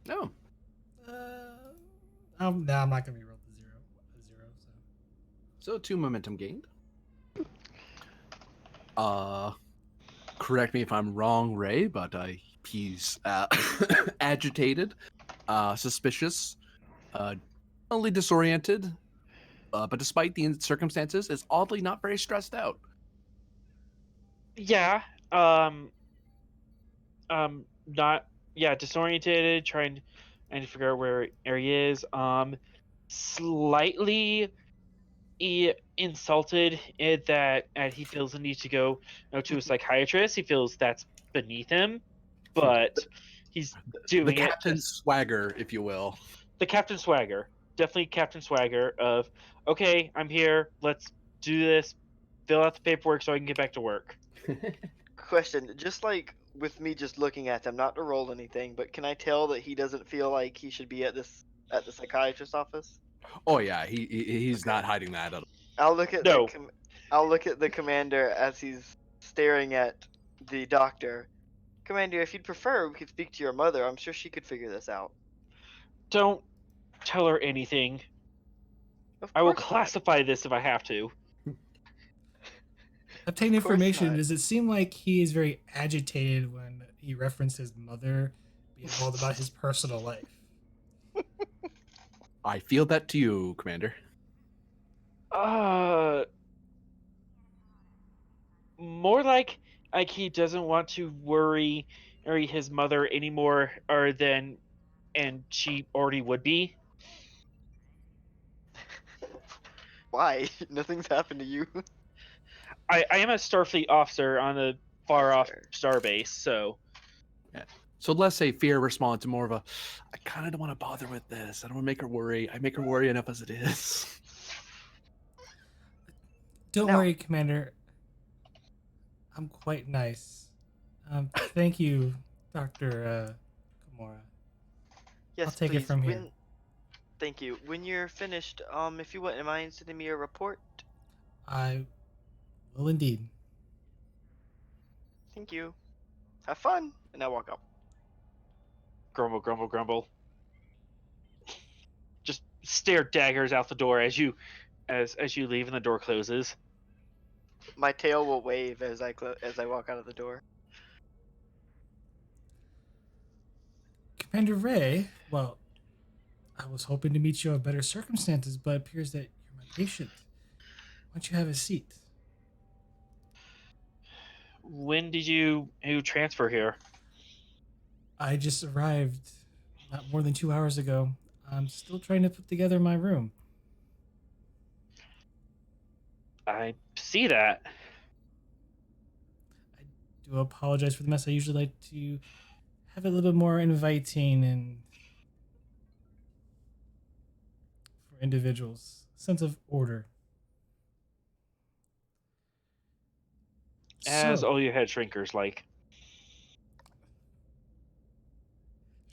No. I'm not gonna reroll the 0. So 2 momentum gained. Correct me if I'm wrong, Ray, but he's agitated, suspicious, only disoriented, but despite the circumstances, is oddly not very stressed out. Yeah. Not. Yeah, disoriented, trying to figure out where he is. Slightly insulted that he feels the need to go to a psychiatrist. He feels that's beneath him, but he's doing The it. captain's swagger, if you will. The captain swagger, definitely captain swagger of, okay, I'm here, let's do this, fill out the paperwork so I can get back to work. Question, just like with me just looking at him, not to roll anything, but can I tell that he doesn't feel like he should be at the psychiatrist's office? Oh yeah, he's not hiding that at all. I'll look at No. I'll look at the commander as he's staring at the doctor. Commander, if you'd prefer, we could speak to your mother. I'm sure she could figure this out. Don't tell her anything. Of I will course not. classify this if I have to. Obtain Of course information. not. Does it seem like he is very agitated when he referenced his mother being all about his personal life? I feel that to you, Commander. More like he doesn't want to worry his mother anymore, and she already would be. Why? Nothing's happened to you. I am a Starfleet officer on a far off Fair. starbase, so So let's say fear responds to more of a, I kind of don't want to bother with this. I don't want to make her worry. I make her worry enough as it is. Don't No. worry, Commander. I'm quite nice. Thank you, Dr. Kimura. Yes, I'll take it please. from here. Thank you. When you're finished, if you wouldn't mind sending me a report. I will indeed. Thank you. Have fun. And I walk out. grumble, grumble, grumble. Just stare daggers out the door as you leave and the door closes. My tail will wave as I walk out of the door. Commander Ray, well, I was hoping to meet you under better circumstances, but it appears that you're my patient. Why don't you have a seat? When did you transfer here? I just arrived not more than 2 hours ago. I'm still trying to put together my room. I see that. I do apologize for the mess. I usually like to have it a little bit more inviting and for individuals. Sense of order. As So, all your head shrinkers like.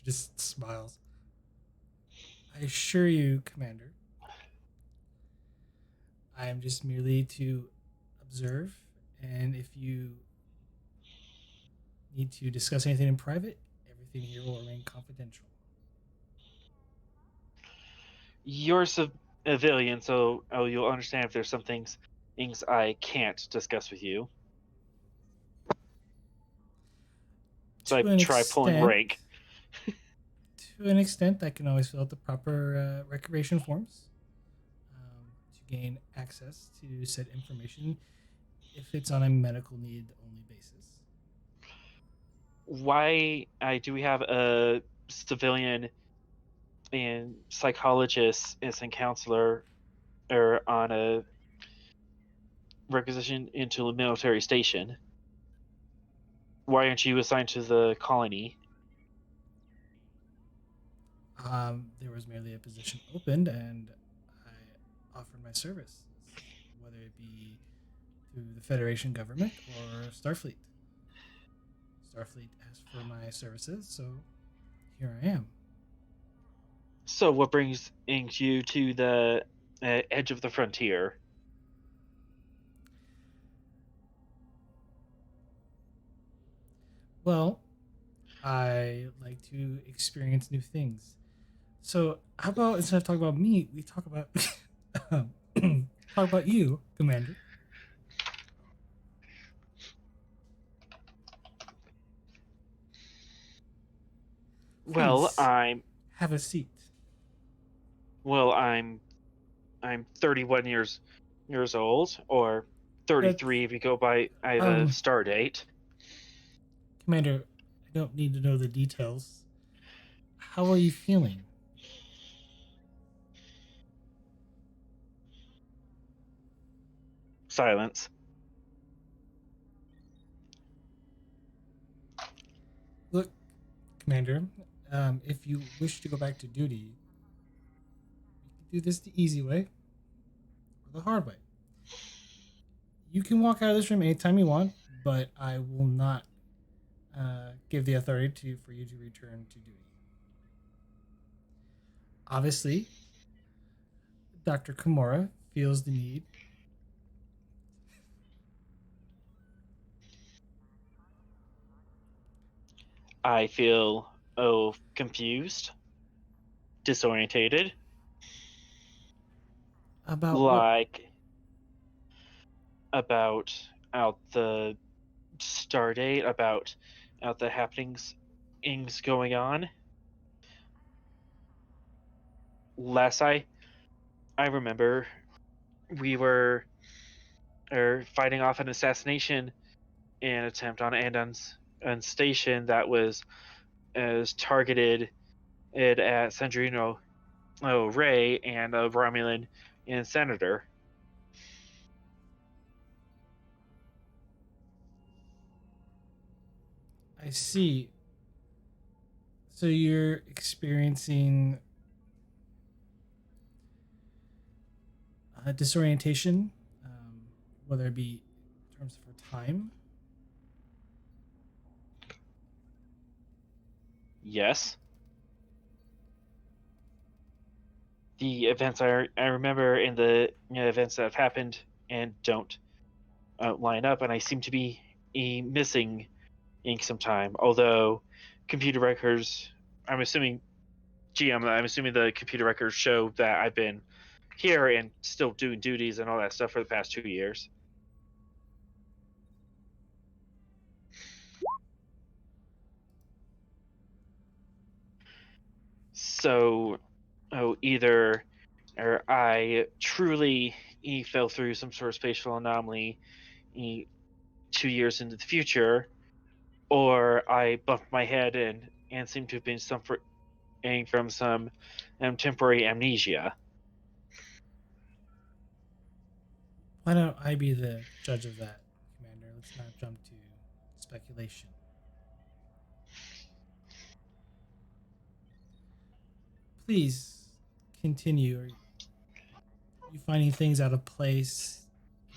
just smiles. I assure you, Commander, I am just merely to observe, and if you need to discuss anything in private, everything here will remain confidential. You're a civilian, so you'll understand if there's some things I can't discuss with you. So To I an try pulling extent- rank. To an extent, I can always fill out the proper recreation forms to gain access to said information if it's on a medical need only basis. Why do we have a civilian and psychologist and counselor are on a requisition into a military station. Why aren't you assigned to the colony? There was merely a position opened, and I offered my services, whether it be through the Federation government or Starfleet. Starfleet asked for my services, so here I am. So what brings you to the edge of the frontier? Well, I like to experience new things. So, how about instead of talking about me, we talk about talk about you, Commander. Well, Please have a seat. I'm 31 years old, or 33 if you go by the star date. Commander, I don't need to know the details. How are you feeling? Silence. Look, Commander, if you wish to go back to duty, we can do this the easy way or the hard way. You can walk out of this room anytime you want, but I will not give the authority for you to return to duty. Obviously, Dr. Kimura feels the need. I feel confused, disorientated, About like about out the star date, about out the happenings things going on. Last I remember, we were fighting off an assassination an attempt on Andon's station that was targeted at Sandrino Ray and a Romulan and Senator. I see. So you're experiencing disorientation, whether it be in terms of time. Yes. The events I remember and the events that have happened and don't line up, and I seem to be missing some time. Although computer records, I'm assuming the computer records show that I've been here and still doing duties and all that stuff for the past 2 years. So, either or I truly fell through some sort of spatial anomaly 2 years into the future, or I bumped my head and seem to have been suffering from some temporary amnesia. Why don't I be the judge of that, Commander? Let's not jump to speculation. Please continue. Are you finding things out of place,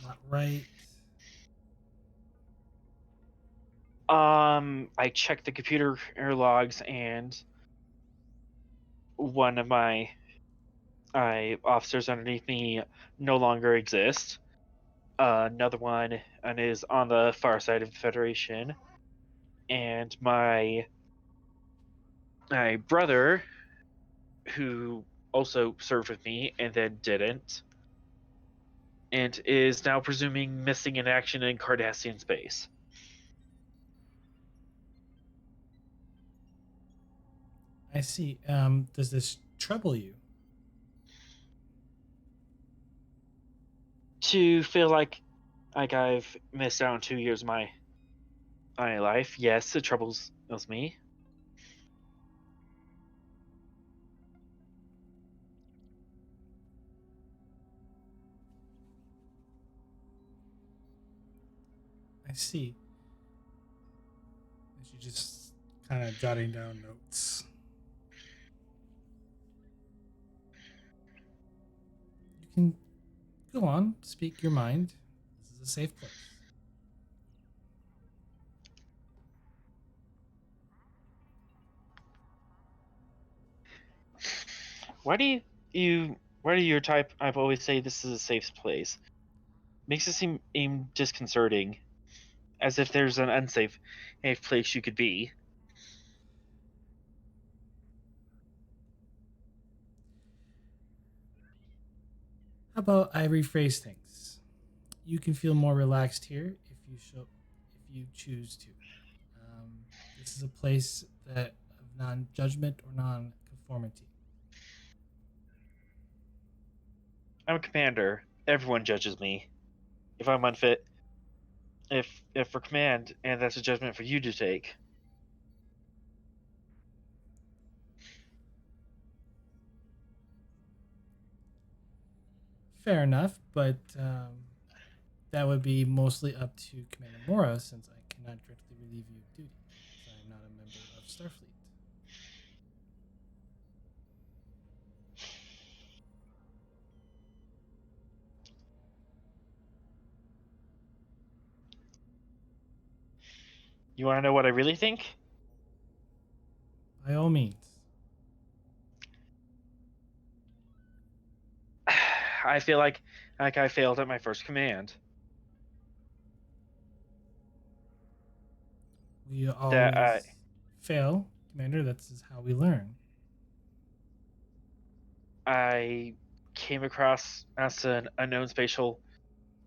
not right? I checked the computer logs, and one of my officers underneath me no longer exists. Another one is on the far side of the Federation, and my brother, who also served with me and then didn't, and is now presuming missing in action in Cardassian space. I see. Does this trouble you? To feel like I've missed out on 2 years of my life, yes, it troubles me. I see. And she just kind of jotting down notes. You can go on, speak your mind. This is a safe place. Why do why do your type I've always say this is a safe place? Makes it seem disconcerting, as if there's an unsafe place you could be. How about I rephrase things? You can feel more relaxed here if you choose to. Um, this is a place that of non-judgment or non-conformity. I'm a commander. Everyone judges me. If I'm unfit, if for command, and that's a judgment for you to take. Fair enough, but that would be mostly up to Commander Mora, since I cannot directly relieve you of duty, as I am not a member of Starfleet. You want to know what I really think? By all means. I feel like I failed at my first command. We That always fail, Commander. That's how we learn. I came across as an unknown spatial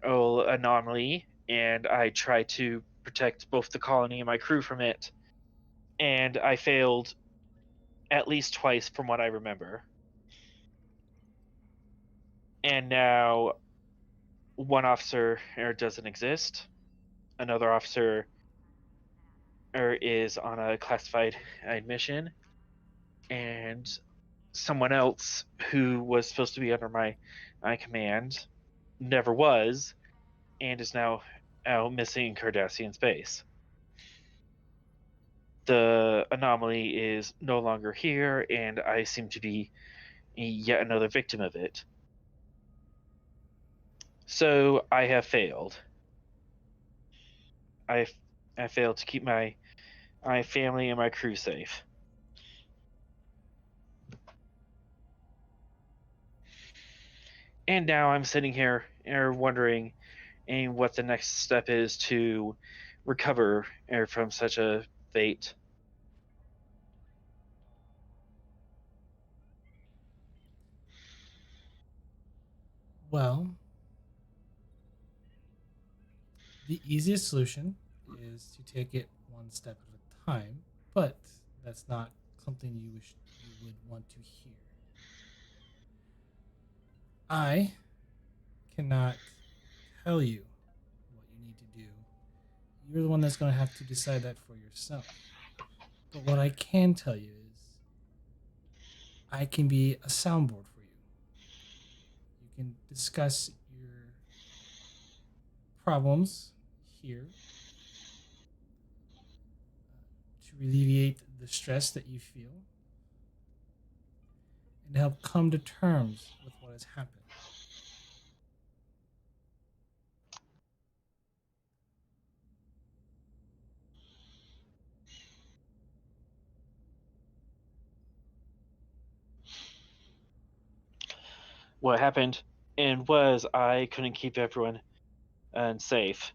anomaly, and I tried to protect both the colony and my crew from it, and I failed at least twice from what I remember. And now one officer doesn't exist, another officer is on a classified mission, and someone else who was supposed to be under my command never was, and is now out missing in Cardassian space. The anomaly is no longer here, and I seem to be yet another victim of it. So I have failed. I failed to keep my family and my crew safe. And now I'm sitting here wondering what the next step is to recover from such a fate. Well, the easiest solution is to take it one step at a time, but that's not something you would want to hear. I cannot tell you what you need to do. You're the one that's going to have to decide that for yourself. But what I can tell you is I can be a soundboard for you. You can discuss your problems here to alleviate the stress that you feel and help come to terms with what has happened. What happened and was I couldn't keep everyone safe.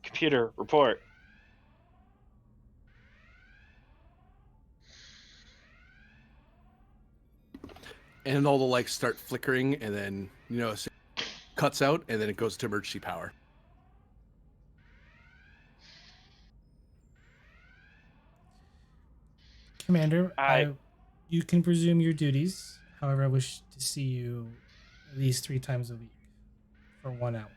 Computer, report. And all the lights start flickering, and then it cuts out, and then it goes to emergency power. Commander, you can resume your duties. However, I wish to see you at least 3 times a week for 1 hour.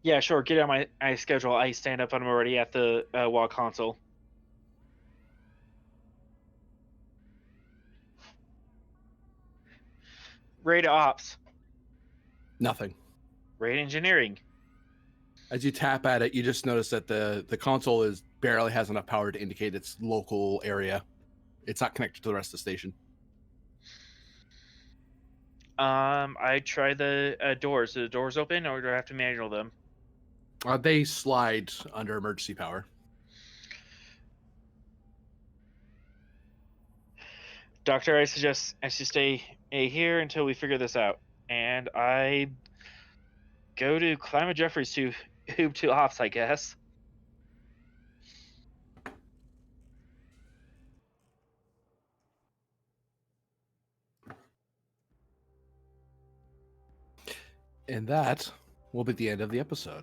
Yeah, sure. Get on my schedule. I stand up and I'm already at the wall console. Raid ops. Nothing. Raid engineering. As you tap at it, you just notice that the console is barely has enough power to indicate its local area. It's not connected to the rest of the station. I try the doors. Do the doors open, or do I have to manual them? They slide under emergency power. Doctor, I suggest you stay here until we figure this out. And I go to climb a Jeffries tube to ops, I guess. And that will be the end of the episode.